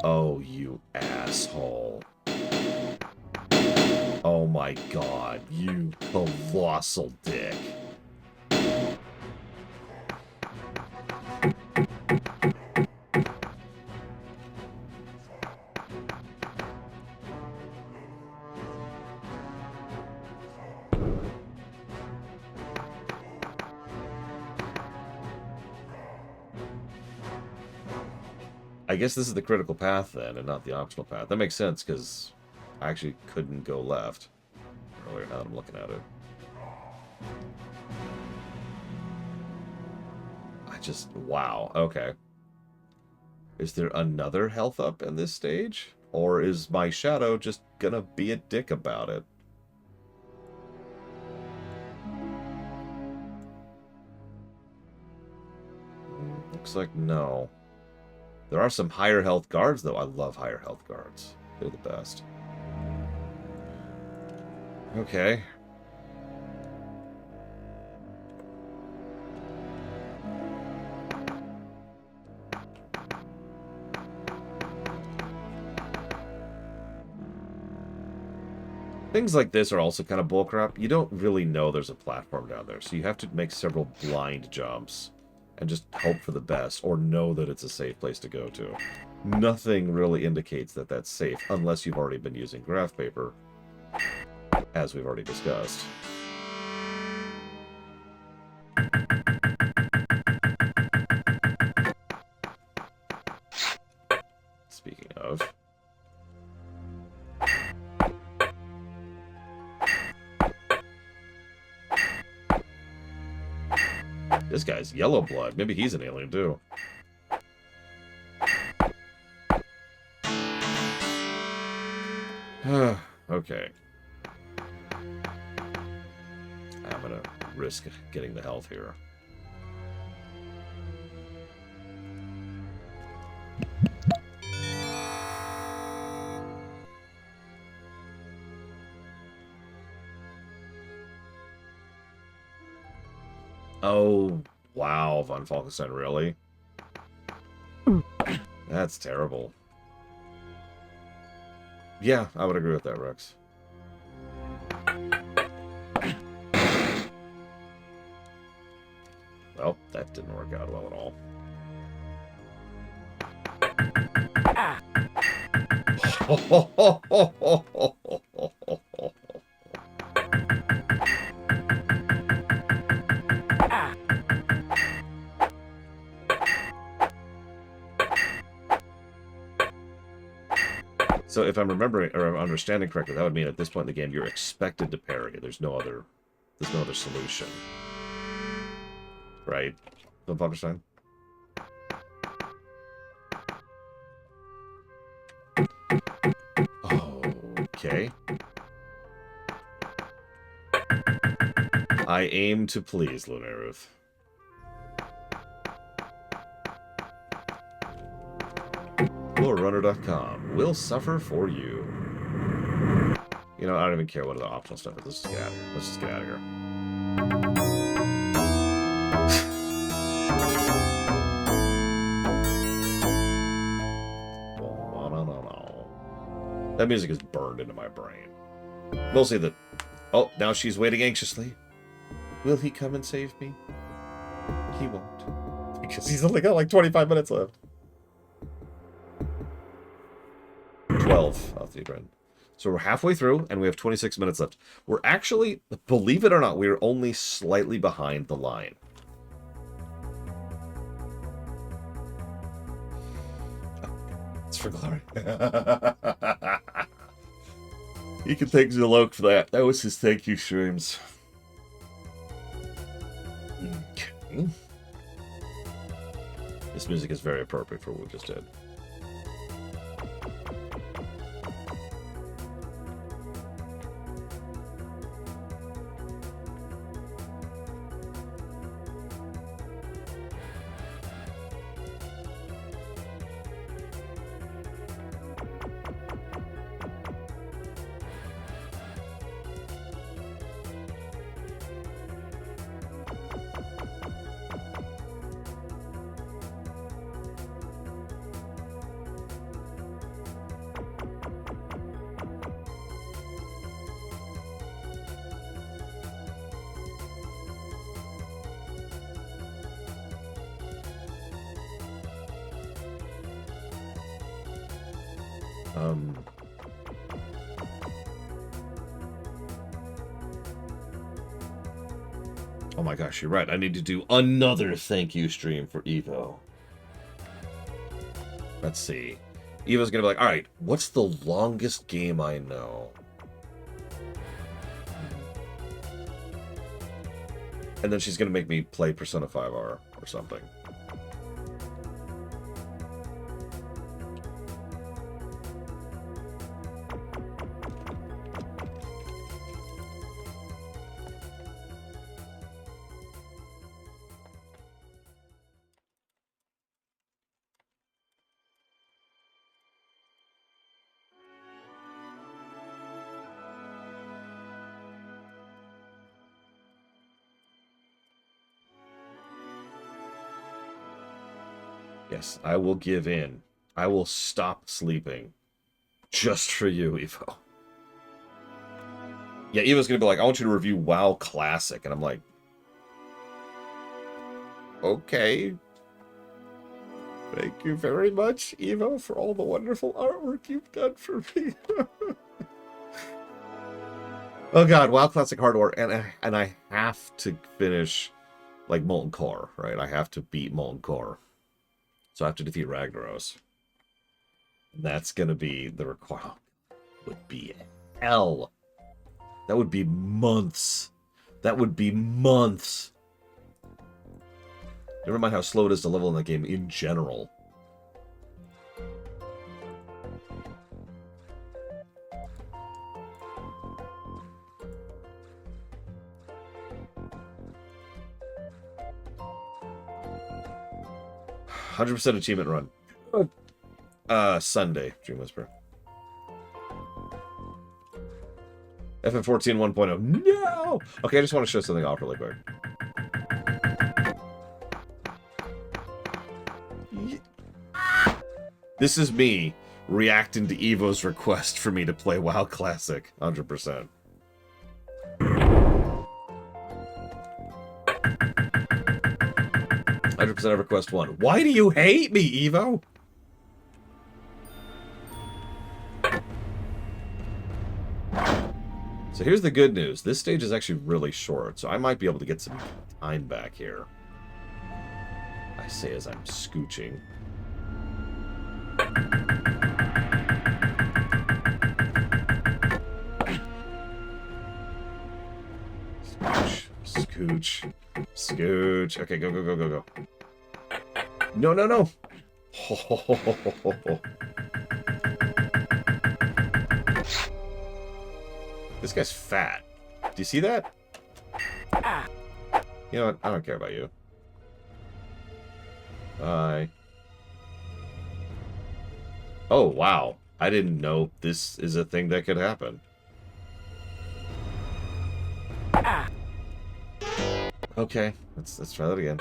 Oh, you asshole. Oh my god, you colossal dick. I guess this is the critical path then, and not the optional path. That makes sense, because I actually couldn't go left earlier now that I'm looking at it. Wow, okay. Is there another health up in this stage? Or is my shadow just gonna be a dick about it? Looks like no. There are some higher health guards, though. I love higher health guards. They're the best. Okay. Things like this are also kind of bullcrap. You don't really know there's a platform down there, so you have to make several blind jumps and just hope for the best, or know that it's a safe place to go to. Nothing really indicates that that's safe, unless you've already been using graph paper, as we've already discussed. Speaking of... This guy's yellow blood. Maybe he's an alien, too. Okay. I'm gonna risk getting the health here. Oh, wow, Von Falkenstein, really? That's terrible. Yeah, I would agree with that, Rex. Well, that didn't work out well at all. So if I'm remembering or I'm understanding correctly, that would mean at this point in the game you're expected to parry. There's no other solution. Right? Von Falkenstein? Okay. I aim to please, Lunaruth. Runner.com will suffer for you. You know, I don't even care what the optional stuff is. Let's just get out of here. Let's just get out of here. That music is burned into my brain. We'll see that. Oh, now she's waiting anxiously. Will he come and save me? He won't. Because he's only got like 25 minutes left. 12 off the grid. So we're halfway through, and we have 26 minutes left. We're actually, believe it or not, we're only slightly behind the line. It's for glory. You can thank Zilok for that. That was his thank you streams. Okay. This music is very appropriate for what we just did. Um... Oh my gosh, you're right. I need to do another thank you stream for Evo. Let's see. Evo's gonna be like, alright, what's the longest game I know? And then she's gonna make me play Persona 5R or something. Yes, I will give in. I will stop sleeping. Just for you, Evo. Yeah, Evo's gonna be like, I want you to review WoW Classic. And I'm like, okay. Thank you very much, Evo, for all the wonderful artwork you've done for me. Oh god, WoW Classic Hardware. And I have to finish, like, Molten Core, right? I have to beat Molten Core. So I have to defeat Ragnaros. And that's gonna be the requirement. Would be hell. That would be months. That would be months. Never mind how slow it is to level in that game in general. "100% achievement run." Sunday, Dream Whisper. FF14 1.0. No! Okay, I just want to show something off really quick. This is me reacting to Evo's request for me to play WoW Classic. 100%. of request 1. Why do you hate me, Evo? So here's the good news. This stage is actually really short, so I might be able to get some time back here. I say as I'm scooching. Scooch. Scooch. Okay, go, go, go, go, go. No, no, no. This guy's fat. Do you see that? You know what? I don't care about you. Bye. Oh, wow. I didn't know this is a thing that could happen. Okay, let's try that again.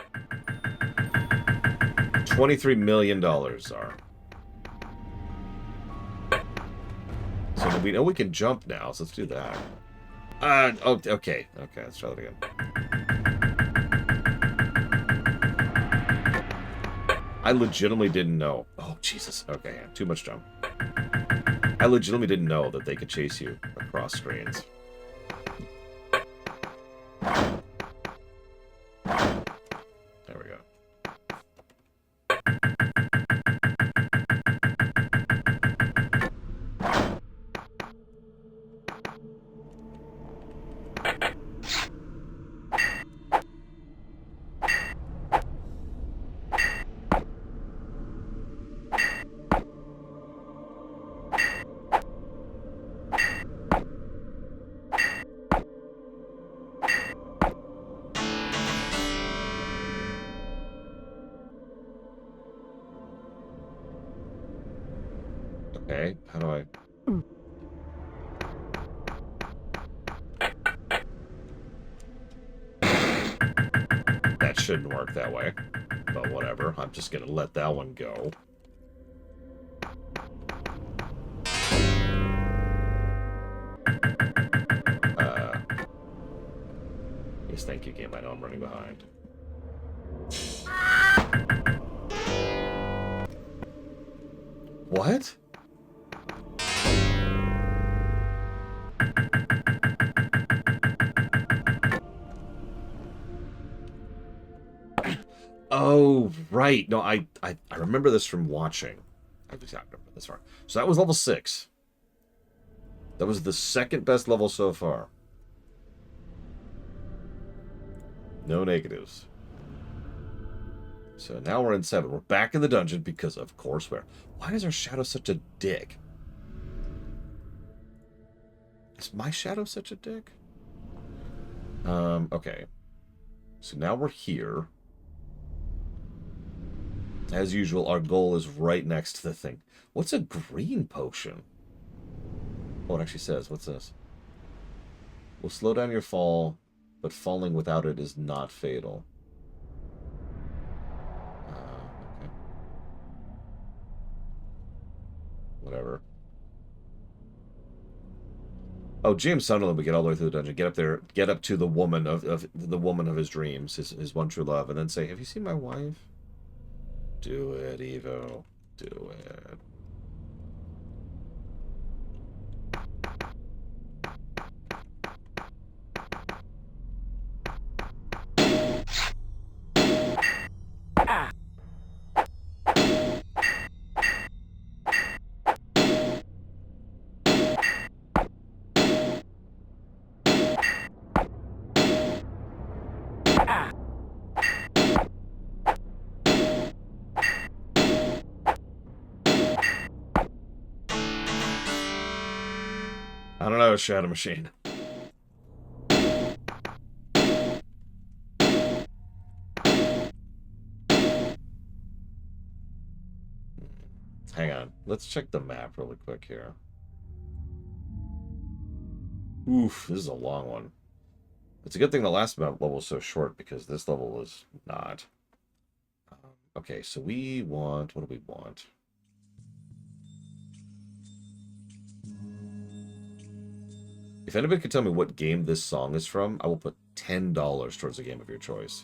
$23 million are. So we know we can jump now, so let's do that. Oh, okay. Okay, let's try that again. I legitimately didn't know. Oh, Jesus. Okay, yeah, too much jump. I legitimately didn't know that they could chase you across screens. There we go. Okay, how do I... That shouldn't work that way. But whatever, I'm just gonna let that one go. Yes, thank you, game. I know I'm running behind. What? Oh, right. No, I remember this from watching. At least I remember this far. So that was level 6. That was the second best level so far. No negatives. So now we're in 7. We're back in the dungeon because, of course, we're... Why is our shadow such a dick? Is my shadow such a dick? Okay. So now we're here. As usual, our goal is right next to the thing. What's a green potion? Oh, it actually says, what's this? Will slow down your fall, but falling without it is not fatal. Okay. Whatever. Oh, James Sunderland, we get all the way through the dungeon. Get up there, get up to the woman of the woman of his dreams, his one true love, and then say, "Have you seen my wife?" Do it, Evo. Do it. I don't know, Shadow Machine. Hang on. Let's check the map really quick here. Oof, this is a long one. It's a good thing the last map level was so short because this level was not. Okay, so we want... What do we want? If anybody could tell me what game this song is from, I will put $10 towards a game of your choice.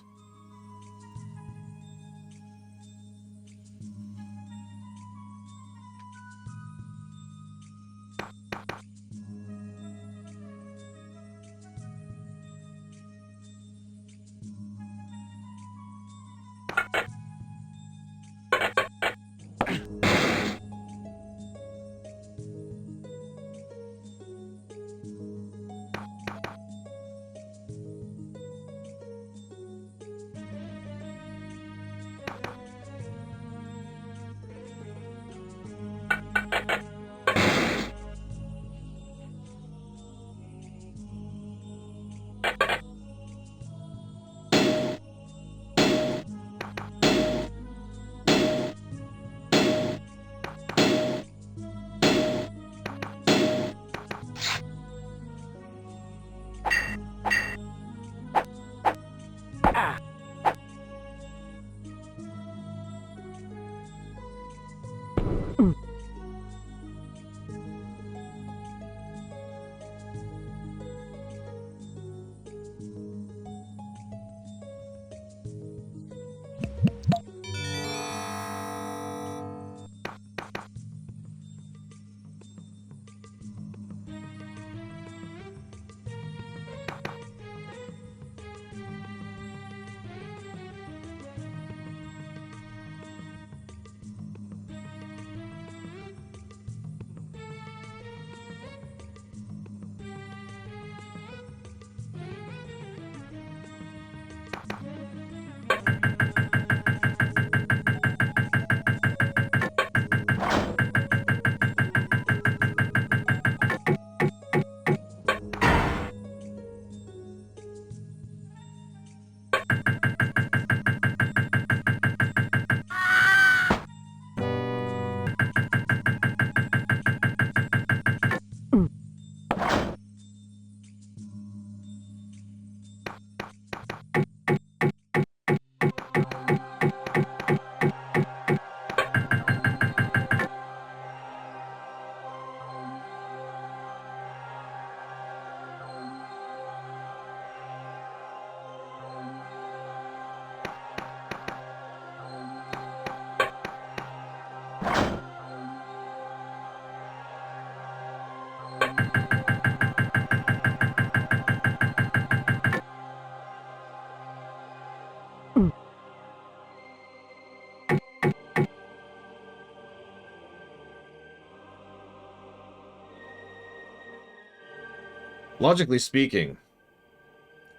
Logically speaking,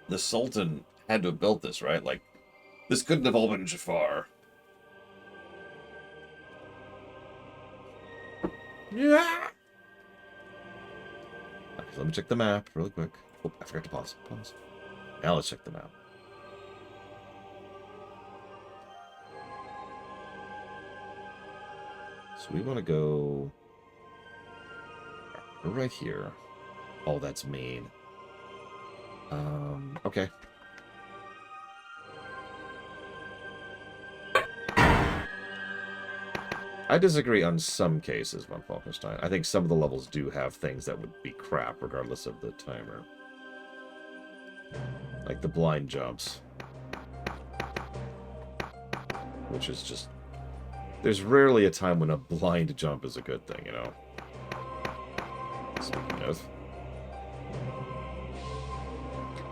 the Sultan had to have built this, right? Like, this couldn't have all been Jafar. Yeah. Okay, so let me check the map really quick. Oh, I forgot to pause. Pause. Now let's check the map. So we want to go... We're right here. Oh, that's mean. Okay. I disagree on some cases, Von Falkenstein. I think some of the levels do have things that would be crap, regardless of the timer. Like the blind jumps. Which is just... There's rarely a time when a blind jump is a good thing, you know? Speaking of...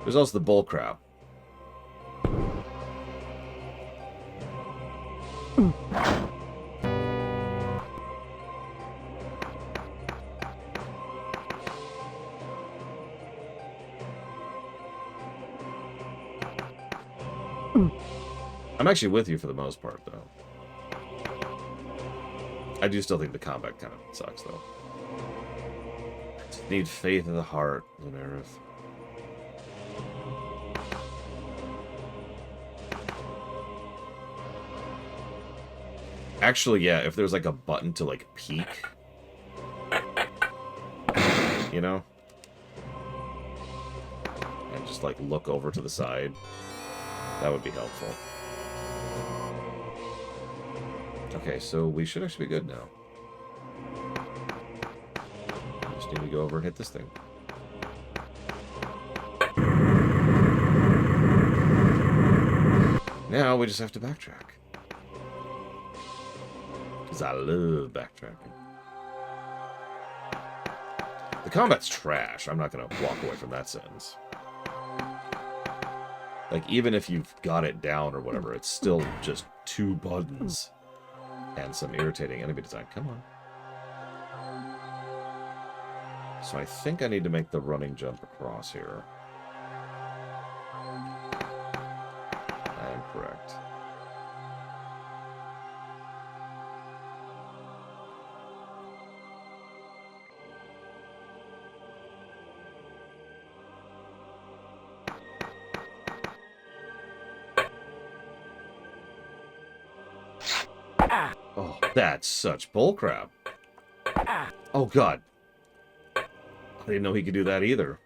There's also the bull crap. I'm actually with you for the most part, though. I do still think the combat kind of sucks, though. I just need faith in the heart, Lunarith. Actually, yeah, if there's like a button to like peek, you know? And just like look over to the side, that would be helpful. Okay, so we should actually be good now. Just need to go over and hit this thing. Now we just have to backtrack. Because I love backtracking. The combat's trash. I'm not going to walk away from that sentence. Like, even if you've got it down or whatever, it's still just 2 buttons. And some irritating enemy design. Come on. So I think I need to make the running jump across here. I am correct. Oh, that's such bullcrap. Oh, God. I didn't know he could do that either.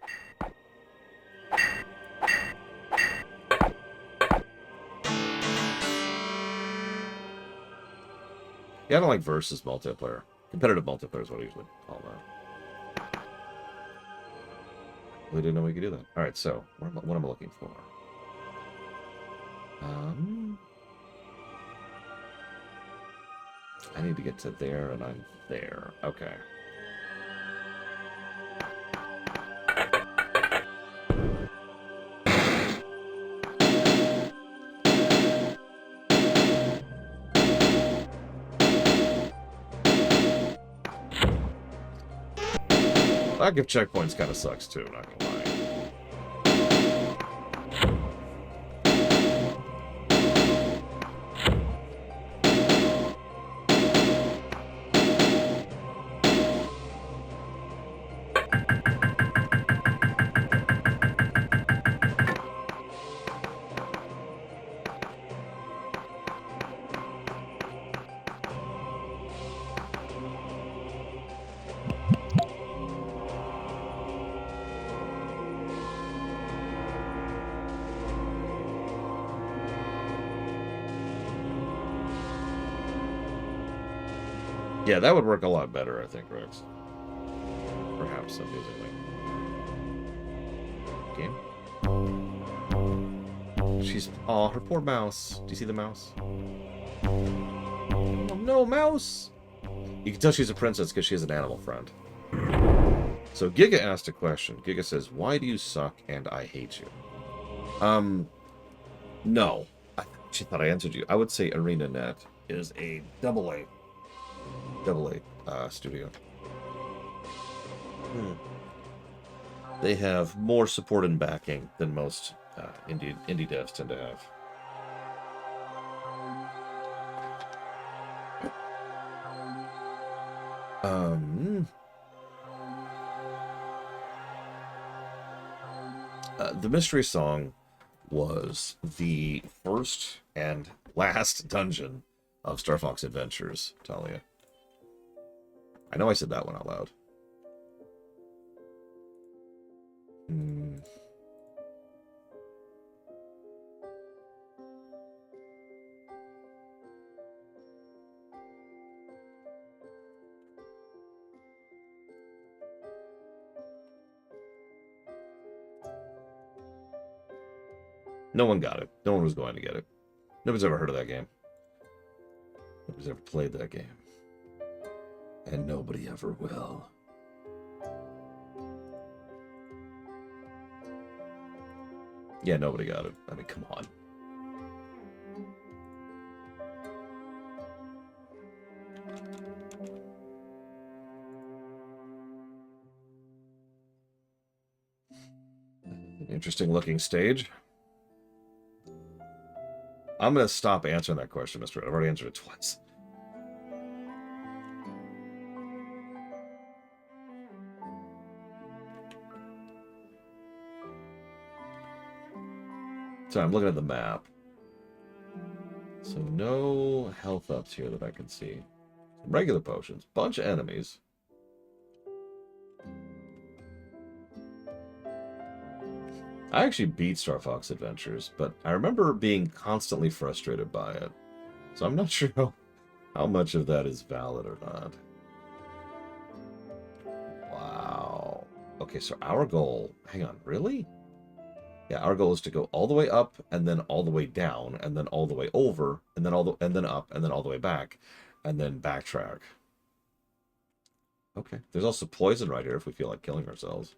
Yeah, I don't like versus multiplayer. Competitive multiplayer is what I usually call that. We didn't know we could do that. Alright, so, what am I looking for? I need to get to there, and I'm there. Okay. Lack of checkpoints kind of sucks, too, not gonna lie. Yeah, that would work a lot better, I think, Rex. Perhaps amusingly. Game? She's... Aw, her poor mouse. Do you see the mouse? Oh, no, mouse! You can tell she's a princess because she has an animal friend. So Giga asked a question. Giga says, why do you suck and I hate you? No. She thought I answered you. I would say ArenaNet is a AA studio. They have more support and backing than most indie devs tend to have. The mystery song was the first and last dungeon of Star Fox Adventures, Talia. I know I said that one out loud. No one got it. No one was going to get it. Nobody's ever heard of that game. Nobody's ever played that game. And nobody ever will. Yeah, nobody got it. I mean, come on. An interesting looking stage. I'm going to stop answering that question, Mr. Red. I've already answered it twice. So I'm looking at the map. So no health ups here that I can see. Regular potions. Bunch of enemies. I actually beat Star Fox Adventures, but I remember being constantly frustrated by it. So I'm not sure how much of that is valid or not. Wow. Okay, so our goal... Hang on, really? Yeah, our goal is to go all the way up, and then all the way down, and then all the way over, and then up, and then all the way back, and then backtrack. Okay. There's also poison right here if we feel like killing ourselves.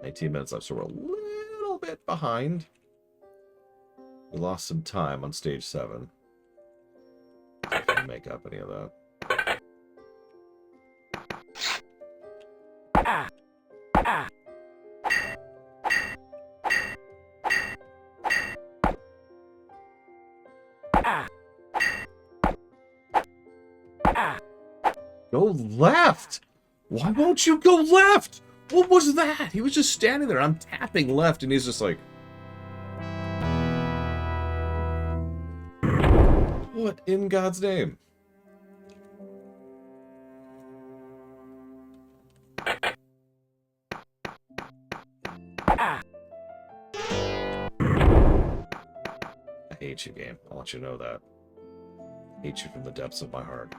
$19 minutes left, so we're a little bit behind. We lost some time on stage 7. I can't make up any of that. Go left! Why won't you go left? What was that? He was just standing there. I'm tapping left, and he's just like... What in God's name? I hate you, game. I want you to know that. I hate you from the depths of my heart.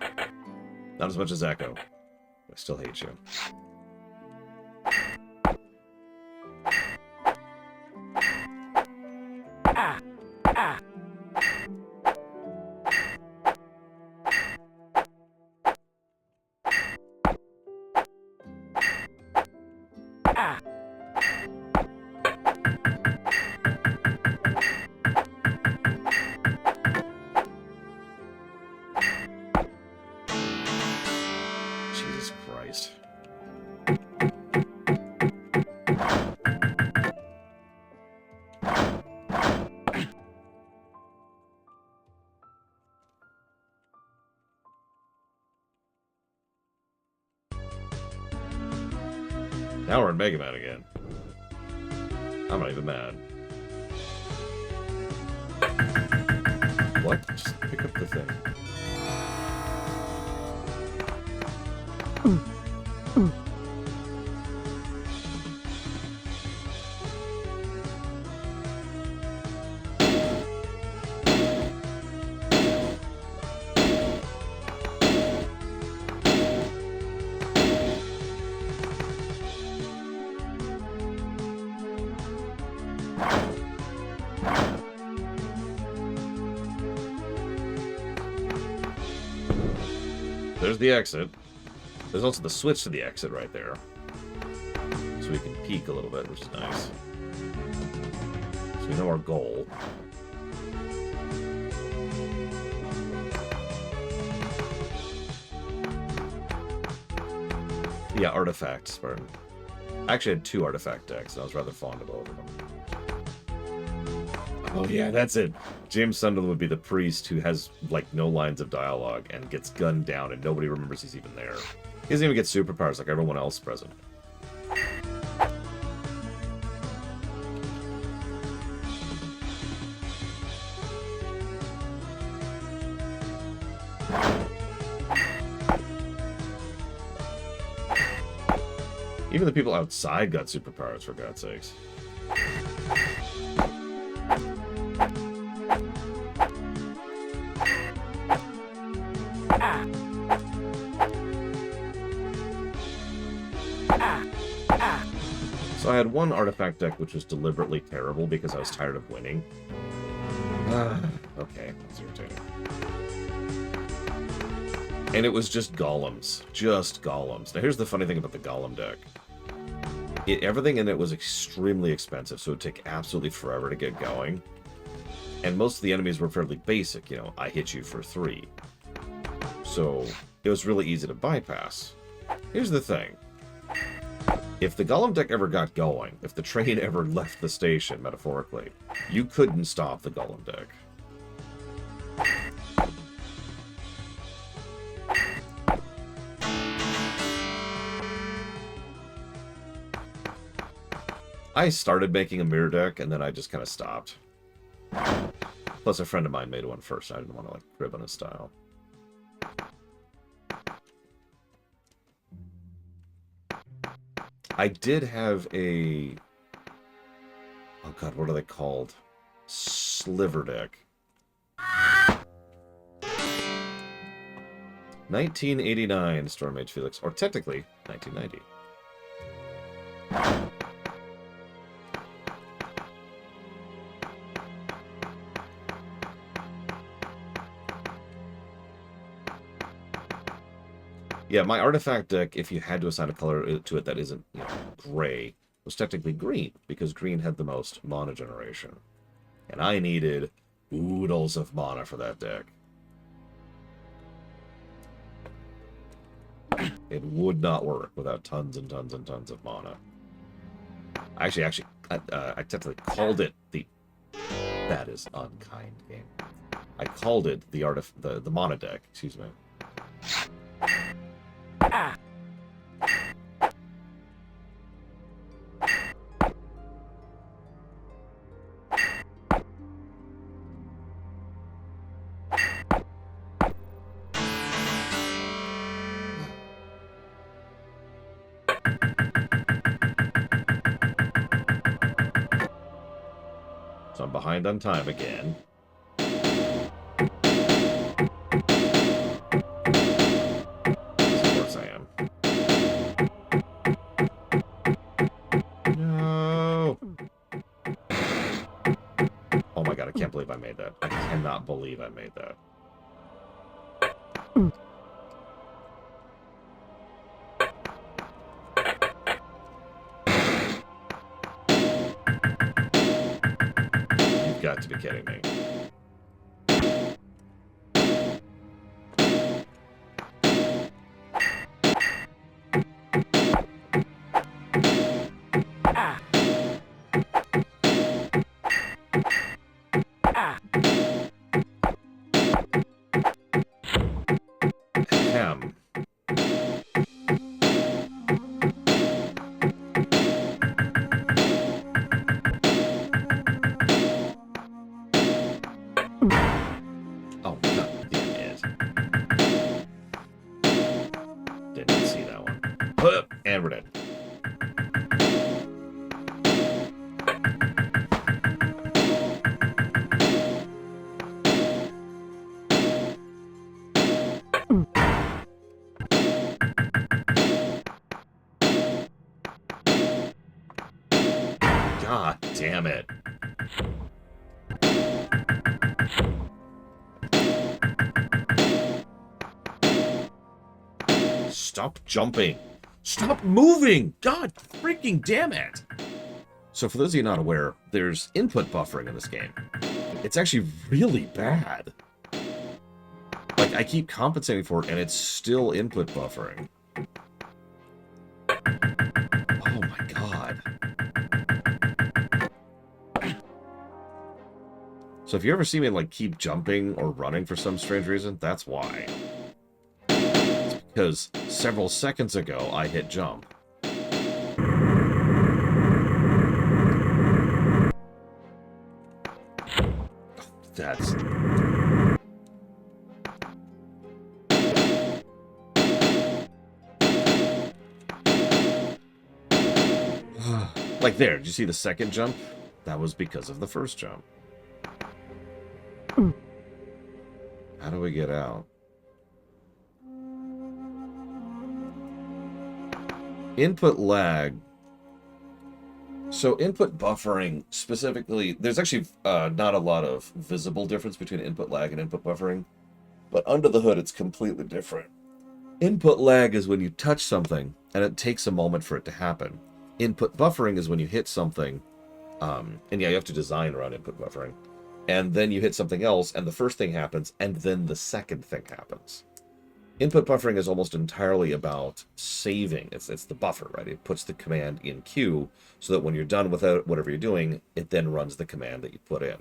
Not as much as Echo. I still hate you. Jesus Christ. Now we're in Mega Man again. I'm not even mad. What? Just pick up the thing. There's the exit. There's also the switch to the exit right there. So we can peek a little bit, which is nice. So we know our goal. Yeah, artifact Spartan. I actually had 2 artifact decks, and I was rather fond of both of them. Oh yeah, that's it. James Sunderland would be the priest who has, like, no lines of dialogue and gets gunned down and nobody remembers he's even there. He doesn't even get superpowers like everyone else present. Even the people outside got superpowers, for God's sakes. So I had one artifact deck which was deliberately terrible because I was tired of winning. Okay, that's irritating. And it was just golems. Just golems. Now here's the funny thing about the golem deck. Everything in it was extremely expensive, so it would take absolutely forever to get going. And most of the enemies were fairly basic, you know, I hit you for 3. So it was really easy to bypass. Here's the thing. If the golem deck ever got going, if the train ever left the station, metaphorically, you couldn't stop the golem deck. I started making a mirror deck, and then I just kind of stopped. Plus, a friend of mine made one first. I didn't want to, like, rib on his style. I did have a... Oh god, what are they called? Sliver deck. 1989 Stormmage Felix, or technically 1990. Yeah, my artifact deck, if you had to assign a color to it that isn't, you know, gray, was technically green, because green had the most mana generation. And I needed oodles of mana for that deck. It would not work without tons and tons and tons of mana. I technically called it the... That is unkind game. I called it the mana deck, excuse me. So I'm behind on time again. Of course I am. No! Oh my god, I can't believe I made that. I cannot believe I made that. You've got to be kidding me. Ahem. Oh, god damn it. Didn't see that one. And we're dead. God damn it. Stop jumping. Stop moving. God freaking damn it. So for those of you not aware, there's input buffering in this game. It's actually really bad. Like, I keep compensating for it, and it's still input buffering. Oh my god. So if you ever see me, like, keep jumping or running for some strange reason, that's why. It's because several seconds ago, I hit jump. That's... Like there, did you see the second jump? That was because of the first jump. How do we get out? Input lag. So input buffering, specifically, there's actually not a lot of visible difference between input lag and input buffering. But under the hood, it's completely different. Input lag is when you touch something, and it takes a moment for it to happen. Input buffering is when you hit something, and yeah, you have to design around input buffering. And then you hit something else, and the first thing happens, and then the second thing happens. Input buffering is almost entirely about saving. It's the buffer, right? It puts the command in queue so that when you're done with whatever you're doing, it then runs the command that you put in.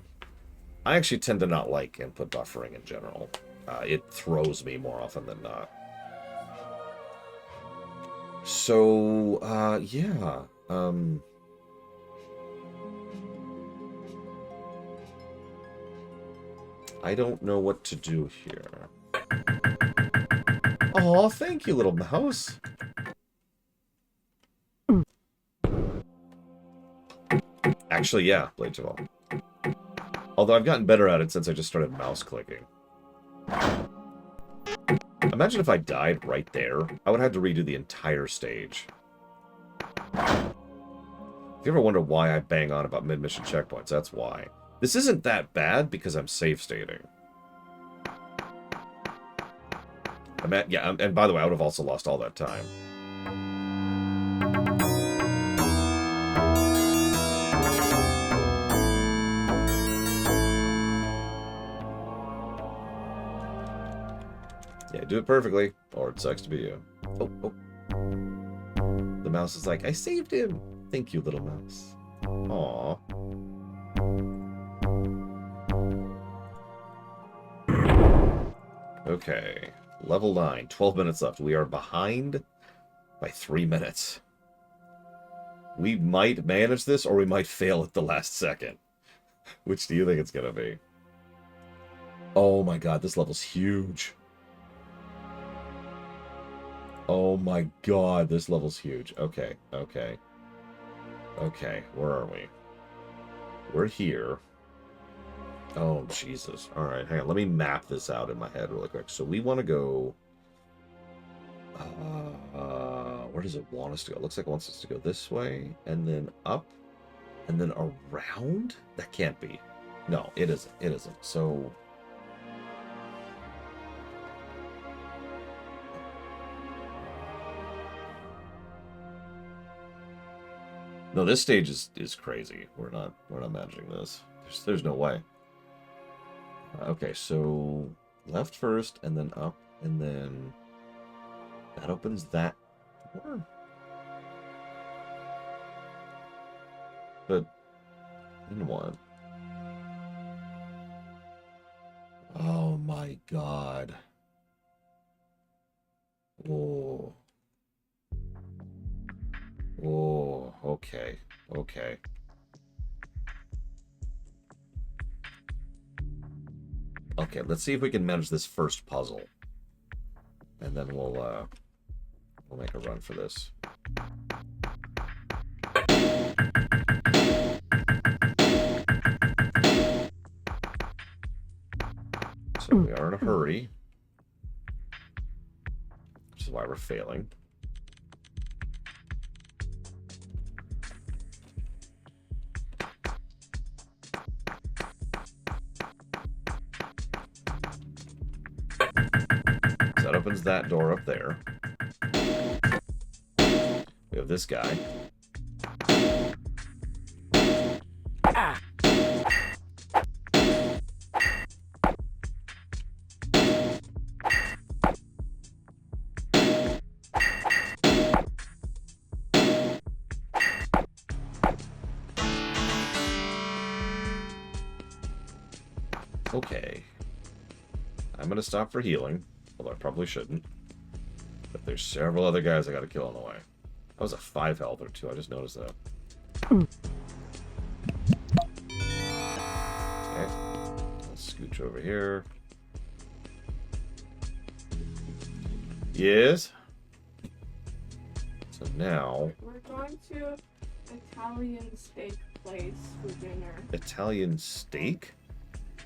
I actually tend to not like input buffering in general. It throws me more often than not. So, yeah. I don't know what to do here. Aw, thank you, little mouse. Actually, yeah, Blades of All. Although I've gotten better at it since I just started mouse clicking. Imagine if I died right there. I would have to redo the entire stage. If you ever wonder why I bang on about mid-mission checkpoints, that's why. This isn't that bad because I'm save stating. Yeah, and by the way, I would have also lost all that time. Yeah, do it perfectly, or it sucks to be you. Oh, oh. The mouse is like, I saved him! Thank you, little mouse. Aww. Okay. Level 9. 12 minutes left. We are behind by 3 minutes. We might manage this, or we might fail at the last second. Which do you think it's gonna be? Oh my god, this level's huge. Oh my god, this level's huge. Okay, okay. Okay, where are we? We're here. Oh, Jesus. Alright, hang on. Let me map this out in my head really quick. So we want to go... where does it want us to go? It looks like it wants us to go this way, and then up, and then around? That can't be. No, it isn't. It isn't. So... No, this stage is crazy. We're not managing this. There's no way. Okay, so left first, and then up, and then that opens that door. But then what? Oh my god. Oh. Oh, okay. Okay. Okay, let's see if we can manage this first puzzle. And then we'll make a run for this. So we are in a hurry. Which is why we're failing. That opens that door up there. We have this guy. Ah. Okay. I'm going to stop for healing, although I probably shouldn't. But there's several other guys I got to kill on the way. That was a 5 health or 2. I just noticed that. Okay. Let's scooch over here. Yes. So now... We're going to Italian steak place for dinner. Italian steak?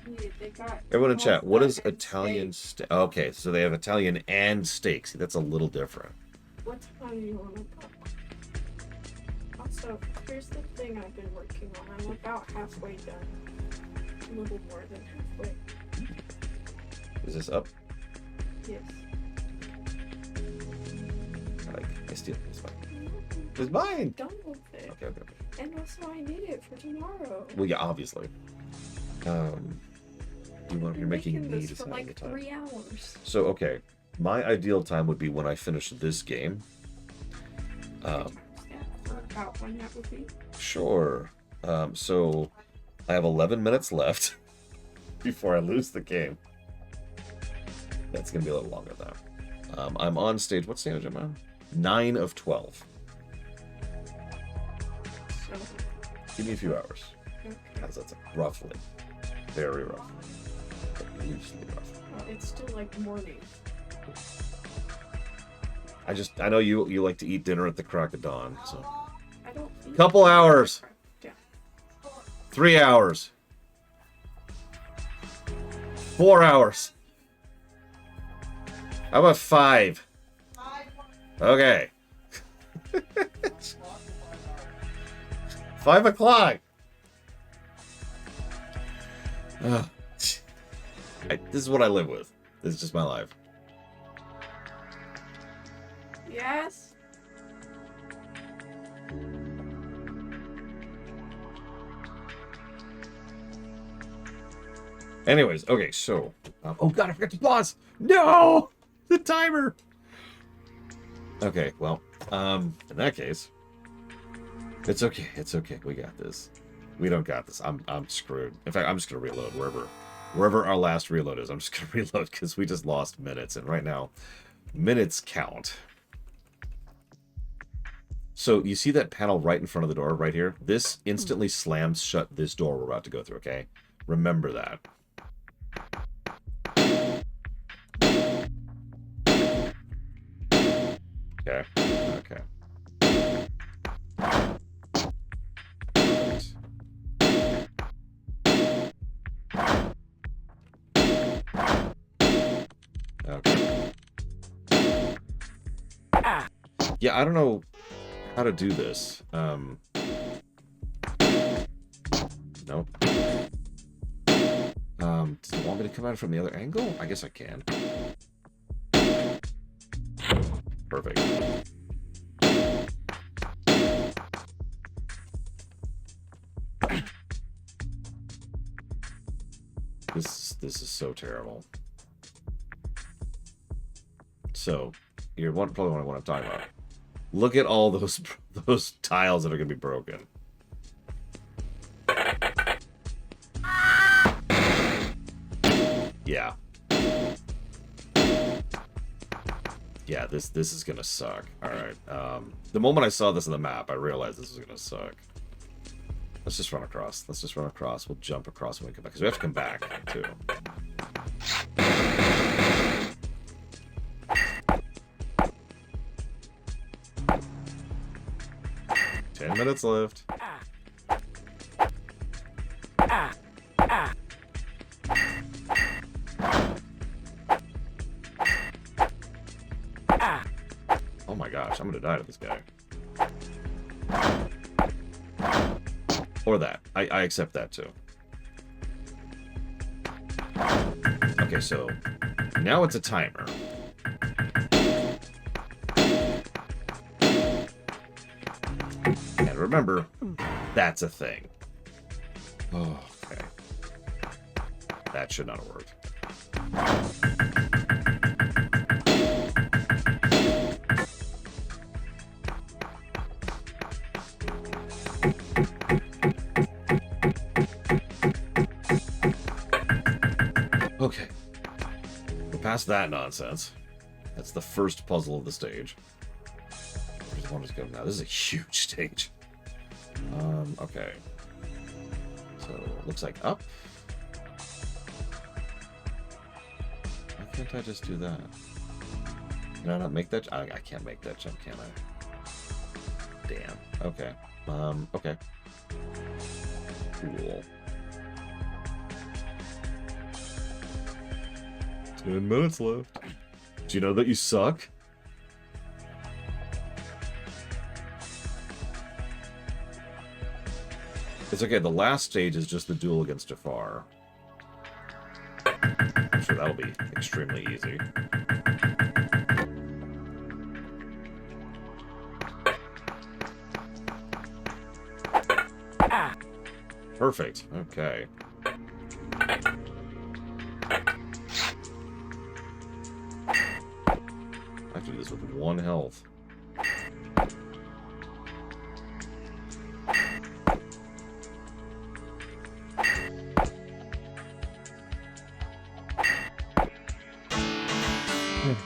Yeah, they got... Everyone in chat, what is and Italian steak? Okay, so they have Italian and steak. See, that's a little different. What time do you want to cook? Also, here's the thing I've been working on. I'm about halfway done. A little more than halfway. Is this up? Yes. I steal. It's fine. It's mine! Done with it. Okay. And also, I need it for tomorrow. Well, yeah, obviously. You're making me this decide for like the time. 3 hours. So, okay. My ideal time would be when I finish this game. About when that would be. Sure. So, I have 11 minutes left before I lose the game. That's going to be a little longer, though. I'm on stage. What stage am I on? 9 of 12. So, Give me a few hours. okay. How's that sound? Roughly. Very rough. But loosely rough. Well, it's still like morning. I know you like to eat dinner at the crack of dawn, so. I don't eat Couple hours. Yeah. 3 hours. 4 hours. How about 5? Okay. 5 o'clock. This is what I live with. This is just my life. Yes. Anyways, okay, so... oh god, I forgot to pause! No! The timer! Okay, well, in that case... It's okay, we got this. We don't got this. I'm screwed. In fact, I'm just gonna reload wherever our last reload is. I'm just gonna reload because we just lost minutes, and right now, minutes count. So, you see that panel right in front of the door, right here? This instantly slams shut this door we're about to go through, okay? Remember that. Okay. Okay. Okay. Yeah, I don't know how to do this. Nope. Does it want me to come at it from the other angle? I guess I can. Perfect. This is so terrible. So, you're probably wondering what I'm talking about. Look at all those tiles that are going to be broken. Yeah. Yeah, this is going to suck. Alright. The moment I saw this on the map, I realized this was going to suck. Let's just run across. Let's just run across. We'll jump across when we come back. Because we have to come back, too. 10 minutes left. Oh my gosh, I'm gonna die to this guy. Or that. I accept that too. Okay, so now it's a timer. And remember, that's a thing. Oh, okay. That should not have worked. past that nonsense. That's the first puzzle of the stage. Where's the one to go now? This is a huge stage. Okay. So, looks like up. Why can't I just do that? Can I not make that? I can't make that jump, can I? Damn. Okay. Okay. Cool. 10 minutes left. Do you know that you suck? It's okay, the last stage is just the duel against Jafar. I'm sure that'll be extremely easy. Perfect. Okay. I have to do this with 1 health.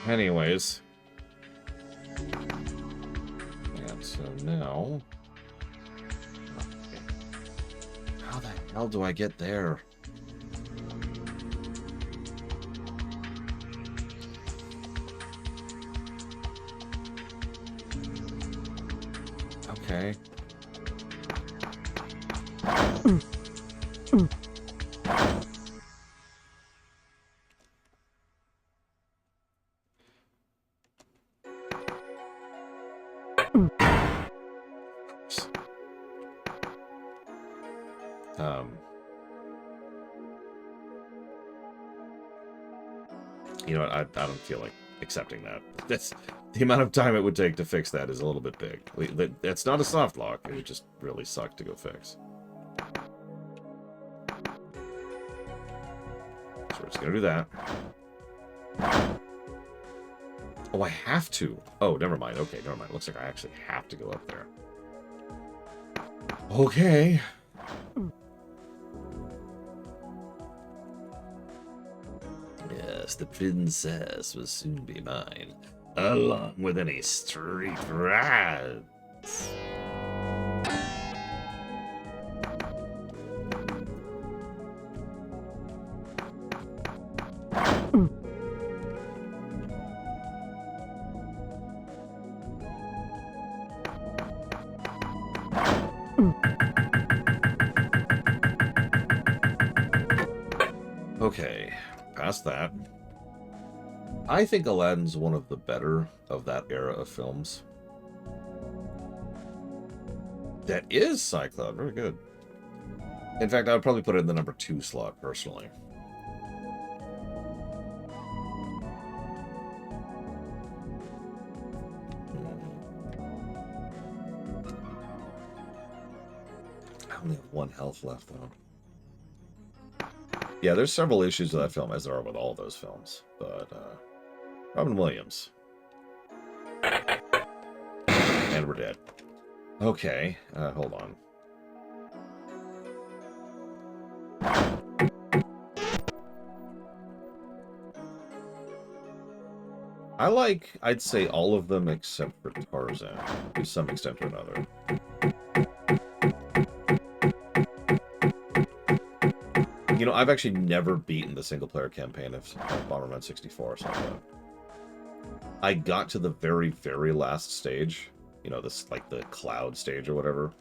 Anyways. And so now... How the hell do I get there? Okay. You know what? I don't feel like accepting that. That's the amount of time it would take to fix that is a little bit big. That's not a soft lock. It would just really suck to go fix. So we're just gonna do that. Oh, I have to. Oh, never mind. Okay, never mind. Looks like I actually have to go up there. Okay. Yes, the princess will soon be mine, along with any street rats. Okay, past that. I think Aladdin's one of the better of that era of films. That is Cyclops. Very good. In fact, I would probably put it in the number 2 slot, personally. I only have 1 health left, though. Yeah, there's several issues with that film, as there are with all those films. But, Robin Williams. And we're dead. Okay, hold on. I'd say all of them except for Tarzan, to some extent or another. You know, I've actually never beaten the single-player campaign of Bomberman 64, so I got to the very, very last stage. You know, this, like, the cloud stage or whatever.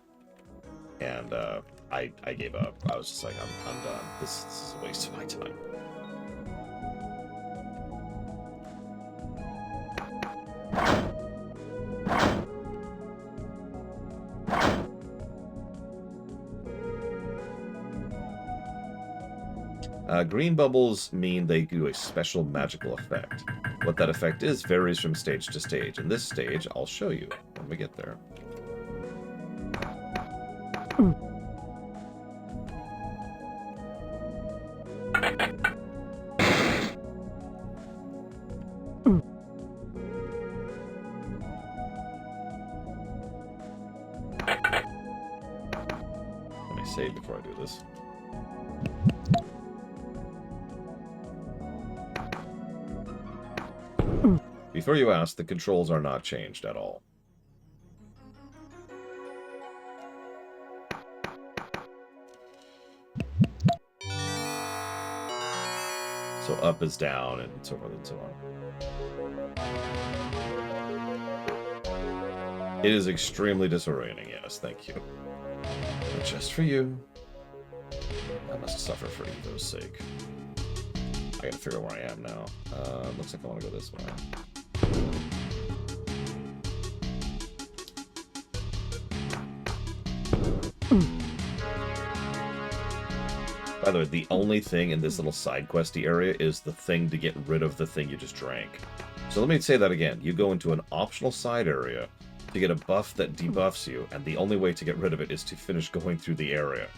And, I gave up. I was just like, I'm done. This is a waste of my time. Green bubbles mean they do a special magical effect. What that effect is varies from stage to stage. In this stage, I'll show you when we get there. Let me save before I do this. Before you ask, the controls are not changed at all. So up is down, and so forth and so on. It is extremely disorienting, yes, thank you. But just for you, I must suffer for Evo's sake. I gotta figure out where I am now. Looks like I want to go this way. By the way, the only thing in this little side questy area is the thing to get rid of the thing you just drank. So let me say that again. You go into an optional side area to get a buff that debuffs you, and the only way to get rid of it is to finish going through the area.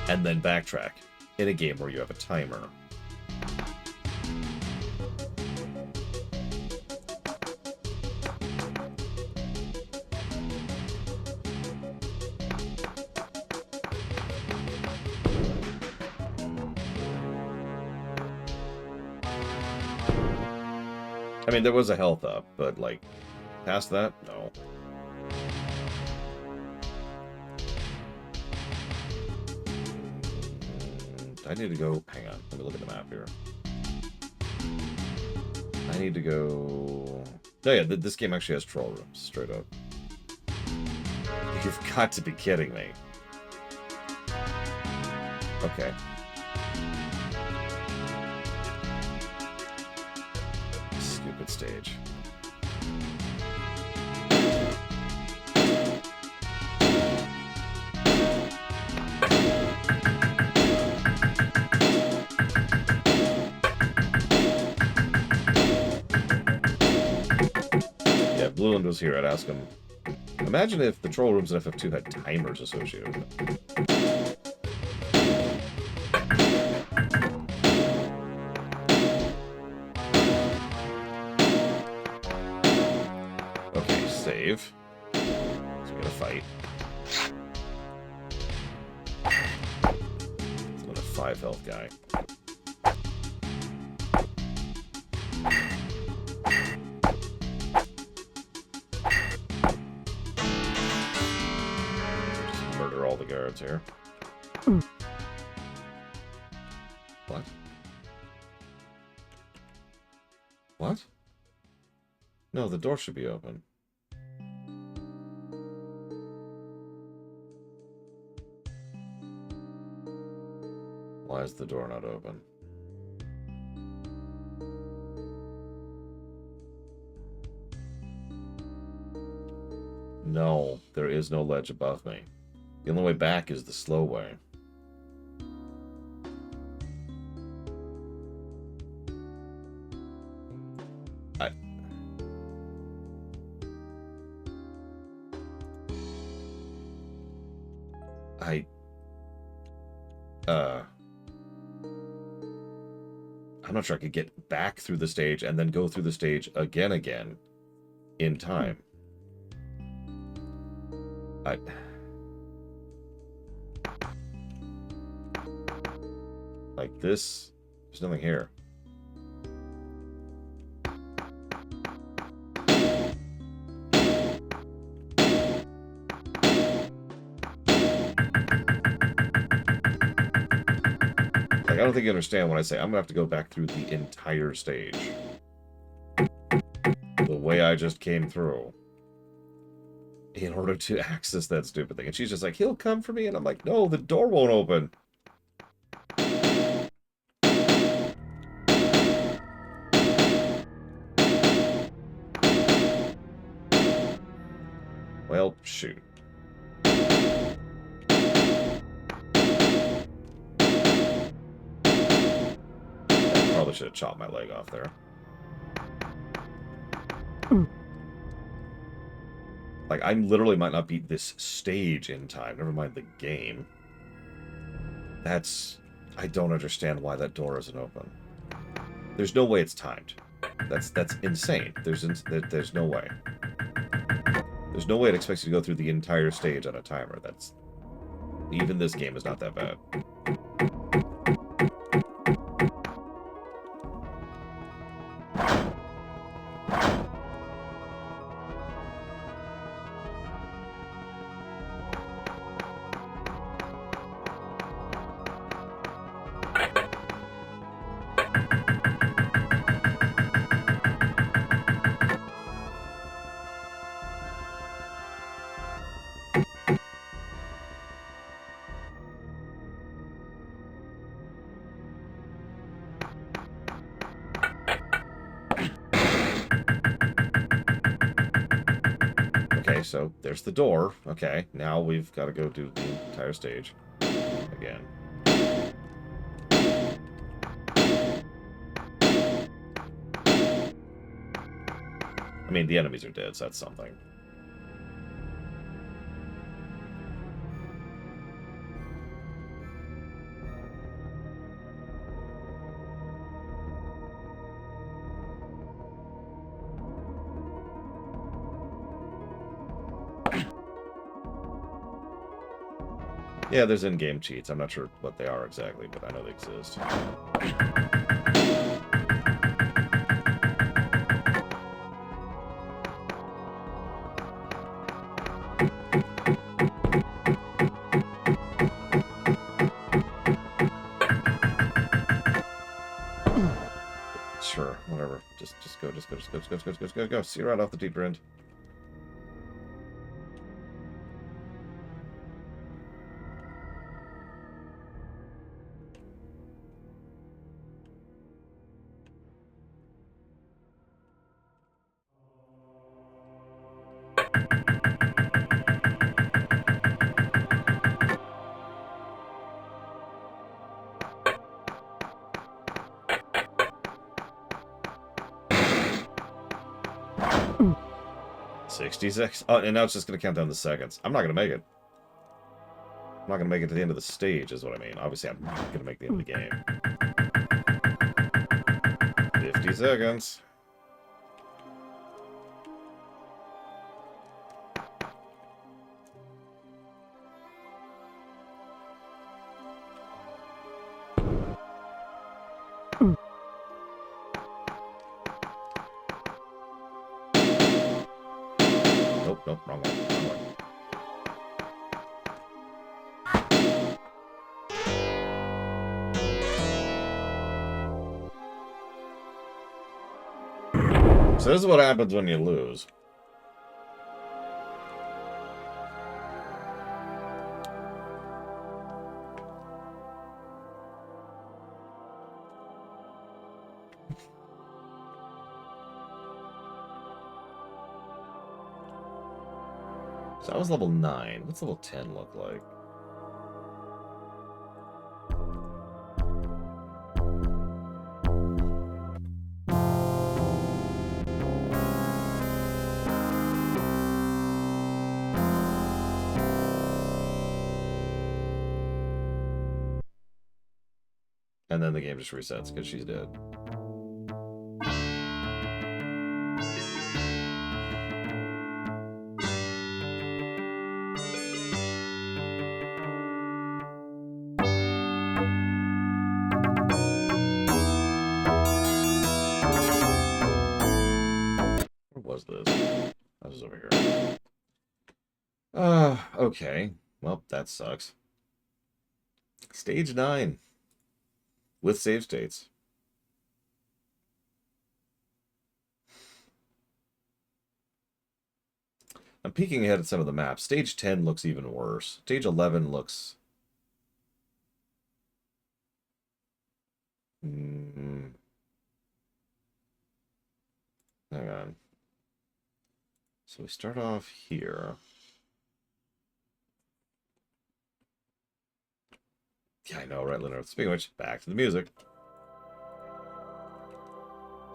And then backtrack in a game where you have a timer. I mean, there was a health up, but, like, past that, no. I need to go... Hang on, let me look at the map here. I need to go... Oh yeah, this game actually has troll rooms, straight up. You've got to be kidding me. Okay. Stupid stage. Yeah, if Blueland was here, I'd ask him. Imagine if the troll rooms in FF2 had timers associated with them. Okay, save. So we gotta fight. It's another 5 health guy. Just murder all the guards here. What? What? No, the door should be open. Why is the door not open? No, there is no ledge above me. The only way back is the slow way. I'm not sure I could get back through the stage and then go through the stage again in time. Like this, there's nothing here. I don't think you understand when I say I'm gonna have to go back through the entire stage. The way I just came through. In order to access that stupid thing. And she's just like, he'll come for me. And I'm like, no, the door won't open. Well, shoot. Probably should have chopped my leg off there. Like, I literally might not beat this stage in time. Never mind the game. That's... I don't understand why that door isn't open. There's no way it's timed. That's insane. There's no way. There's no way it expects you to go through the entire stage on a timer. That's... Even this game is not that bad. so there's the door. Okay, now we've got to go do the entire stage again. I mean, the enemies are dead, so that's something. Yeah, there's in-game cheats. I'm not sure what they are exactly, but I know they exist. Sure, whatever. Just go, just go, just go, just go, just go, just go, go. See you right off the deeper end. Mm. 66. Oh, and now it's just going to count down the seconds. I'm not going to make it. I'm not going to make it to the end of the stage, is what I mean. Obviously, I'm not going to make the end of the game. 50 seconds. Nope, nope, wrong one. Wrong one. So this is what happens when you lose. So that was level 9. What's level 10 look like? And then the game just resets because she's dead. Where was this? That was over here. Okay. Well, that sucks. Stage 9. With save states. I'm peeking ahead at some of the maps. Stage 10 looks even worse. Stage 11 looks... Hang on. So we start off here. Yeah, I know, right, Leonard? Speaking of which, back to the music.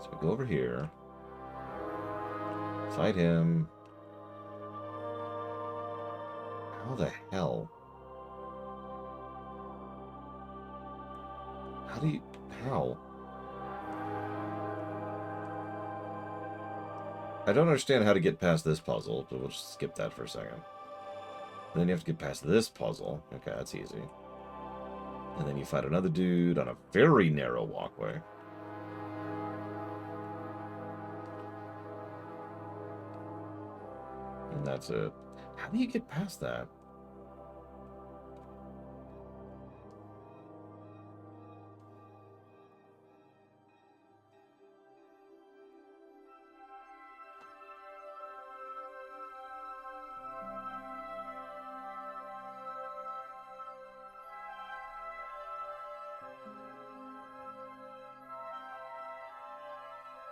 So we go over here. Fight him. How the hell? How do you... How? I don't understand how to get past this puzzle, but we'll just skip that for a second. And then you have to get past this puzzle. Okay, that's easy. And then you fight another dude on a very narrow walkway. And that's it. How do you get past that?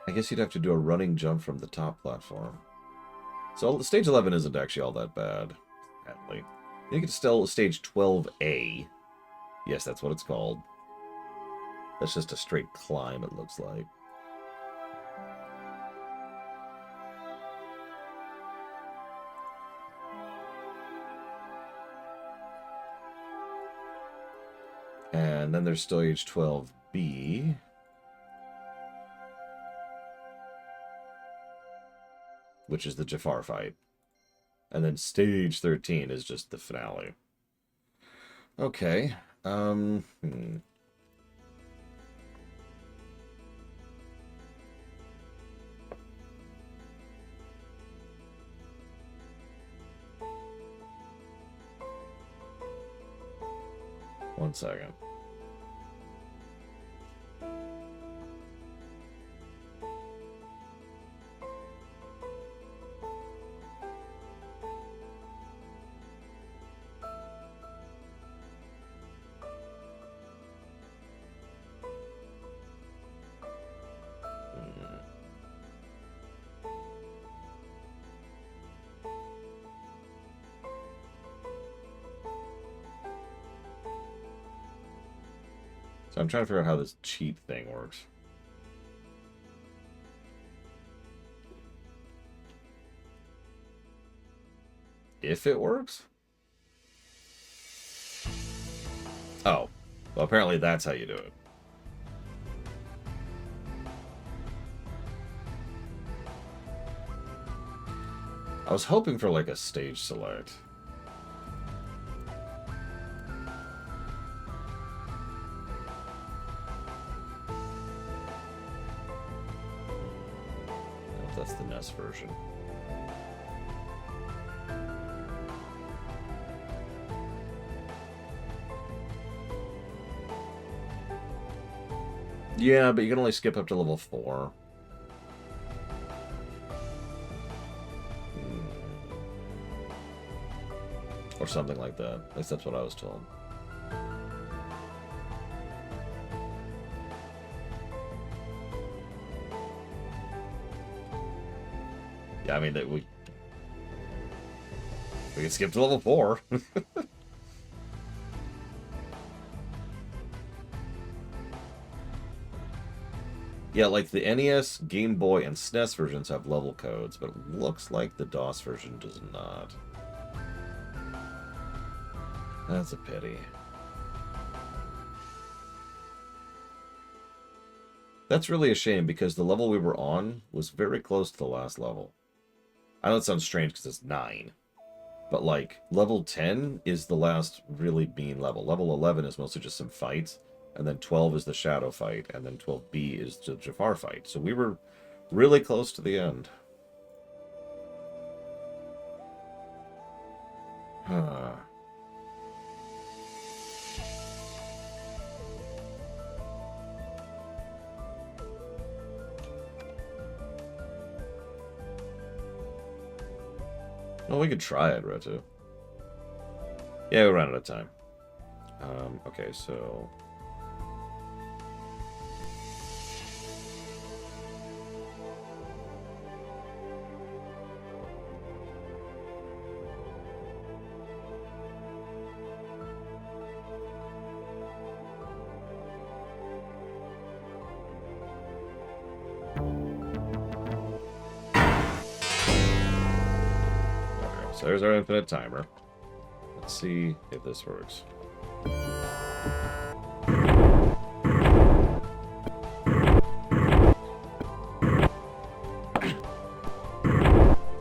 I guess you'd have to do a running jump from the top platform. So stage 11 isn't actually all that bad, apparently. You can still stage 12A. Yes, that's what it's called. That's just a straight climb, it looks like. And then there's stage 12B. Which is the Jafar fight. And then stage 13 is just the finale. Okay. One second. So I'm trying to figure out how this cheat thing works. If it works? Oh. Well, apparently that's how you do it. I was hoping for like a stage select. That's the NES version. Yeah, but you can only skip up to level 4. Or something like that. At least that's what I was told. Yeah, I mean, that we can skip to level 4. Yeah, like the NES, Game Boy, and SNES versions have level codes, but it looks like the DOS version does not. That's a pity. That's really a shame, because the level we were on was very close to the last level. I know it sounds strange because it's 9. But, like, level 10 is the last really mean level. Level 11 is mostly just some fights. And then 12 is the Shadow fight. And then 12B is the Jafar fight. So we were really close to the end. Well, we could try it, Retu. Yeah, we ran out of time. Okay, so... So there's our infinite timer. Let's see if this works.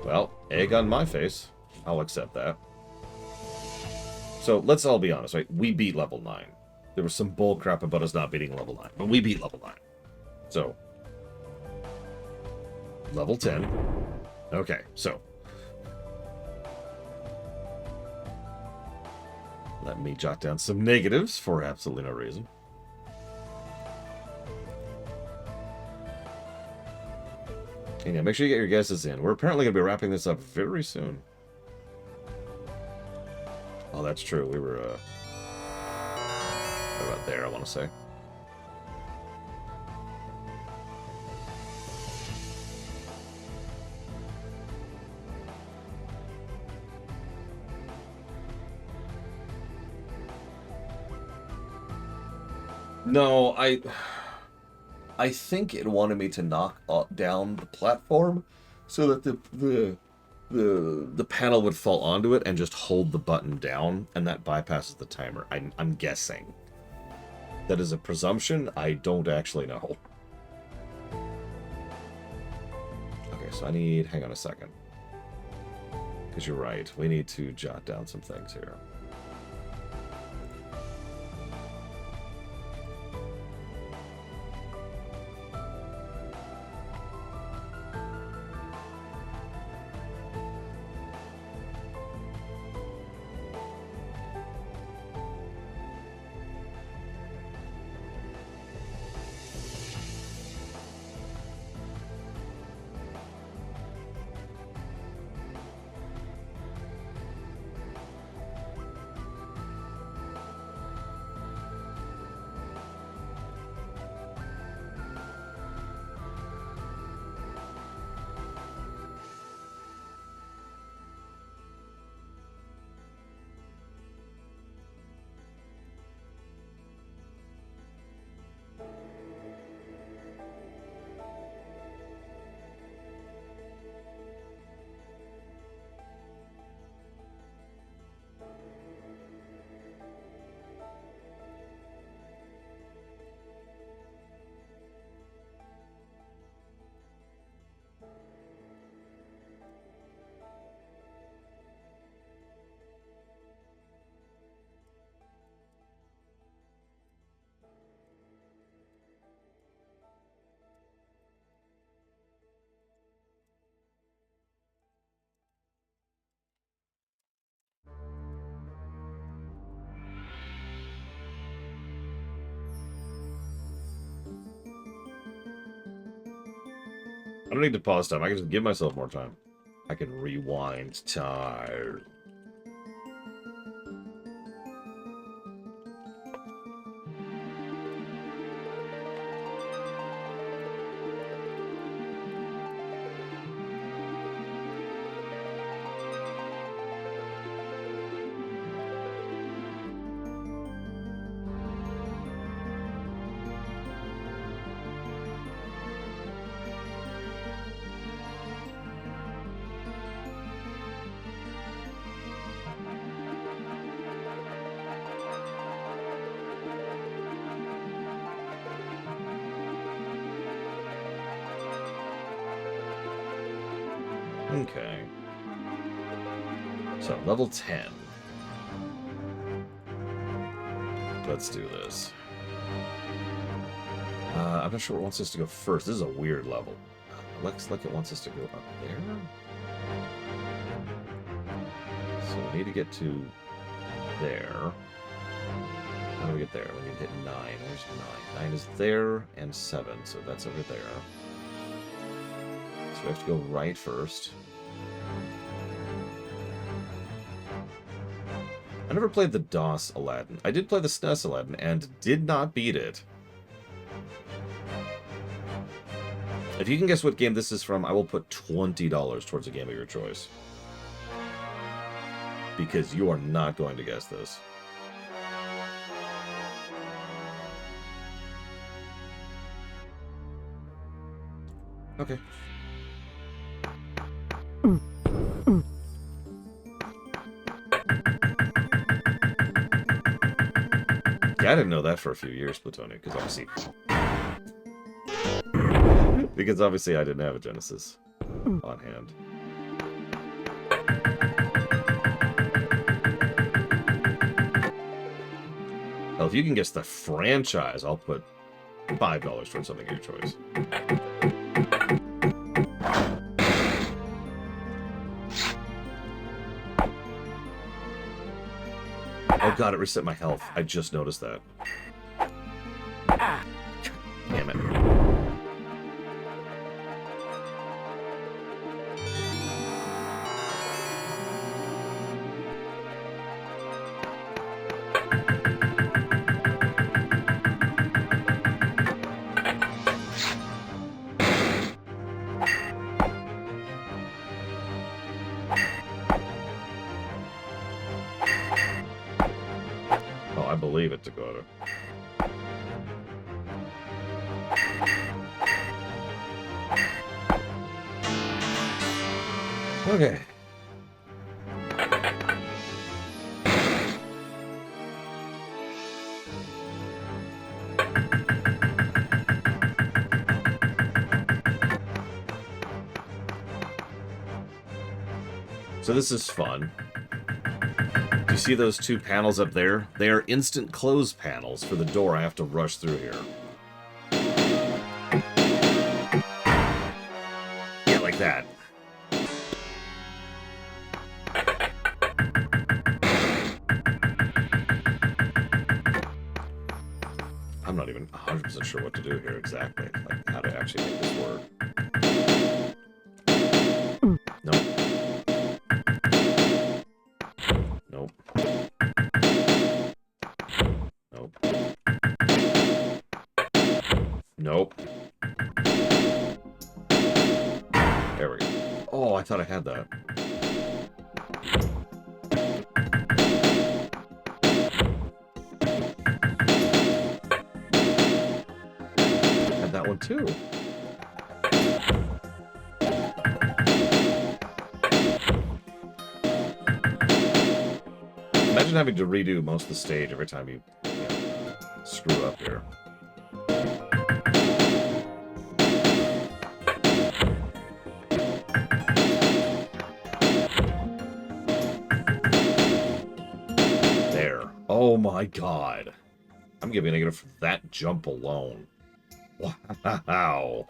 Well, egg on my face. I'll accept that. So let's all be honest, right? We beat level 9. There was some bull crap about us not beating level 9, but we beat level 9. So, level 10. Okay, so let me jot down some negatives for absolutely no reason. And yeah, make sure you get your guesses in. We're apparently going to be wrapping this up very soon. Oh, that's true. We were, about there, I want to say. No, I think it wanted me to knock down the platform so that the panel would fall onto it and just hold the button down, and that bypasses the timer. I'm guessing. That is a presumption. I don't actually know. Okay, so I need... Hang on a second. Because you're right. We need to jot down some things here. I don't need to pause time. I can just give myself more time. I can rewind time. Okay. So, level 10. Let's do this. I'm not sure what wants us to go first. This is a weird level. Looks like it wants us to go up there. So we need to get to there. How do we get there? We need to hit 9. Where's 9? 9 is there, and 7, so that's over there. So we have to go right first. I never played the DOS Aladdin. I did play the SNES Aladdin, and did not beat it. If you can guess what game this is from, I will put $20 towards a game of your choice. Because you are not going to guess this. Okay. Yeah, I didn't know that for a few years, Plutonic, because obviously... because obviously I didn't have a Genesis on hand. Well, if you can guess the franchise, I'll put $5 towards something of your choice. Oh god, it reset my health. I just noticed that. Damn it. Oh, I believe it, Dakota. Okay. So this is fun. Do you see those two panels up there? They are instant close panels for the door I have to rush through here. Yeah, like that. I'm not even 100% sure what to do here exactly. Like, how to actually make this work. Nope. Nope. Nope. Nope. There we go. Oh, I thought I had that. Had that one too. Imagine having to redo most of the stage every time you know, screw up here. There. Oh my god. I'm giving a negative for that jump alone. Wow.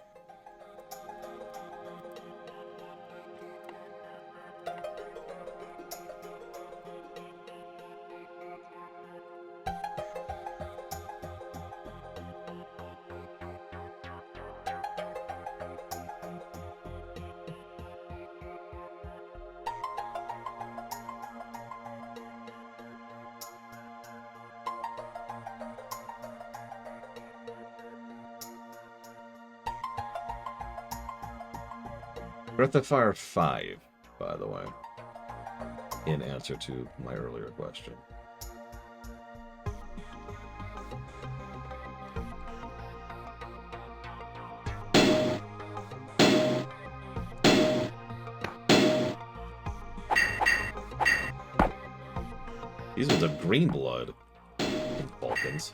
Breath of Fire 5, by the way, in answer to my earlier question. These ones have green blood. Balkans.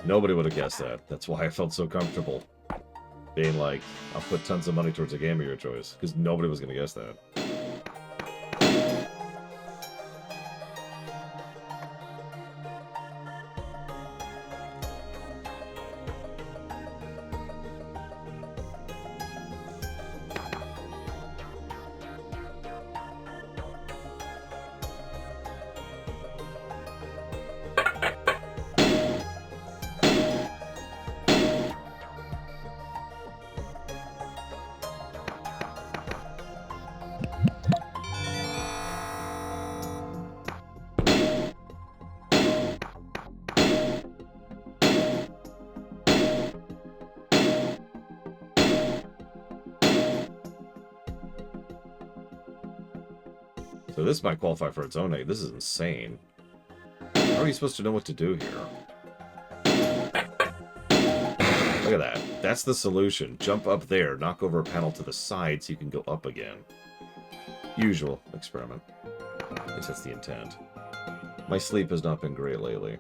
Nobody would have guessed that. That's why I felt so comfortable being like, I'll put tons of money towards a game of your choice, because nobody was going to guess that. So this might qualify for its own name. This is insane. How are you supposed to know what to do here? Look at that. That's the solution. Jump up there, knock over a panel to the side so you can go up again. Usual experiment. At least that's the intent. My sleep has not been great lately.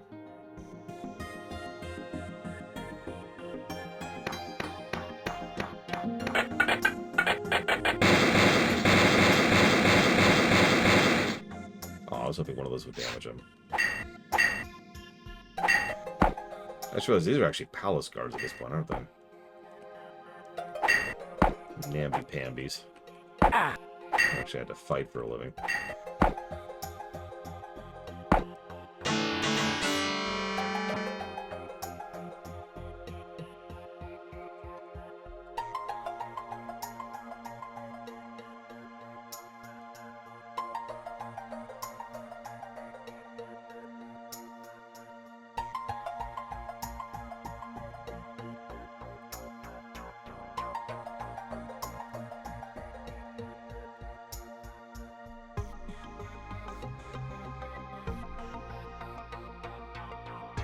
I was hoping one of those would damage him. I just realized these are actually palace guards at this point, aren't they? Namby-pambies. I actually had to fight for a living.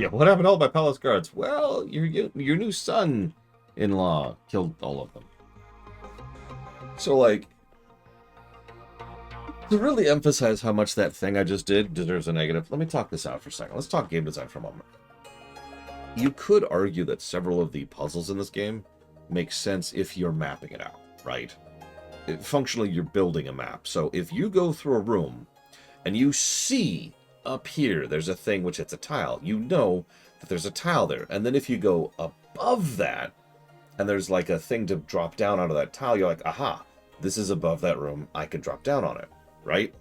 Yeah, what happened to all my palace guards? Well, your new son-in-law killed all of them. So, like, to really emphasize how much that thing I just did deserves a negative, let me talk this out for a second. Let's talk game design for a moment. You could argue that several of the puzzles in this game make sense if you're mapping it out, right? Functionally, you're building a map. So if you go through a room and you see up here there's a thing which it's a tile, you know that there's a tile there. And then if you go above that and there's like a thing to drop down onto that tile, you're like, aha, this is above that room, I can drop down on it, right?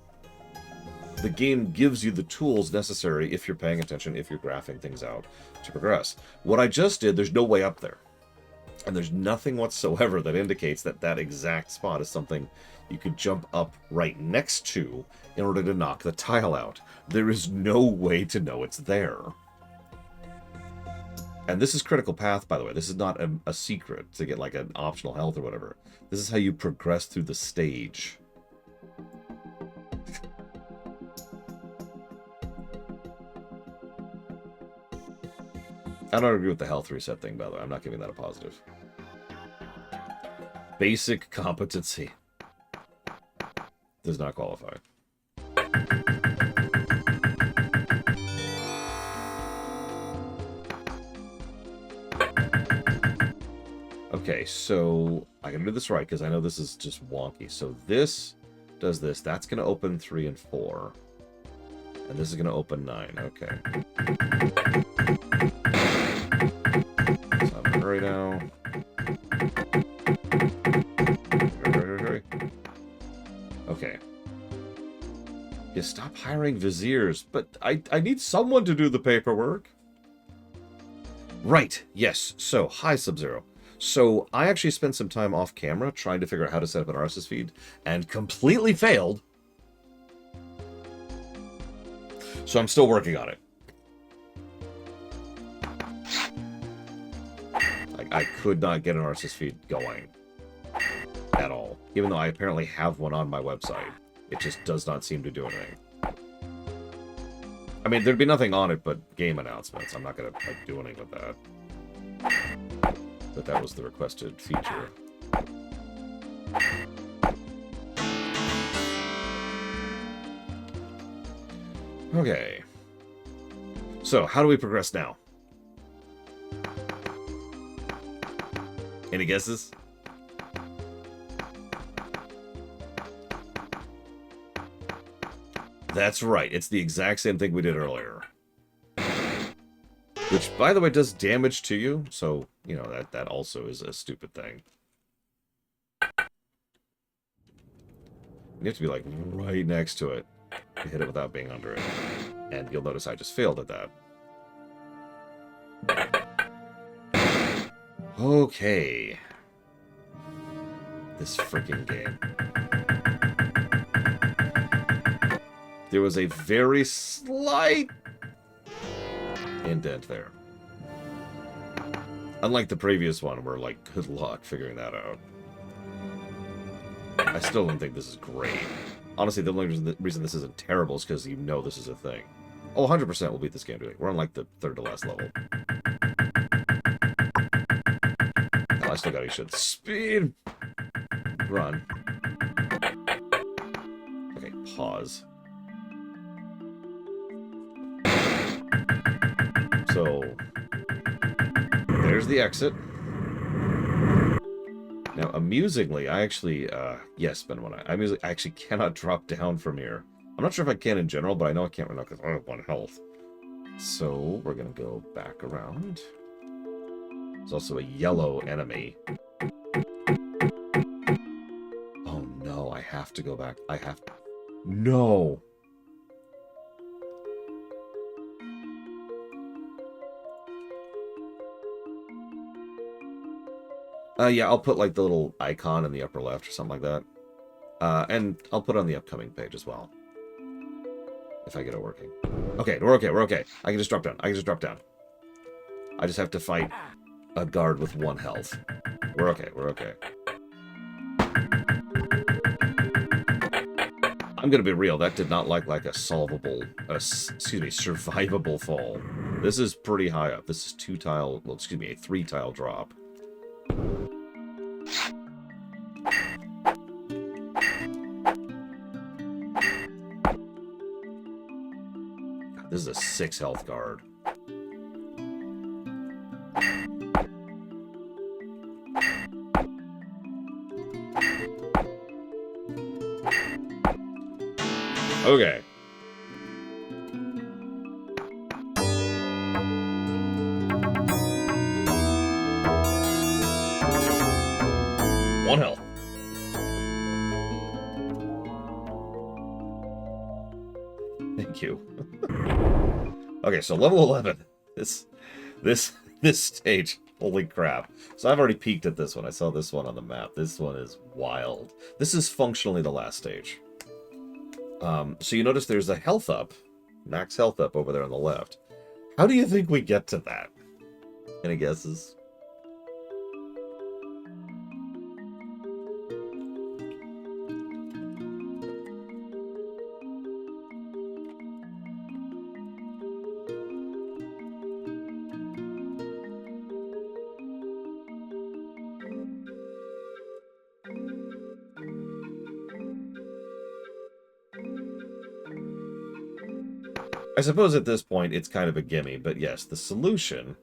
The game gives you the tools necessary if you're paying attention, if you're graphing things out to progress. What I just did, there's no way up there. And there's nothing whatsoever that indicates that that exact spot is something you could jump up right next to in order to knock the tile out. There is no way to know it's there. And this is critical path, by the way. This is not a secret to get like an optional health or whatever. This is how you progress through the stage. I don't agree with the health reset thing, by the way. I'm not giving that a positive. Basic competency does not qualify. Okay, so I gotta do this right because I know this is just wonky. So this does this. That's gonna open 3 and 4. And this is gonna open 9. Okay. So I'm gonna hurry now. Hurry. Okay. Yeah, stop hiring viziers. But I need someone to do the paperwork. Right, yes. So, hi, Sub-Zero. So, I actually spent some time off camera trying to figure out how to set up an RSS feed, and completely failed. So, I'm still working on it. I could not get an RSS feed going at all, even though I apparently have one on my website. It just does not seem to do anything. I mean, there'd be nothing on it but game announcements. I'm not going to do anything with that. But that was the requested feature. Okay. So, how do we progress now? Any guesses? That's right. It's the exact same thing we did earlier. Which, by the way, does damage to you. So, you know, that also is a stupid thing. You have to be, like, right next to it to hit it without being under it. And you'll notice I just failed at that. Okay. This freaking game. There was a very slight indent there. Unlike the previous one, where, like, good luck figuring that out. I still don't think this is great. Honestly, the only reason this isn't terrible is because you know this is a thing. Oh, 100% we'll beat this game today. We're on, like, the third to last level. Oh, I still gotta shoot speed. Run. Okay, pause. So, there's the exit. Now, amusingly, I actually, yes, Ben, I actually cannot drop down from here. I'm not sure if I can in general, but I know I can't right now because I have 1 health. So, we're gonna go back around. There's also a yellow enemy. Oh no, I have to go back. I have to. No! Yeah, I'll put like the little icon in the upper left or something like that. And I'll put it on the upcoming page as well. If I get it working. Okay, we're okay. I can just drop down. I just have to fight a guard with 1 health. We're okay. I'm gonna be real, that did not look like a solvable, excuse me, survivable fall. This is pretty high up. This is 2-tile, well, excuse me, a 3-tile drop. God, this is a 6 health guard. Okay. One health. Thank you. Okay, so level 11. This stage. Holy crap. So I've already peeked at this one. I saw this one on the map. This one is wild. This is functionally the last stage. So you notice there's a health up, max health up over there on the left. How do you think we get to that? Any guesses? I suppose at this point it's kind of a gimme, but yes, the solution...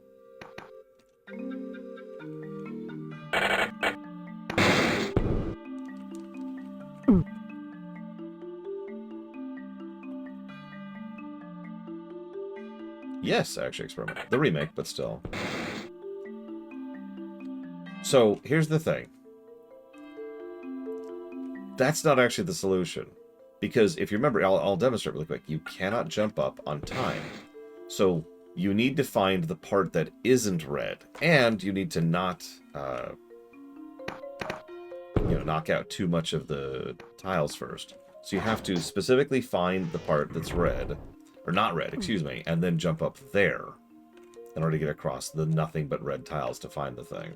Yes, actually, experiment. The remake, but still. So, here's the thing. That's not actually the solution. Because if you remember, I'll demonstrate really quick. You cannot jump up on time. So, you need to find the part that isn't red. And you need to not, knock out too much of the tiles first. So you have to specifically find the part that's red. Or not red, excuse me, and then jump up there in order to get across the nothing but red tiles to find the thing.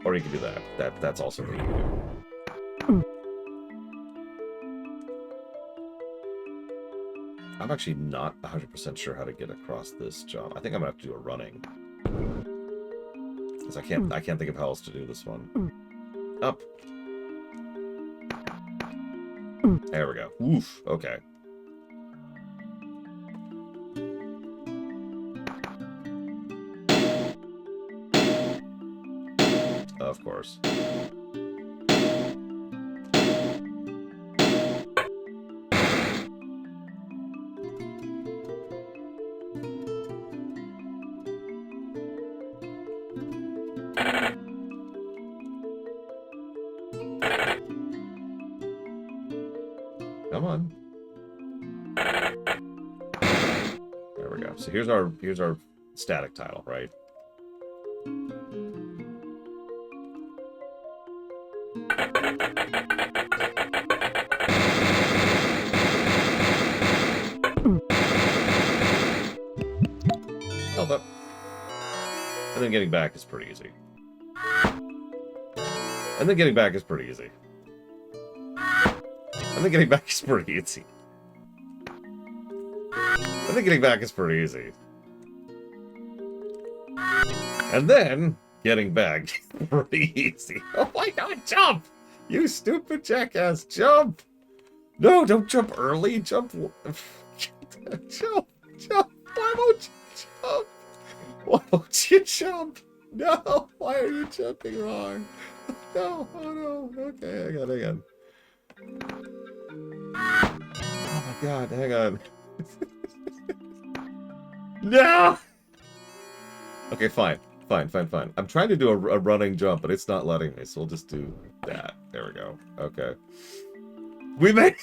Or you can do that. That's also what you can do. I'm actually not 100% sure how to get across this jump. I think I'm gonna have to do a running. Because I can't think of how else to do this one. Up. There we go. Oof. Okay. Of course. Come on. There we go. So here's our static tile, right? Held up. And then getting back is pretty easy. And then getting back is pretty easy. And then getting back is pretty easy. And then getting back is pretty easy. And then getting back is pretty easy. Oh my god, jump! You stupid jackass, jump! No, don't jump early, jump. Jump. Why won't you jump? Why won't you jump? No, why are you jumping wrong? No, oh no. Okay, hang on. Oh my god, hang on. No! Okay, fine. I'm trying to do a running jump, but it's not letting me, so we'll just do that. There we go. Okay. We made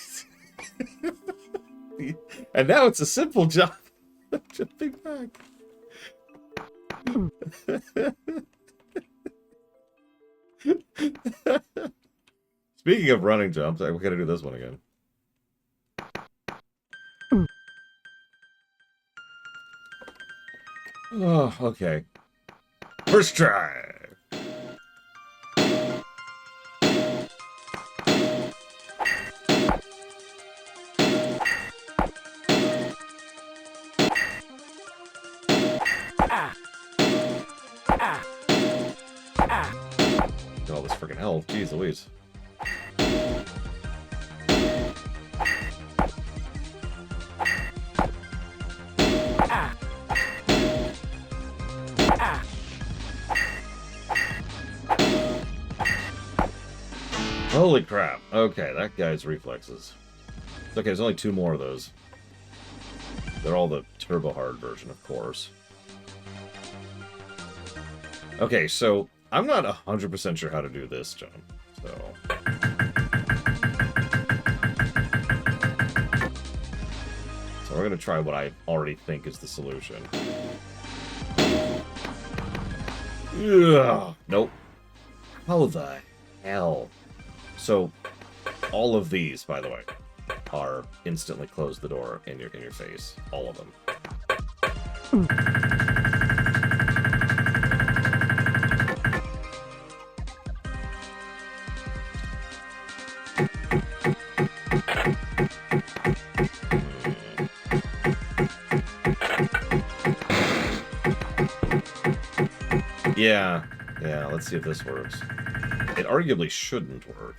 it! And now it's a simple jump. Jumping back. Speaking of running jumps, we're gonna do this one again. Oh, okay. First try. this freaking health. Jeez Louise. Holy crap. Okay, that guy's reflexes. Okay, there's only 2 more of those. They're all the turbo hard version, of course. Okay, so I'm not 100% sure how to do this, John. So we're going to try what I already think is the solution. Ugh, nope. How the hell? So, all of these, by the way, are instantly close the door in your face. All of them. Yeah, let's see if this works. It arguably shouldn't work.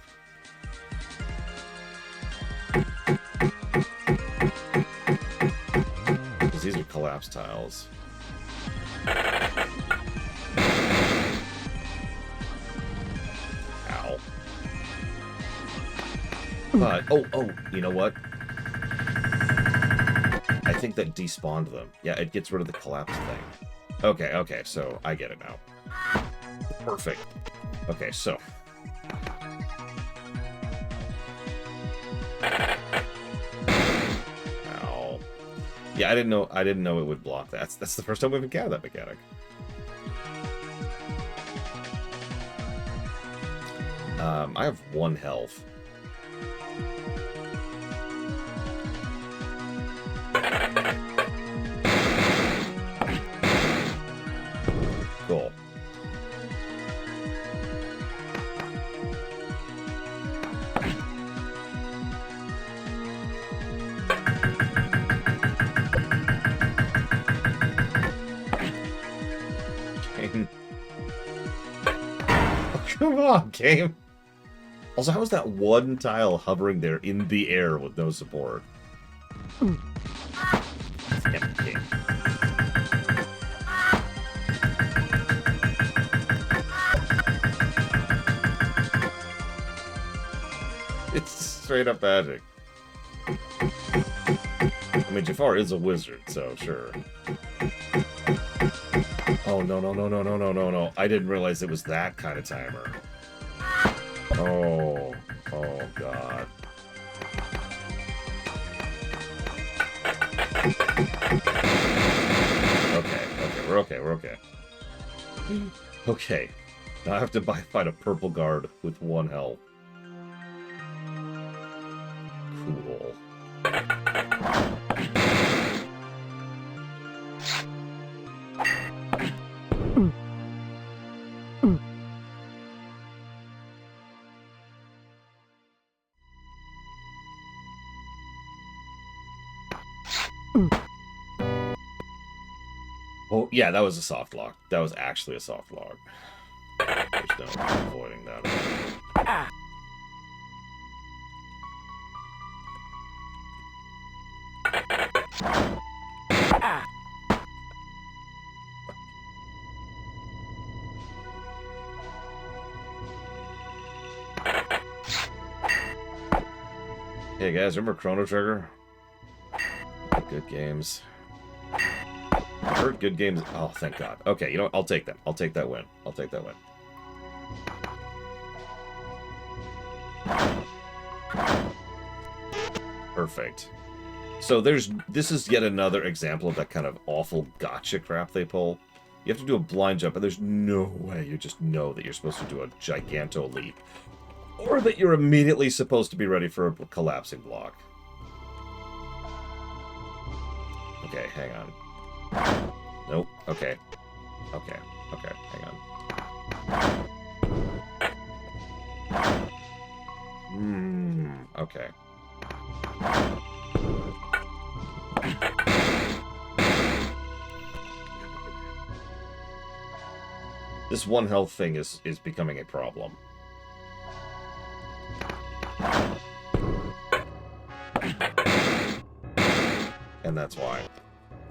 Because these are collapse tiles. Ow. But, oh, you know what? I think that despawned them. Yeah, it gets rid of the collapse thing. Okay, so I get it now. Perfect. Okay, so. Ow. Yeah, I didn't know it would block that. That's the first time we've encountered that mechanic. I have 1 health. Cool. Game. Oh, come on, game. Also, how is that 1 tile hovering there in the air with no support? Damn game. It's straight up magic. I mean, Jafar is a wizard, so sure. Oh, no. I didn't realize it was that kind of timer. Oh, God. Okay, we're okay. Okay, now I have to fight a purple guard with 1 health. Cool. Oh, yeah, that was a soft lock. That was actually a soft lock. There's no avoiding that. Hey guys, remember Chrono Trigger? Good games. I heard good games. Oh, thank God. Okay, you know what? I'll take that. I'll take that win. I'll take that win. Perfect. So this is yet another example of that kind of awful gotcha crap they pull. You have to do a blind jump, and there's no way you just know that you're supposed to do a giganto leap. Or that you're immediately supposed to be ready for a collapsing block. Okay, hang on. Nope. Okay, hang on. Okay. This 1 health thing is becoming a problem. and that's why.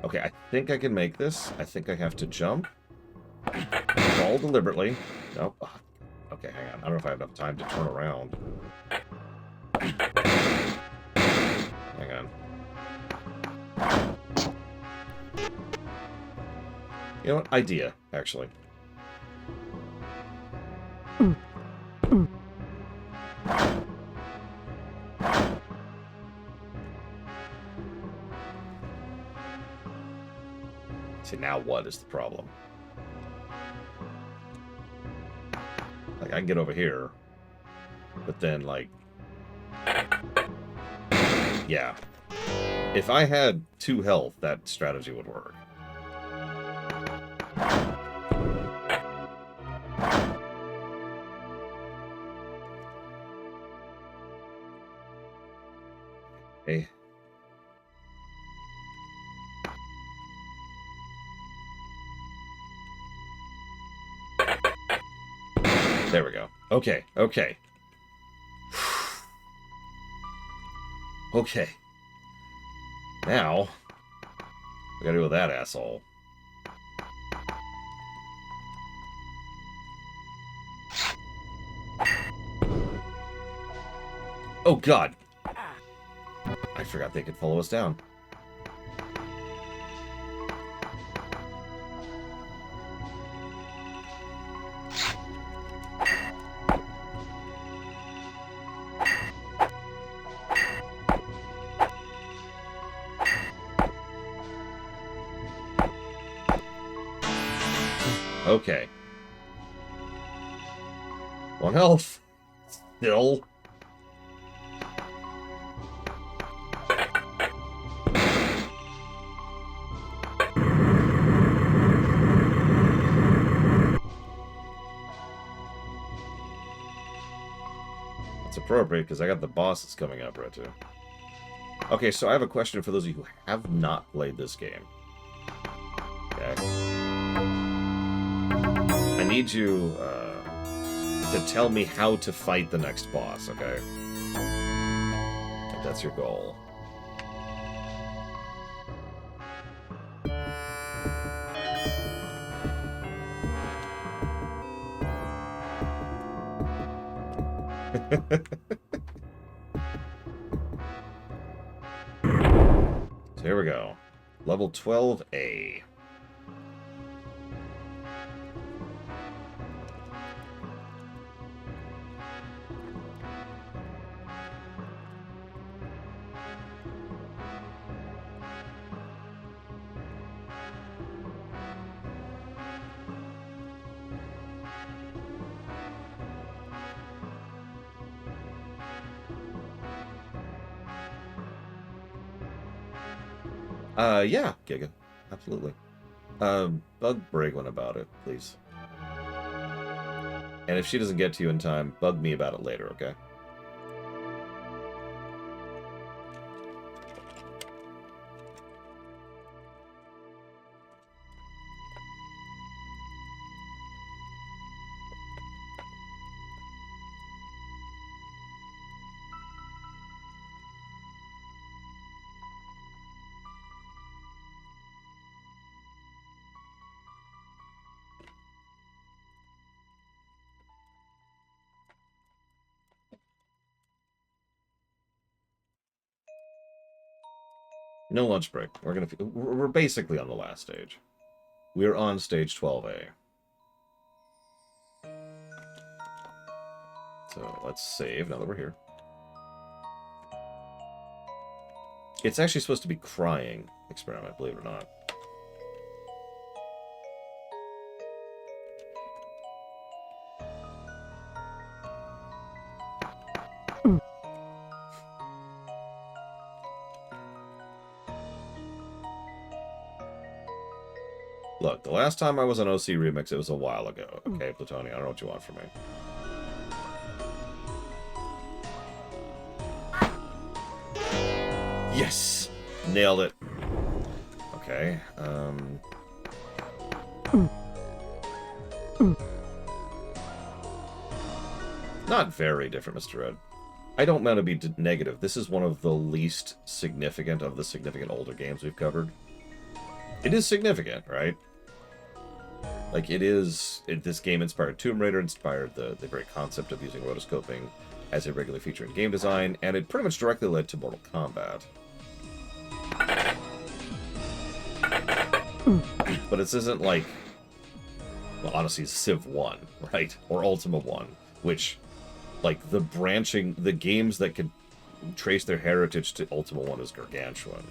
Okay, I think I can make this. I think I have to jump. Fall deliberately. Nope. Okay, hang on. I don't know if I have enough time to turn around. Hang on. You know what? Idea, actually. See, now what is the problem? Like, I can get over here. But then, like... Yeah. If I had 2 health, that strategy would work. Hey. There we go. Okay, okay. Okay. Now, we gotta deal with that asshole. Oh, God. I forgot they could follow us down. Okay. 1 health. Still. It's appropriate because I got the bosses coming up right too. Okay, so I have a question for those of you who have not played this game. Okay. I need you to tell me how to fight the next boss, okay? If that's your goal. So here we go. Level 12A. Yeah, Giga. Absolutely. Bug Bragwin about it, please. And if she doesn't get to you in time, bug me about it later, okay? No lunch break. We're basically on the last stage. We're on stage 12A. So let's save now that we're here. It's actually supposed to be crying experiment, believe it or not. Look, the last time I was on OC Remix, it was a while ago. Okay, Plutonian, I don't know what you want from me. Yes! Nailed it. Okay, Not very different, Mr. Red. I don't mean to be negative. This is one of the least significant of the significant older games we've covered. It is significant, right? Like, this game inspired Tomb Raider, inspired the very concept of using rotoscoping as a regular feature in game design, and it pretty much directly led to Mortal Kombat. But this isn't like, well, honestly, Civ 1, right? Or Ultima 1, which, like, the games that could trace their heritage to Ultima 1 is gargantuan.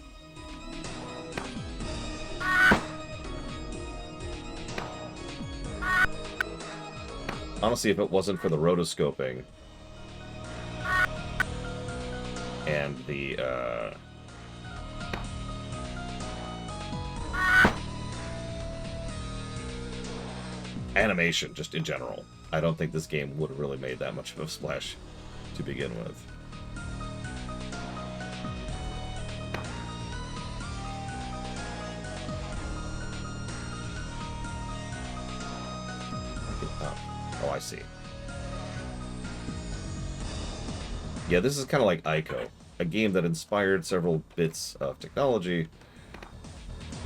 Honestly, if it wasn't for the rotoscoping and the animation, just in general, I don't think this game would have really made that much of a splash to begin with. Oh, I see. Yeah, this is kind of like Ico, a game that inspired several bits of technology.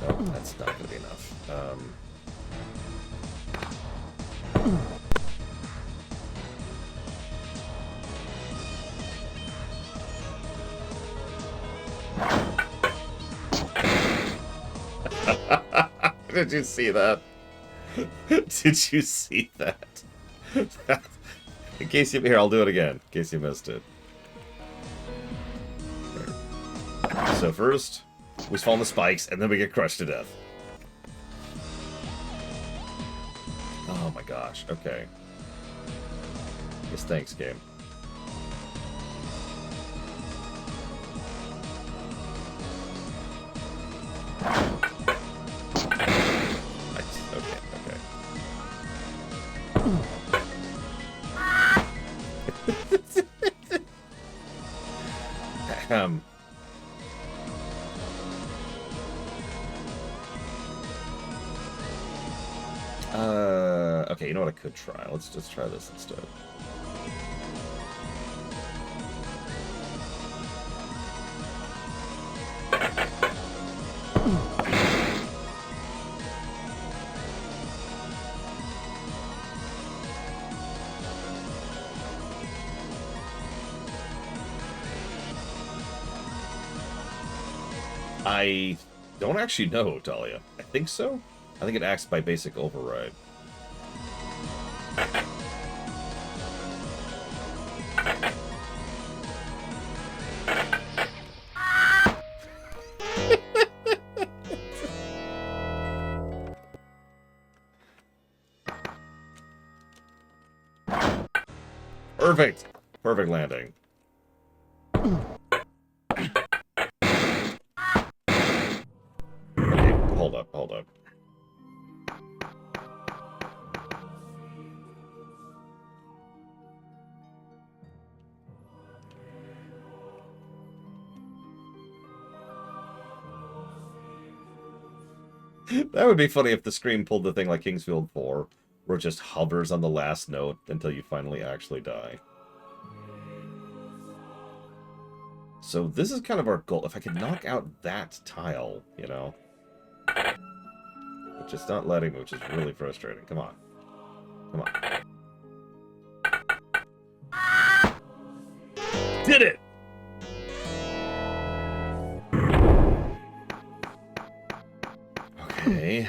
No, that's not going to be enough. Did you see that? Did you see that? In case you... Here, I'll do it again, in case you missed it. So first, we fall on the spikes, and then we get crushed to death. Oh my gosh, okay. Yes, thanks, game. Nice, okay. Okay, you know what I could try? Let's just try this instead. I don't actually know, Talia. I think so. I think it acts by basic override. Perfect! Perfect landing. Okay, hold up. That would be funny if the screen pulled the thing like Kingsfield 4, where it just hovers on the last note until you finally actually die. So this is kind of our goal. If I could knock out that tile, you know? Which it's not letting me, which is really frustrating. Come on. Come on. Did it! Okay.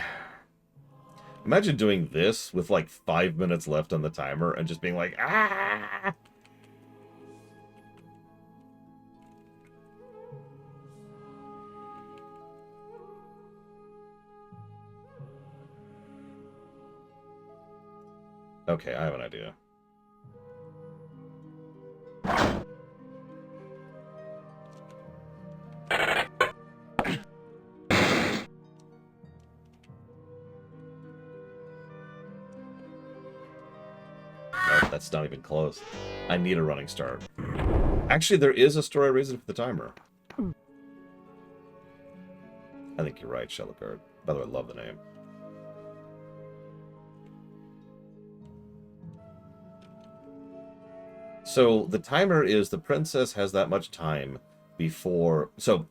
Imagine doing this with like 5 minutes left on the timer and just being like, ah! Okay, I have an idea. Nope, that's not even close. I need a running start. Actually, there is a story reason for the timer. I think you're right, Shellacard. By the way, I love the name. So the timer is the princess has that much time before... So,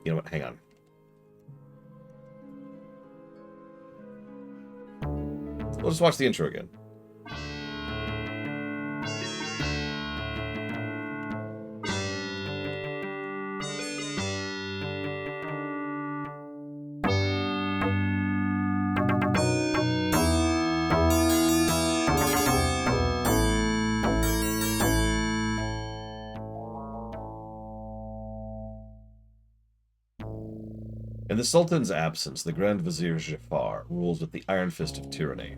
you know what? Hang on. We'll just watch the intro again. In the Sultan's absence, the Grand Vizier Jafar rules with the iron fist of tyranny.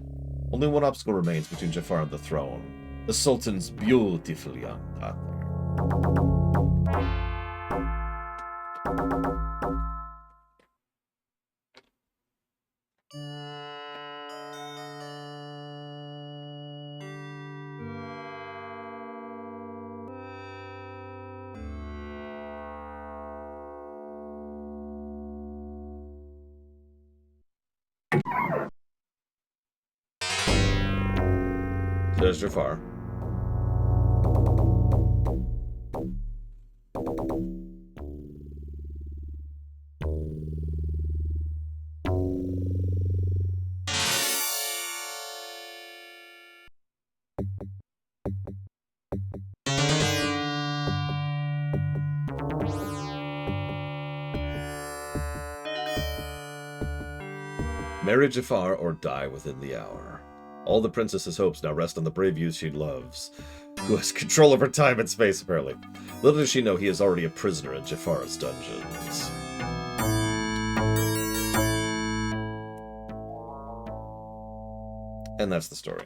Only one obstacle remains between Jafar and the throne: the Sultan's beautiful young daughter. Says Jafar. Marry Jafar or die within the hour. All the princess's hopes now rest on the brave youth she loves, who has control over time and space, apparently. Little does she know he is already a prisoner in Jafar's dungeons. And that's the story.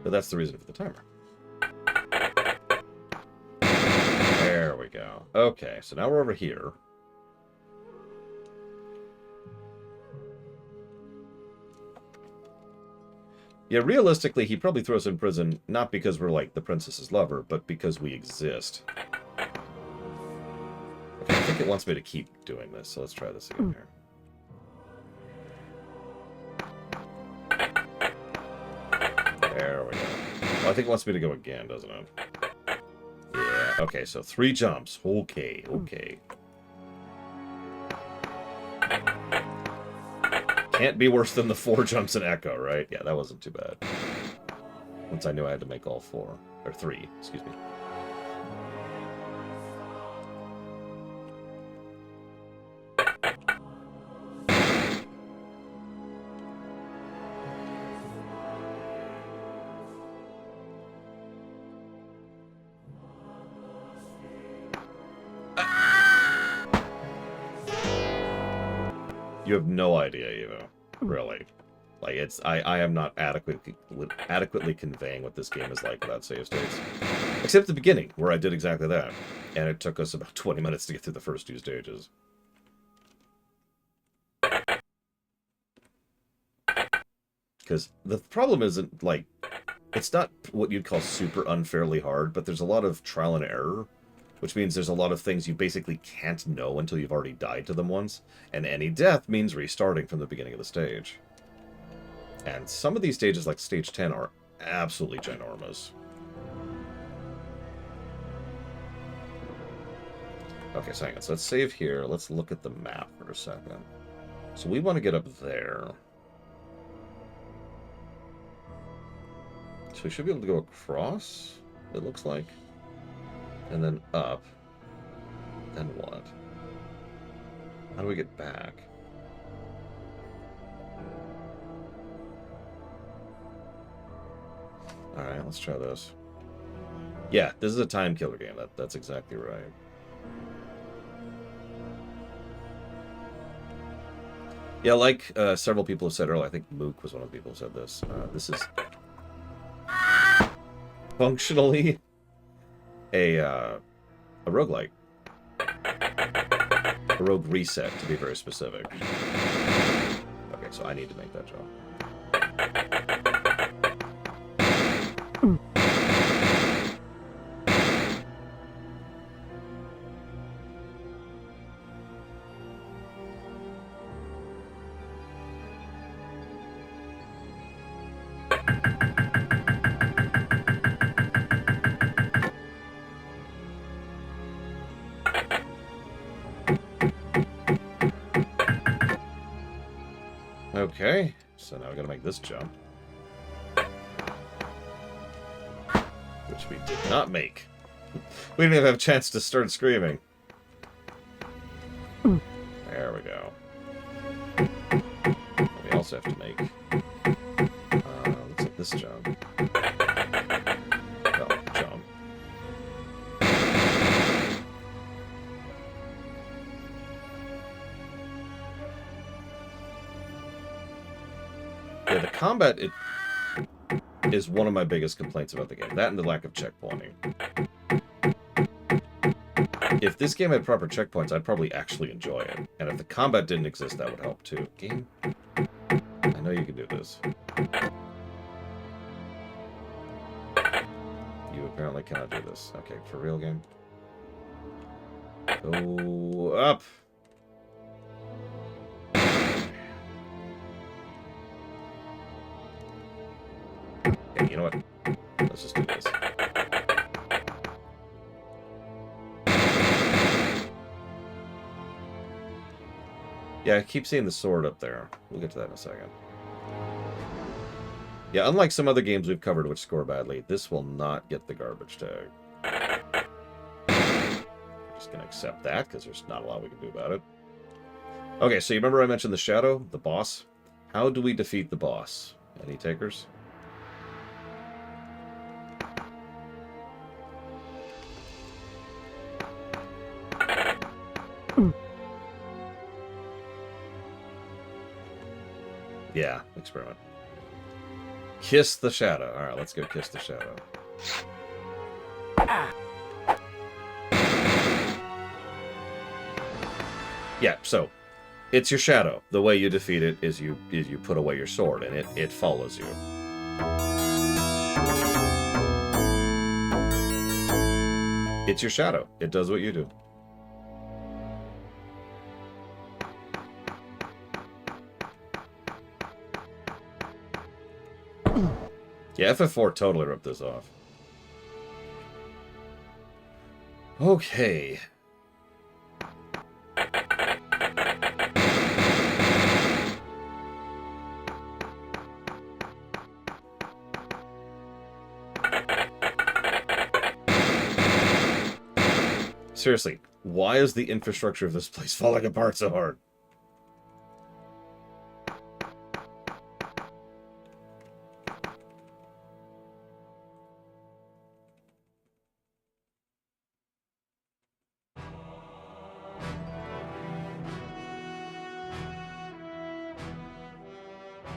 But that's the reason for the timer. There we go. Okay, so now we're over here. Yeah, realistically, he probably throws us in prison not because we're like the princess's lover, but because we exist. Okay, I think it wants me to keep doing this, so let's try this again here. There we go. Well, I think it wants me to go again, doesn't it? Yeah, okay, so 3 jumps. Okay, okay. Can't be worse than the 4 jumps in Echo, right? Yeah, that wasn't too bad. Once I knew I had to make all 4. Or 3, excuse me. You have no idea, Evo. Really. Like, it's... I am not adequately conveying what this game is like without save states. Except the beginning, where I did exactly that. And it took us about 20 minutes to get through the first 2 stages. Because the problem isn't, like... It's not what you'd call super unfairly hard, but there's a lot of trial and error. Which means there's a lot of things you basically can't know until you've already died to them once. And any death means restarting from the beginning of the stage. And some of these stages, like stage 10, are absolutely ginormous. Okay, so hang on. So let's save here. Let's look at the map for a second. So we want to get up there. So we should be able to go across, it looks like. And then up. Then what? How do we get back? Alright, let's try this. Yeah, this is a time killer game. That's exactly right. Yeah, like several people have said earlier, I think Mook was one of the people who said this. This is functionally a roguelike. A rogue reset, to be very specific. Okay, so I need to make that jump. Okay, so now we gotta make this jump. Which we did not make. We didn't even have a chance to start screaming. There we go. We also have to make... looks like this jump. Oh, jump. Yeah, the combat is one of my biggest complaints about the game. That and the lack of checkpointing. If this game had proper checkpoints, I'd probably actually enjoy it. And if the combat didn't exist, that would help too. Game? I know you can do this. You apparently cannot do this. Okay, for real, game? Go up! Okay, you know what? Let's just do this. Yeah, I keep seeing the sword up there. We'll get to that in a second. Yeah, unlike some other games we've covered which score badly, this will not get the garbage tag. We're just going to accept that, because there's not a lot we can do about it. Okay, so you remember I mentioned the Shadow, the boss? How do we defeat the boss? Any takers? Yeah, experiment. Kiss the Shadow. Alright, let's go kiss the Shadow. Yeah, so it's your shadow. The way you defeat it is you put away your sword, and it follows you. It's your shadow. It does what you do. Yeah, FF4 totally ripped this off. Okay. Seriously, why is the infrastructure of this place falling apart so hard?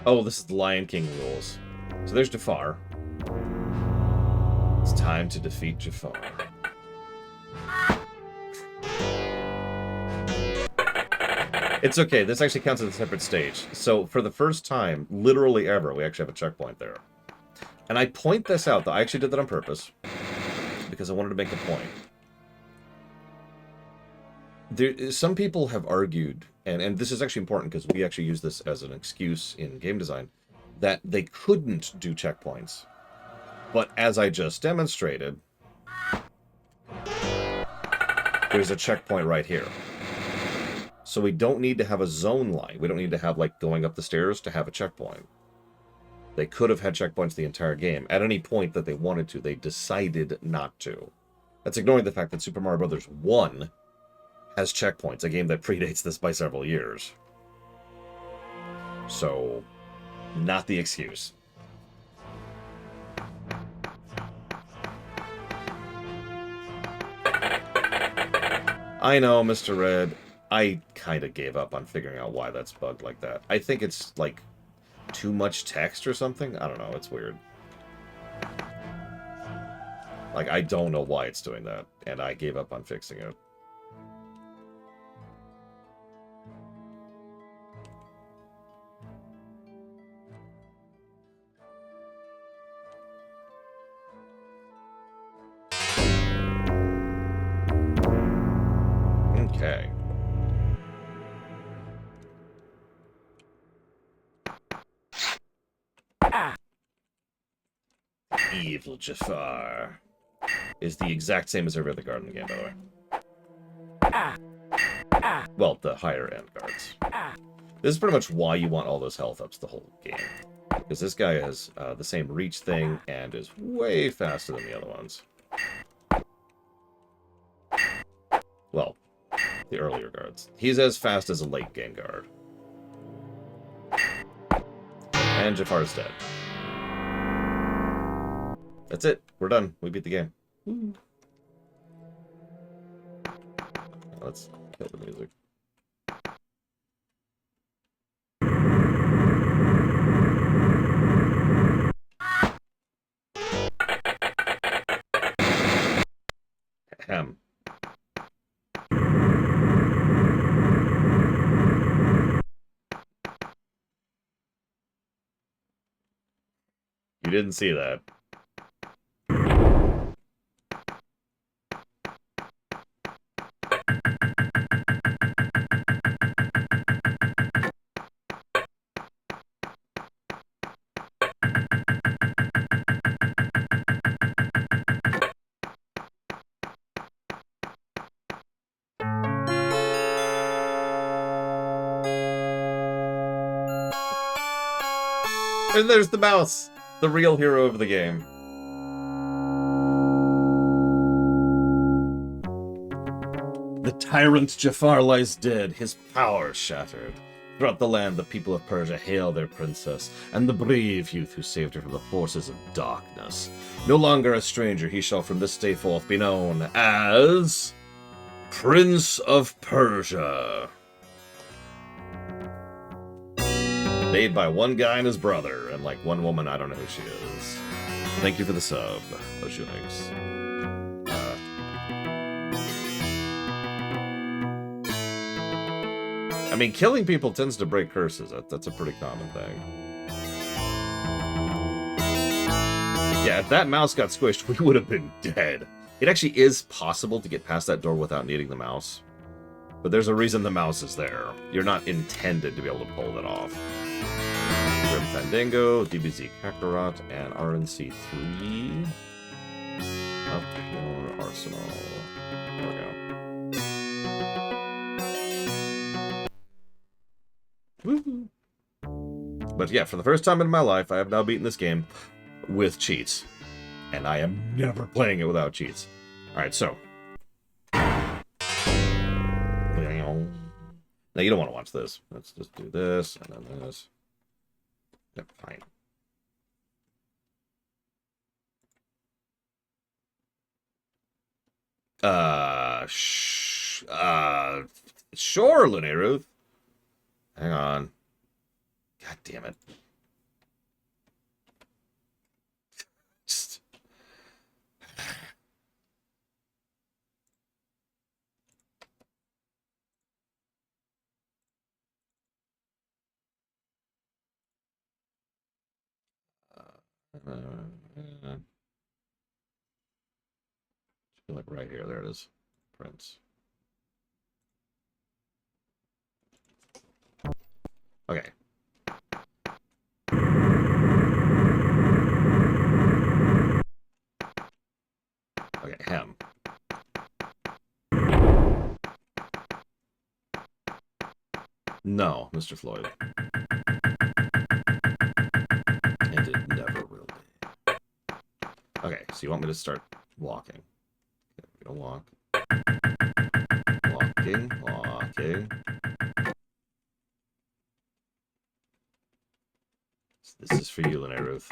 Oh, this is the Lion King rules. So there's Jafar. It's time to defeat Jafar. It's okay, this actually counts as a separate stage. So for the first time, literally ever, we actually have a checkpoint there. And I point this out, though I actually did that on purpose, because I wanted to make a point. Some people have argued, and this is actually important because we actually use this as an excuse in game design, that they couldn't do checkpoints. But as I just demonstrated, there's a checkpoint right here. So we don't need to have a zone line. We don't need to have, like, going up the stairs to have a checkpoint. They could have had checkpoints the entire game. At any point that they wanted to, they decided not to. That's ignoring the fact that Super Mario Bros. 1 has checkpoints, a game that predates this by several years. So, not the excuse. I know, Mr. Red. I kind of gave up on figuring out why that's bugged like that. I think it's, like, too much text or something? I don't know, it's weird. Like, I don't know why it's doing that, and I gave up on fixing it. Okay. Evil Jafar is the exact same as every other guard in the game, by the way. Well, the higher end guards. This is pretty much why you want all those health ups the whole game. Because this guy has the same reach thing and is way faster than the other ones. Well, the earlier guards. He's as fast as a late game guard. And Jafar's dead. That's it. We're done. We beat the game. Let's kill the music. Ahem. You didn't see that. And there's the mouse, the real hero of the game. The tyrant Jafar lies dead, his power shattered. Throughout the land, the people of Persia hail their princess, and the brave youth who saved her from the forces of darkness. No longer a stranger, he shall from this day forth be known as Prince of Persia. Made by one guy and his brother, and like one woman, I don't know who she is. Thank you for the sub, Oshunix. I mean, killing people tends to break curses. That's a pretty common thing. Yeah, if that mouse got squished, we would have been dead. It actually is possible to get past that door without needing the mouse. But there's a reason the mouse is there. You're not intended to be able to pull that off. Grim Fandango, DBZ Kakarot, and RNC3 of Pure Arsenal. There we go. Woohoo! But yeah, for the first time in my life, I have now beaten this game with cheats. And I am never playing it without cheats. Alright, so. Now, you don't want to watch this. Let's just do this, and then this. Yep, fine. Sure, Lune Ruth. Hang on. God damn it. Just... like right here. There it is. Prince. Okay. Okay, him. No, Mr. Floyd. And it never will be. Okay, so you want me to start walking. Okay, we're gonna walk. Walking. This is for you, Lene Ruth.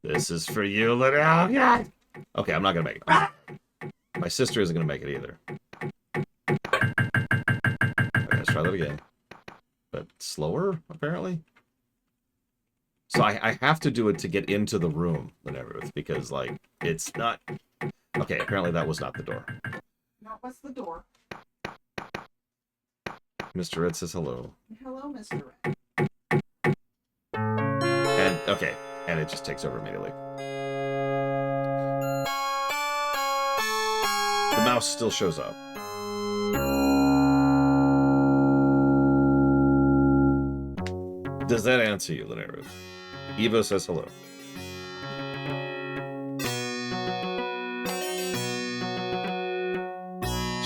This is for you, Lene. Oh, God! Okay, I'm not gonna make it. My sister isn't gonna make it either. Okay, let's try that again. But slower, apparently. So I have to do it to get into the room, Lene Ruth, because, like, it's not... Okay, apparently that was not the door. No, what's the door? Mr. Red says hello. Hello, Mr. Red. And, okay, and it just takes over immediately. The mouse still shows up. Does that answer you, Linnea? Evo says hello.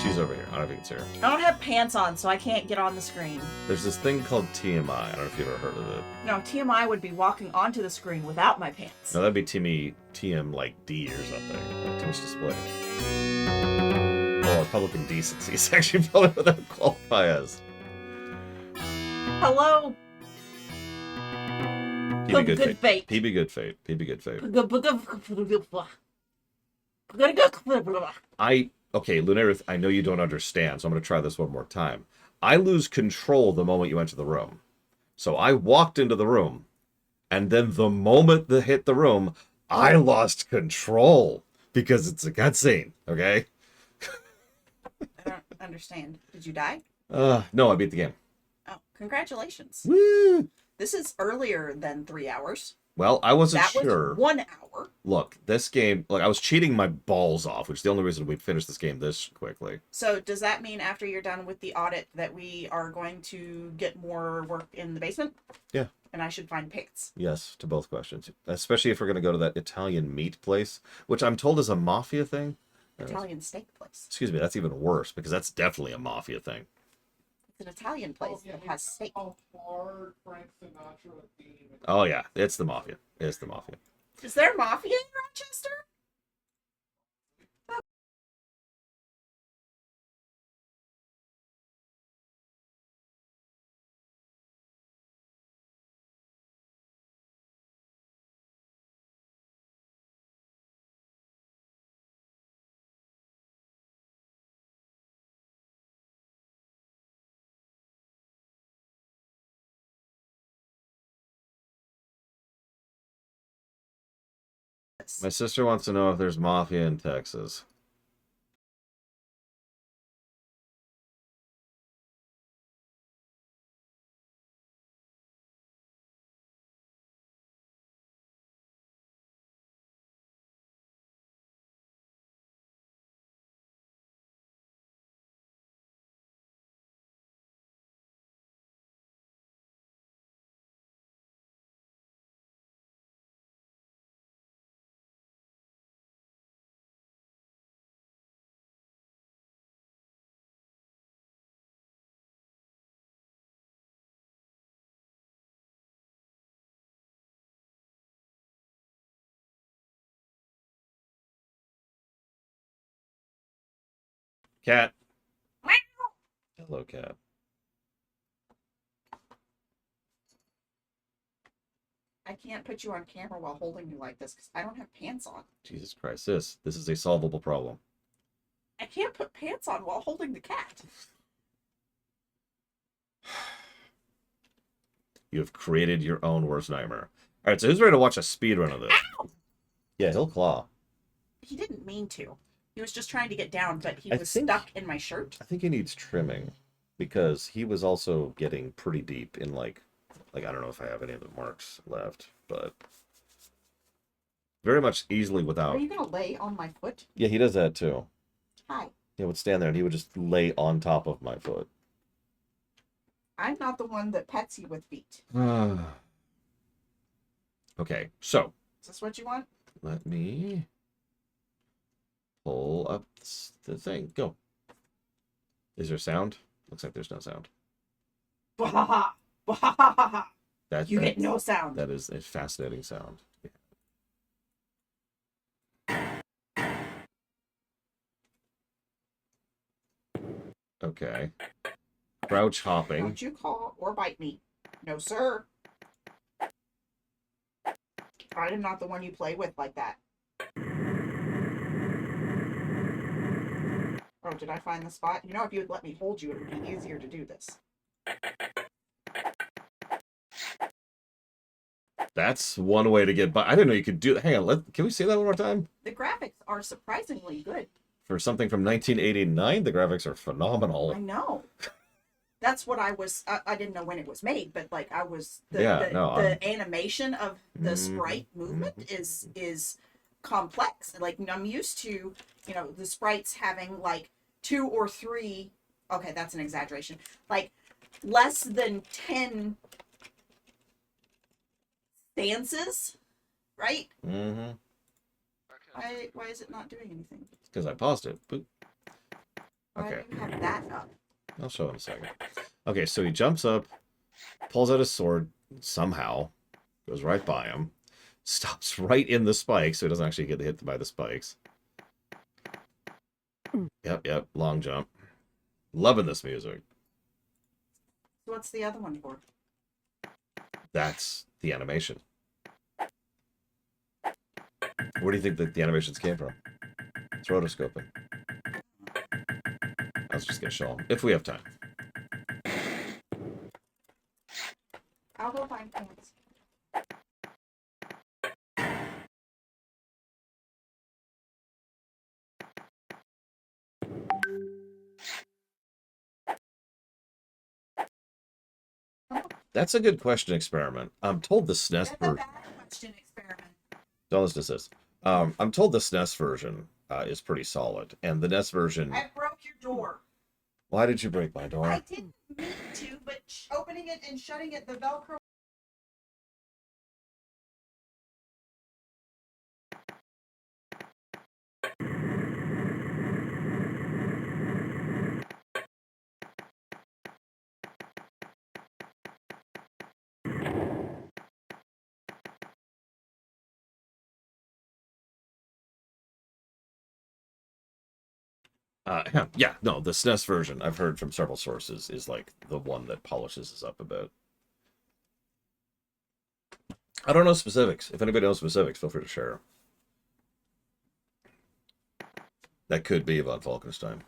She's over here. I don't know if you can see her. I don't have pants on, so I can't get on the screen. There's this thing called TMI. I don't know if you've ever heard of it. No, TMI would be walking onto the screen without my pants. No, that'd be TM like D or something. Like Twitch display. Or public indecency is actually probably what that would qualify as. Hello. PB Good fate. PB good fate. PB good fate. Okay, Lunarith, I know you don't understand, so I'm going to try this one more time. I lose control the moment you enter the room. So I walked into the room, and then the moment that hit the room, I lost control because it's a cutscene, okay? I don't understand. Did you die? No, I beat the game. Oh, congratulations. Woo! This is earlier than 3 hours. Well, I wasn't That sure. was 1 hour. Look, this game, I was cheating my balls off, which is the only reason we finished this game this quickly. So does that mean after you're done with the audit that we are going to get more work in the basement? Yeah. And I should find pits? Yes, to both questions. Especially if we're going to go to that Italian meat place, which I'm told is a mafia thing. Italian steak place. Excuse me, that's even worse, because that's definitely a mafia thing. It's an Italian place that has steak. Oh, yeah, it's the mafia. It's the mafia. Is there mafia in Rochester? My sister wants to know if there's mafia in Texas. Cat. Hello, cat. I can't put you on camera while holding you like this because I don't have pants on. Jesus Christ, this is a solvable problem. I can't put pants on while holding the cat. You have created your own worst nightmare. All right, so who's ready to watch a speedrun of this? Ow! Yeah, he'll claw. He didn't mean to. He was just trying to get down, but he I was think- stuck in my shirt. I think he needs trimming because he was also getting pretty deep in like I don't know if I have any of the marks left, but very much easily without. Are you gonna lay on my foot? Yeah, he does that too. Hi. He would stand there and he would just lay on top of my foot. I'm not the one that pets you with feet. Okay, so Is this what you want? let me pull up the thing. Go. Is there sound? Looks like there's no sound. Bahaha! Bahaha! That, You get that's- no sound. That is a fascinating sound. Okay. Crouch hopping. Don't you call or bite me. No, sir. I am not the one you play with like that. Oh, did I find the spot? You know, if you would let me hold you, it would be easier to do this. That's one way to get by. I didn't know you could do. Hang on. Can we say that one more time? The graphics are surprisingly good. For something from 1989, the graphics are phenomenal. I know. That's what I was. I didn't know when it was made, but like I was. The Animation of the sprite movement is complex. Like I'm used to, the sprites having like 2 or 3. Okay, that's an exaggeration. Like less than 10 dances, right? Mm-hmm. Why is it not doing anything? Because I paused it. Boop. Why Okay. do you have that up? I'll show in a second. Okay, so he jumps up, pulls out his sword somehow, goes right by him, stops right in the spikes so he doesn't actually get hit by the spikes. Yep, long jump. Loving this music. So what's the other one for? That's the animation. Where do you think that the animations came from? It's rotoscoping. I was just gonna show them if we have time. I'll go find pants. That's a good question experiment. I'm told the SNES That's a version. bad question experiment. Don't listen to this. I'm told the SNES version is pretty solid, and the NES version. I broke your door. Why did you break my door? I didn't mean to, but opening it and shutting it, the Velcro. Yeah, no, the SNES version I've heard from several sources is like the one that polishes this up a bit. I don't know specifics. If anybody knows specifics, feel free to share. That could be von Falkenstein.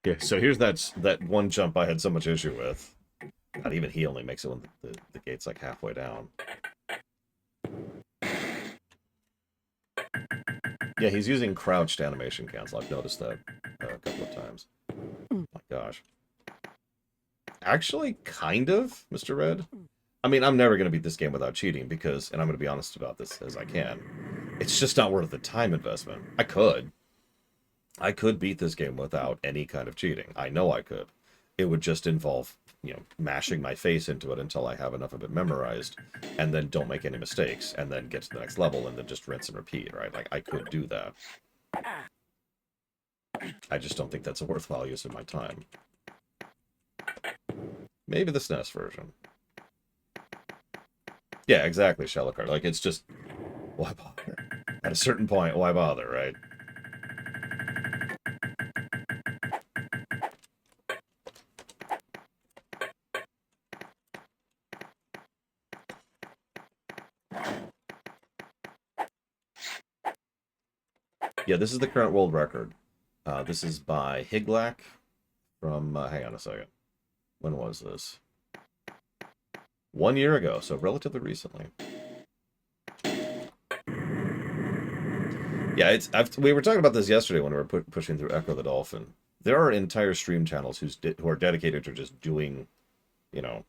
Yeah, so here's that one jump I had so much issue with. Not even he only makes it when the gate's like halfway down. Yeah, he's using crouched animation cancel. I've noticed that a couple of times. Oh my gosh. Actually, kind of, Mr. Red. I mean, I'm never going to beat this game without cheating because, and I'm going to be honest about this as I can, it's just not worth the time investment. I could. I could beat this game without any kind of cheating. I know I could. It would just involve, mashing my face into it until I have enough of it memorized, and then don't make any mistakes, and then get to the next level, and then just rinse and repeat, right? Like, I could do that. I just don't think that's a worthwhile use of my time. Maybe the SNES version. Yeah, exactly, Shellicard. Like, it's just, why bother? At a certain point, why bother, right? Yeah, this is the current world record. This is by Higlak from, hang on a second. When was this? 1 year ago, so relatively recently. Yeah, we were talking about this yesterday when we were pushing through Echo the Dolphin. There are entire stream channels who are dedicated to just doing, the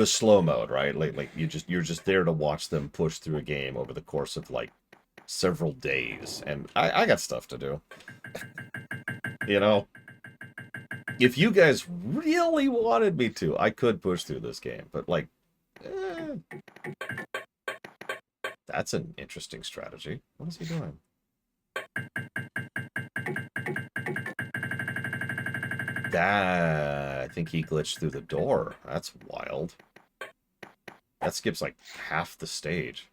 slow mode, right? Like you're just there to watch them push through a game over the course of like several days, and I got stuff to do. If you guys really wanted me to, I could push through this game, but like, that's an interesting strategy. What is he doing? I think he glitched through the door. That's wild. That skips like half the stage.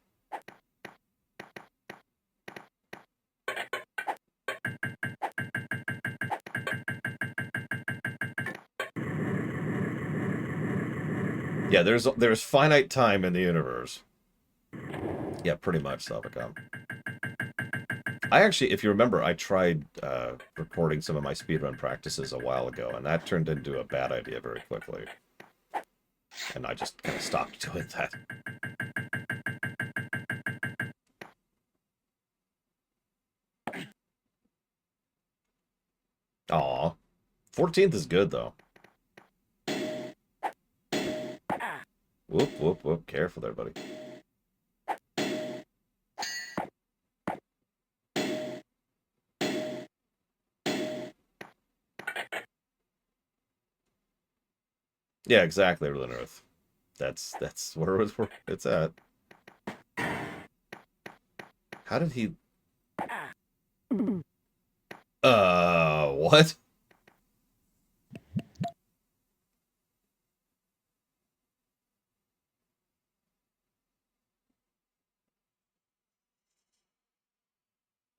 Yeah, there's finite time in the universe. Yeah, pretty much, Salvacom. I actually, if you remember, I tried recording some of my speedrun practices a while ago, and that turned into a bad idea very quickly. And I just kind of stopped doing that. Aw. 14th is good, though. Whoop, whoop, whoop. Careful there, buddy. Yeah, exactly, Erlen Earth. That's where it's at. How did he... What?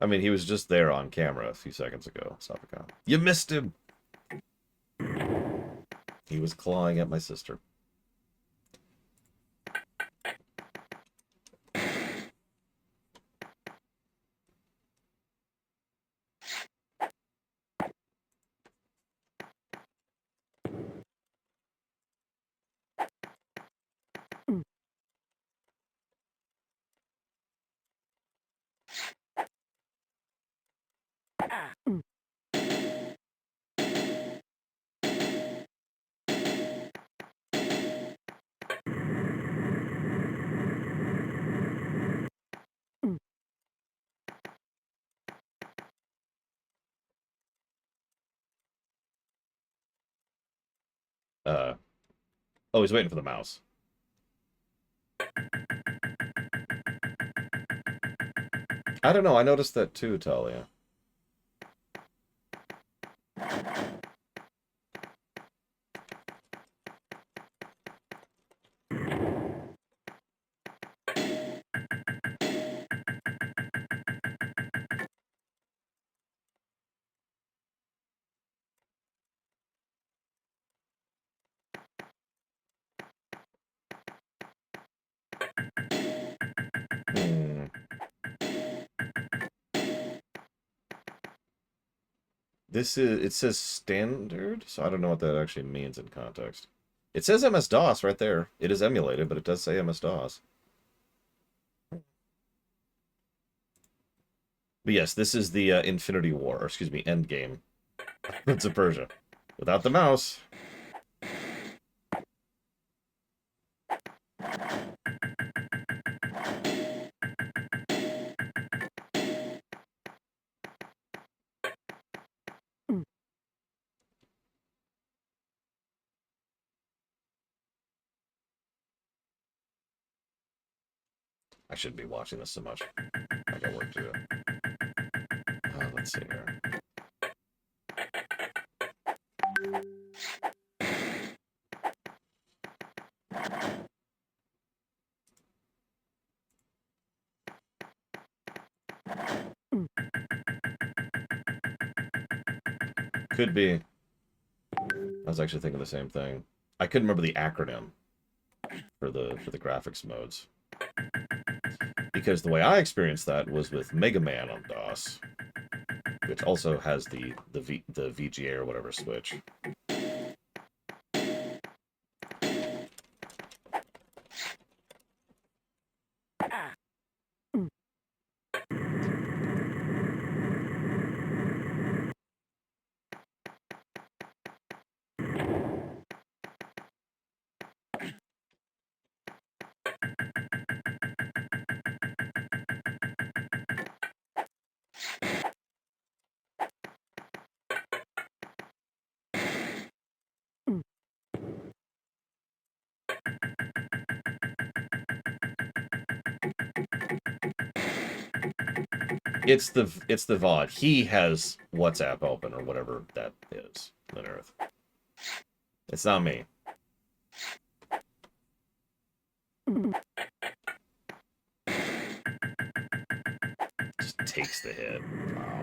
I mean, he was just there on camera a few seconds ago. Stop the count. You missed him! He was clawing at my sister. Uh, oh, he's waiting for the mouse. I don't know. I noticed that too, Talia. Hmm. It says standard, so I don't know what that actually means in context. It says MS-DOS right there. It is emulated, but it does say MS-DOS. But yes, this is the Infinity War, or excuse me, Endgame. Prince of Persia. Without the mouse. I shouldn't be watching this so much. I got work to do. Let's see here. Could be. I was actually thinking the same thing. I couldn't remember the acronym for the graphics modes. Because the way I experienced that was with Mega Man on DOS, which also has the VGA or whatever switch. It's the VOD. He has WhatsApp open or whatever that is on Earth. It's not me. Just takes the hit. Wow.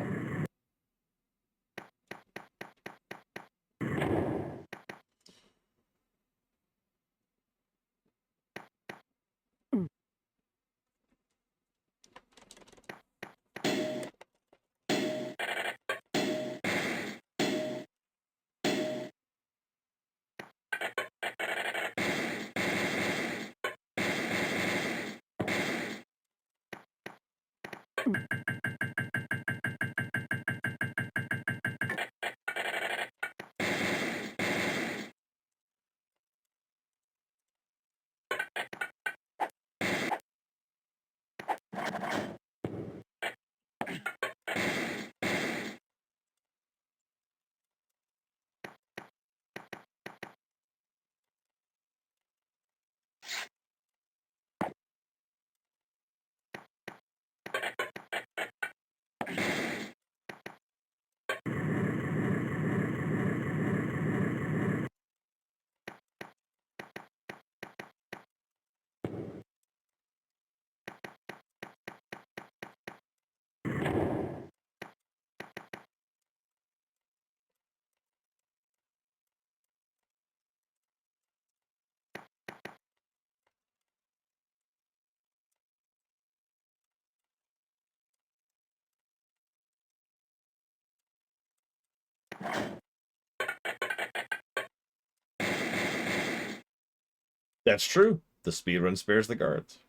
That's true. The speedrun spares the guards.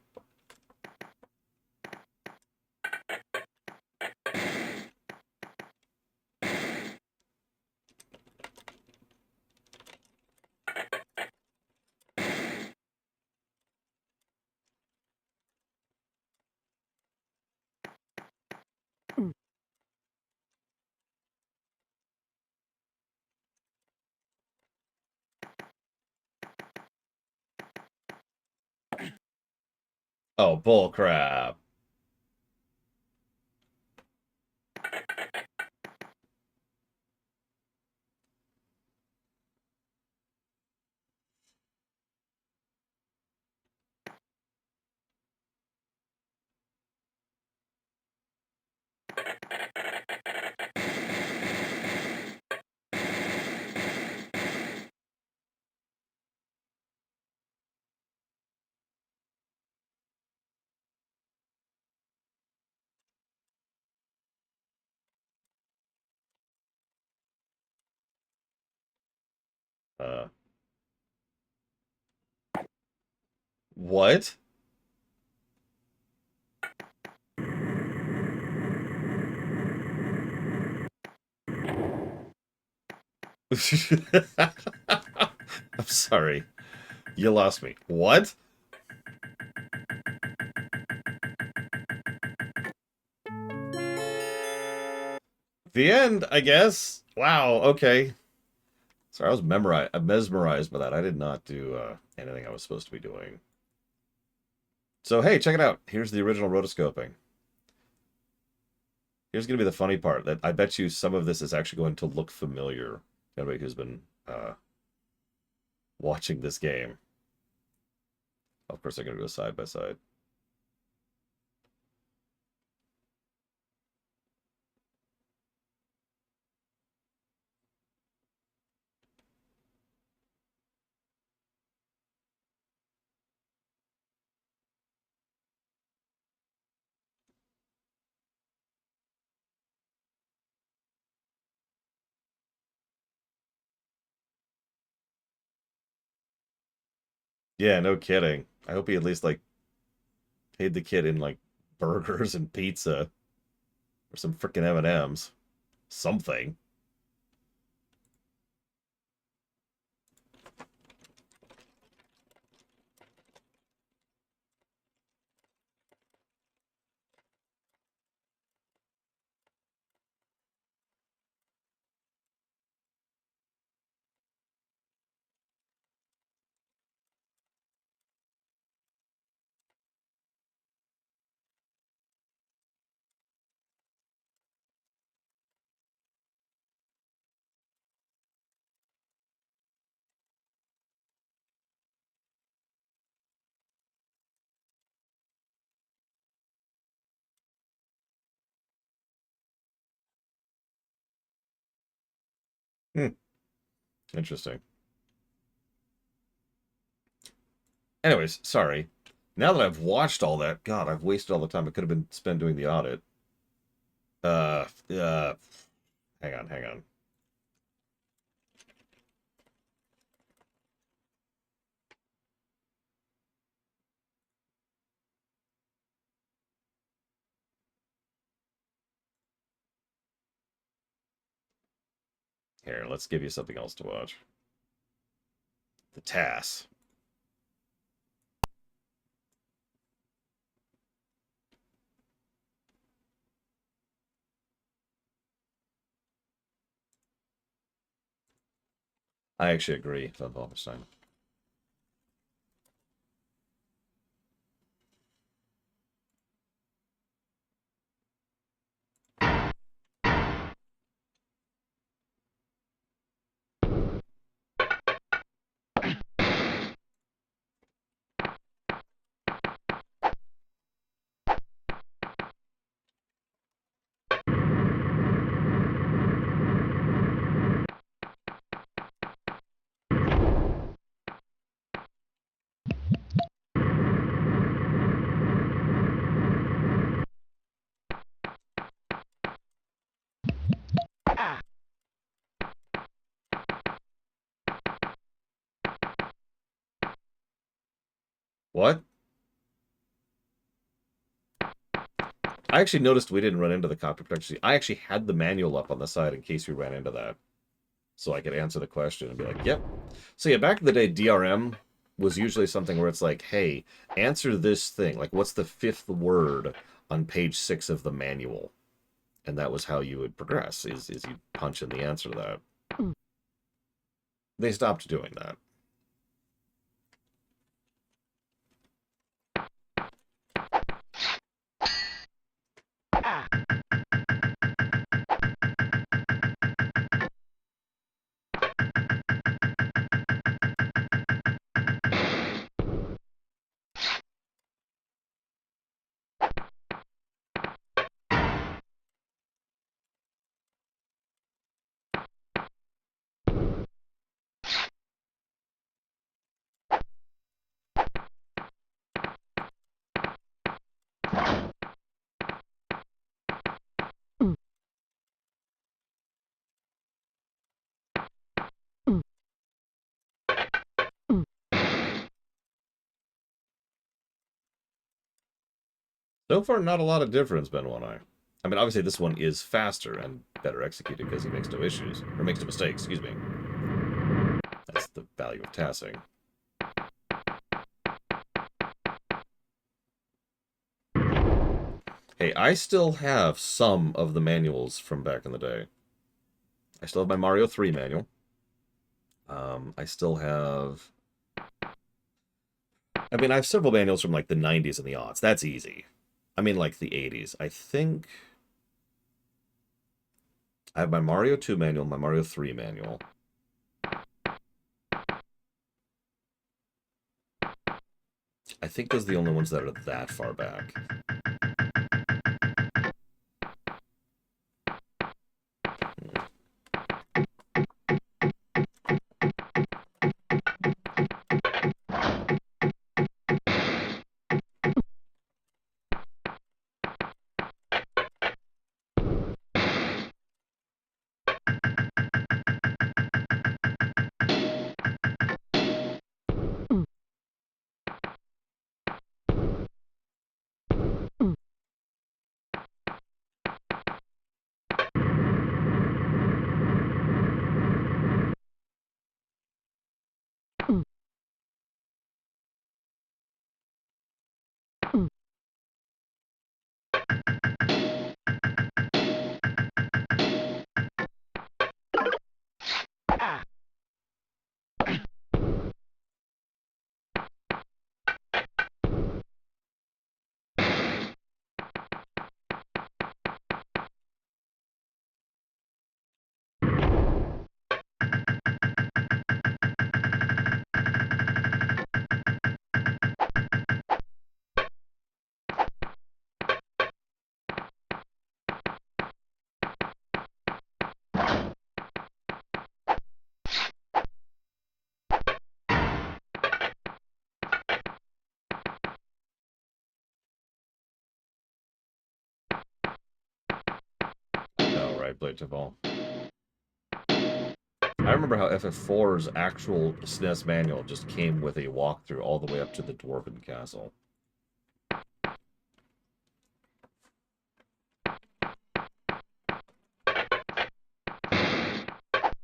Oh, bull crap. Uh, what? I'm sorry. You lost me. What? The end, I guess. Wow, okay. Sorry, I'm mesmerized by that. I did not do anything I was supposed to be doing. So, hey, check it out. Here's the original rotoscoping. Here's going to be the funny part, that I bet you some of this is actually going to look familiar to anybody who's been watching this game. Of course, they're going to go side by side. Yeah, no kidding. I hope he at least, like, paid the kid in, like, burgers and pizza. Or some freaking M&Ms. Something. Hmm. Interesting. Anyways, sorry. Now that I've watched all that, God, I've wasted all the time I could have been spent doing the audit. Uh, uh, hang on, hang on. Here, let's give you something else to watch. The TAS. I actually agree, Von Wolfenstein. What? I actually noticed we didn't run into the copy protection. I actually had the manual up on the side in case we ran into that. So I could answer the question and be like, yep. So yeah, back in the day, DRM was usually something where it's like, hey, answer this thing. Like, what's the fifth word on page 6 of the manual? And that was how you would progress, is you punch in the answer to that. They stopped doing that. So far, not a lot of difference, Ben One Eye. I mean, obviously this one is faster and better executed because he makes no issues, or makes no mistakes, excuse me. That's the value of tassing. Hey, I still have some of the manuals from back in the day. I still have my Mario 3 manual. I still have... I mean, I have several manuals from, like, the 90s and the aughts. That's easy. I mean, like, the 80s. I think... I have my Mario 2 manual, my Mario 3 manual. I think those are the only ones that are that far back. No, right, Blade to Fall. I remember how FF4's actual SNES manual just came with a walkthrough all the way up to the Dwarven Castle.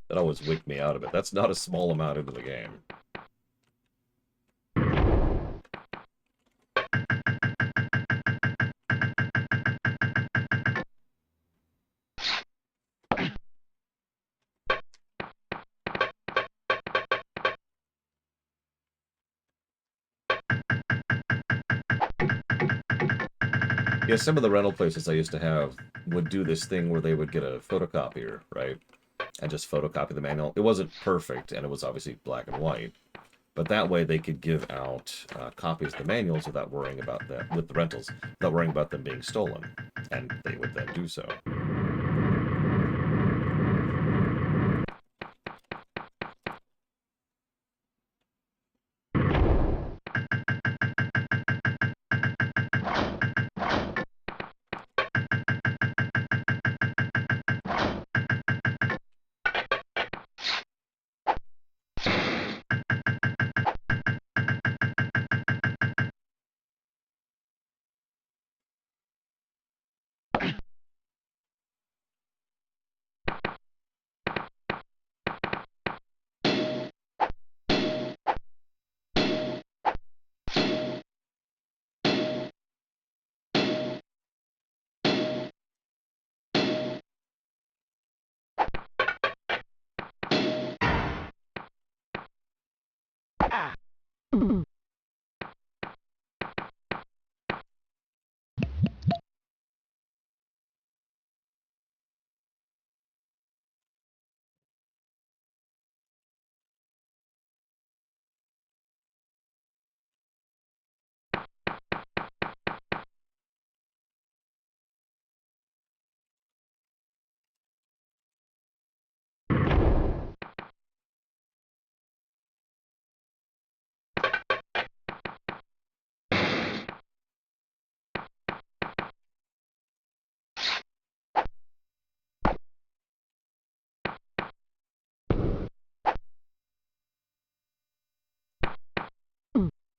That always wicked me out of it. That's not a small amount into the game. Yeah, some of the rental places I used to have would do this thing where they would get a photocopier, right? And just photocopy the manual. It wasn't perfect, and it was obviously black and white. But that way they could give out copies of the manuals without worrying about that, with the rentals, without worrying about them being stolen. And they would then do so.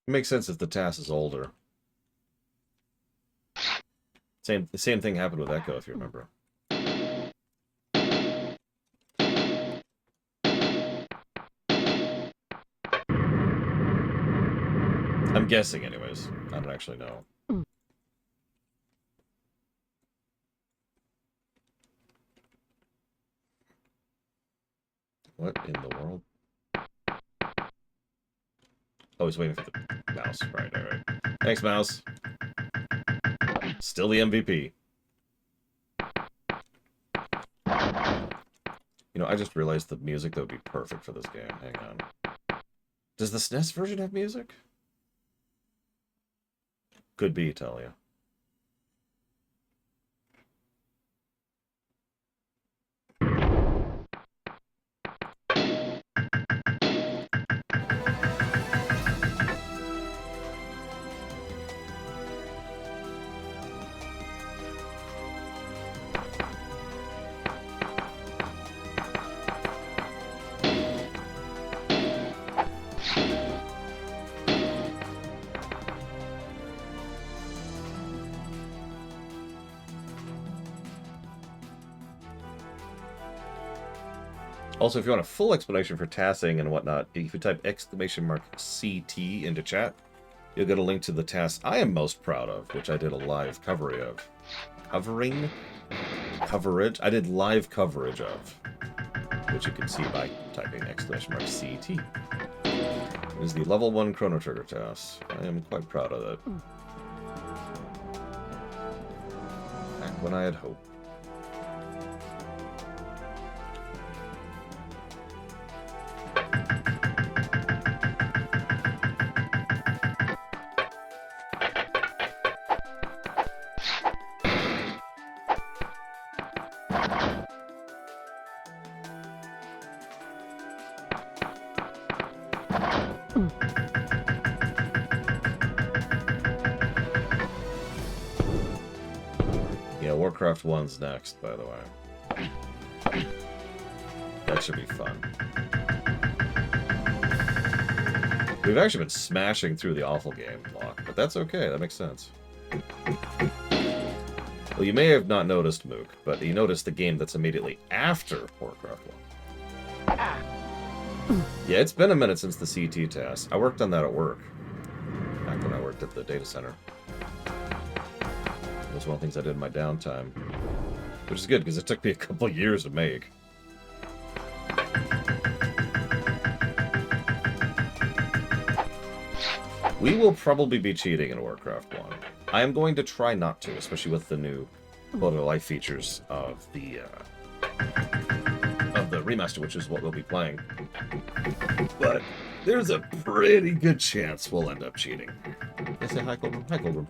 It makes sense if the TAS is older. The same thing happened with Echo, if you remember. I'm guessing, anyways. I don't actually know. What in the world? Oh, he's waiting for the mouse. Right, all right. Thanks, mouse. Still the MVP. You know, I just realized the music that would be perfect for this game. Hang on. Does the SNES version have music? Could be, Talia. Also, if you want a full explanation for TASing and whatnot, if you type !CT into chat, you'll get a link to the TAS I am most proud of, which I did a live coverage of. Coverage? I did live coverage of, which you can see by typing !CT. It is the level 1 Chrono Trigger TAS. I am quite proud of it. Back when I had hope. Yeah, Warcraft 1's next, by the way. That should be fun. We've actually been smashing through the awful game block, but that's okay, that makes sense. Well, you may have not noticed, Mook, but you noticed the game that's immediately after Warcraft 1. Yeah, it's been a minute since the CT test. I worked on that at work. Back when I worked at the data center. It was one of the things I did in my downtime. Which is good, because it took me a couple years to make. We will probably be cheating in Warcraft 1. I am going to try not to, especially with the new photo life features of the remaster, which is what we'll be playing. But there's a pretty good chance we'll end up cheating. I say hi, Colbert. Hi, Colbert.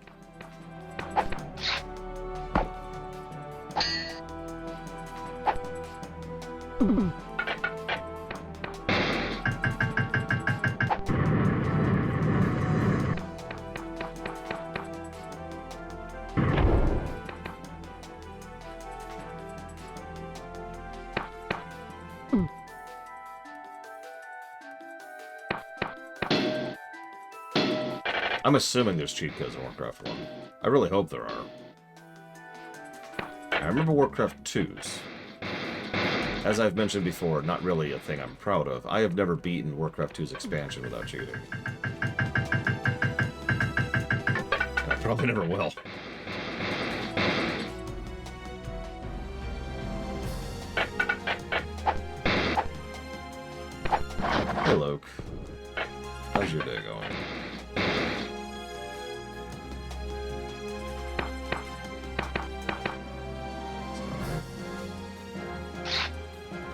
I'm assuming there's cheat codes in Warcraft 1. I really hope there are. I remember Warcraft 2's. As I've mentioned before, not really a thing I'm proud of. I have never beaten Warcraft 2's expansion without cheating. And I probably never will. Hey, Loke. How's your day going?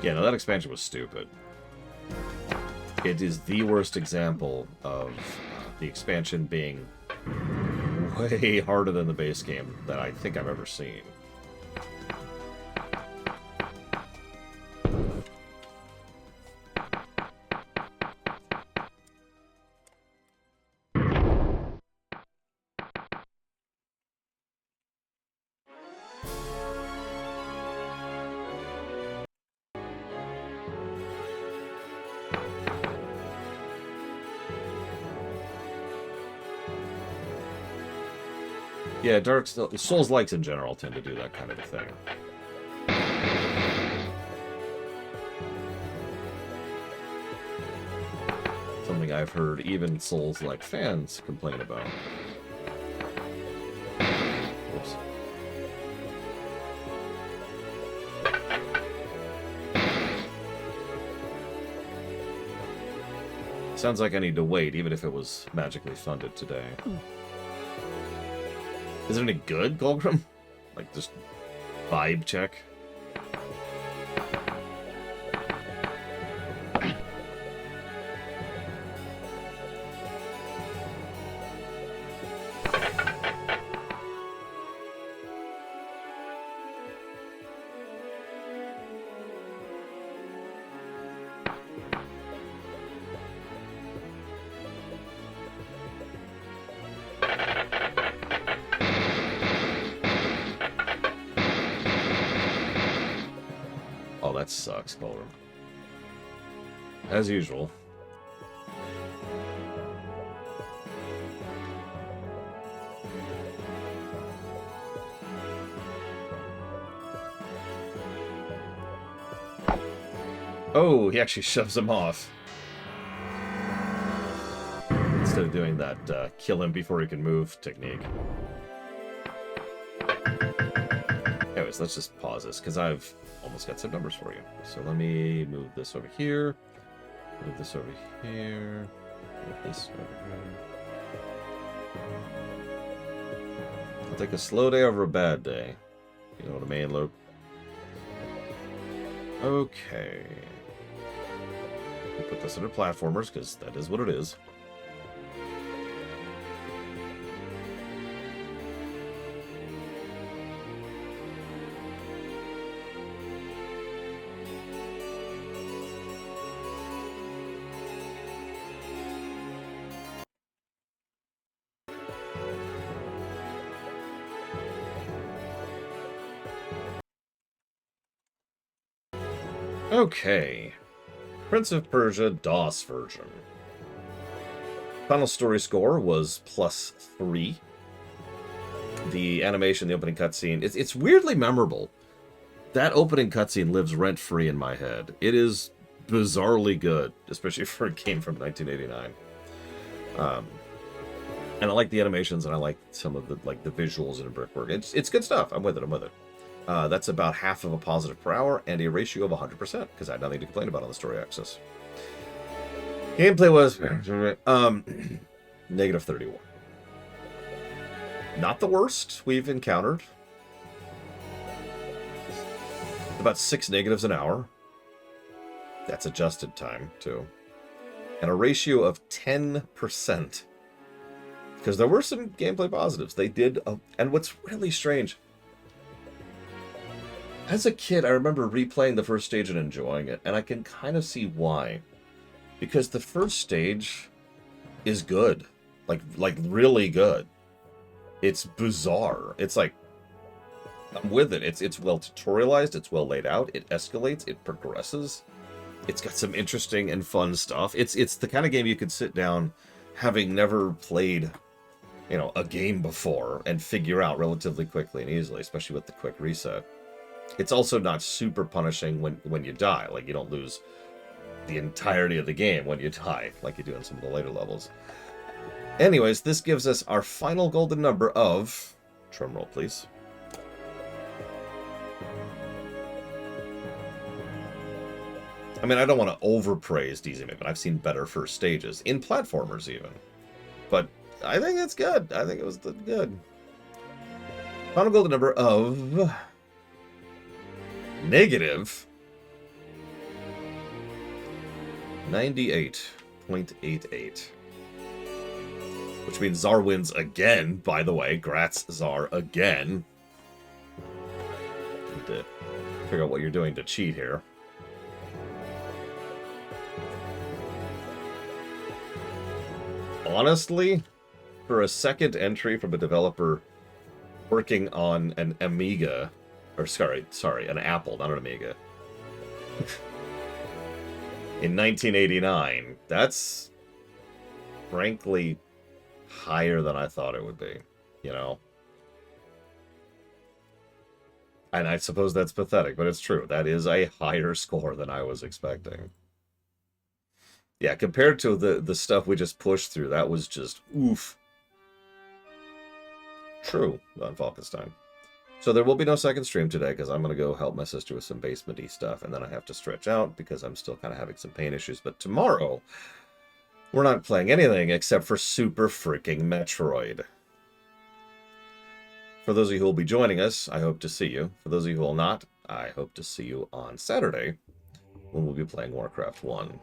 Yeah, no, that expansion was stupid. It is the worst example of the expansion being way harder than the base game that I think I've ever seen. Yeah, Dark Souls likes in general tend to do that kind of a thing. Something I've heard even Souls-like fans complain about. Oops. Sounds like I need to wait, even if it was magically funded today. Is it any good, Golgrim? Like, just vibe check? Oh, that sucks, Golgrim. As usual. Oh, he actually shoves him off. Instead of doing that kill him before he can move technique. Anyways, let's just pause this, because I've almost got some numbers for you. So let me move this over here. Move this over here. Move this over here. I'll take a slow day over a bad day. You know what I mean, Luke? Okay. We'll put this under platformers, because that is what it is. Okay. Prince of Persia DOS version. Final story score was +3. The animation, the opening cutscene, it's weirdly memorable. That opening cutscene lives rent-free in my head. It is bizarrely good, especially for a game from 1989. And I like the animations, and I like some of the the visuals and the brickwork. It's good stuff. I'm with it. I'm with it. That's about half of a positive per hour and a ratio of 100%, because I had nothing to complain about on the story axis. Gameplay was -31. Not the worst we've encountered. About 6 negatives an hour. That's adjusted time, too. And a ratio of 10%. Because there were some gameplay positives. They did, and what's really strange, as a kid, I remember replaying the first stage and enjoying it, and I can kind of see why. Because the first stage is good. Like really good. It's bizarre. It's like, I'm with it. It's well tutorialized, it's well laid out, it escalates, it progresses. It's got some interesting and fun stuff. It's the kind of game you could sit down, having never played, a game before, and figure out relatively quickly and easily, especially with the quick reset. It's also not super punishing when you die. Like, you don't lose the entirety of the game when you die, like you do in some of the later levels. Anyways, this gives us our final golden number of... Drumroll, please. I mean, I don't want to overpraise DZ Movement. I've seen better first stages, in platformers even. But I think it's good. I think it was good. Final golden number of... negative 98.88. Which means Czar wins again, by the way. Grats, Czar, again. Need to figure out what you're doing to cheat here. Honestly, for a second entry from a developer working on an Amiga, or sorry, an Apple, not an Amiga, in 1989, that's frankly higher than I thought it would be, And I suppose that's pathetic, but it's true. That is a higher score than I was expecting. Yeah, compared to the stuff we just pushed through, that was just oof. True, on Falkenstein. So there will be no second stream today because I'm going to go help my sister with some basement-y stuff, and then I have to stretch out because I'm still kind of having some pain issues. But tomorrow, we're not playing anything except for Super Freaking Metroid. For those of you who will be joining us, I hope to see you. For those of you who will not, I hope to see you on Saturday when we'll be playing Warcraft 1.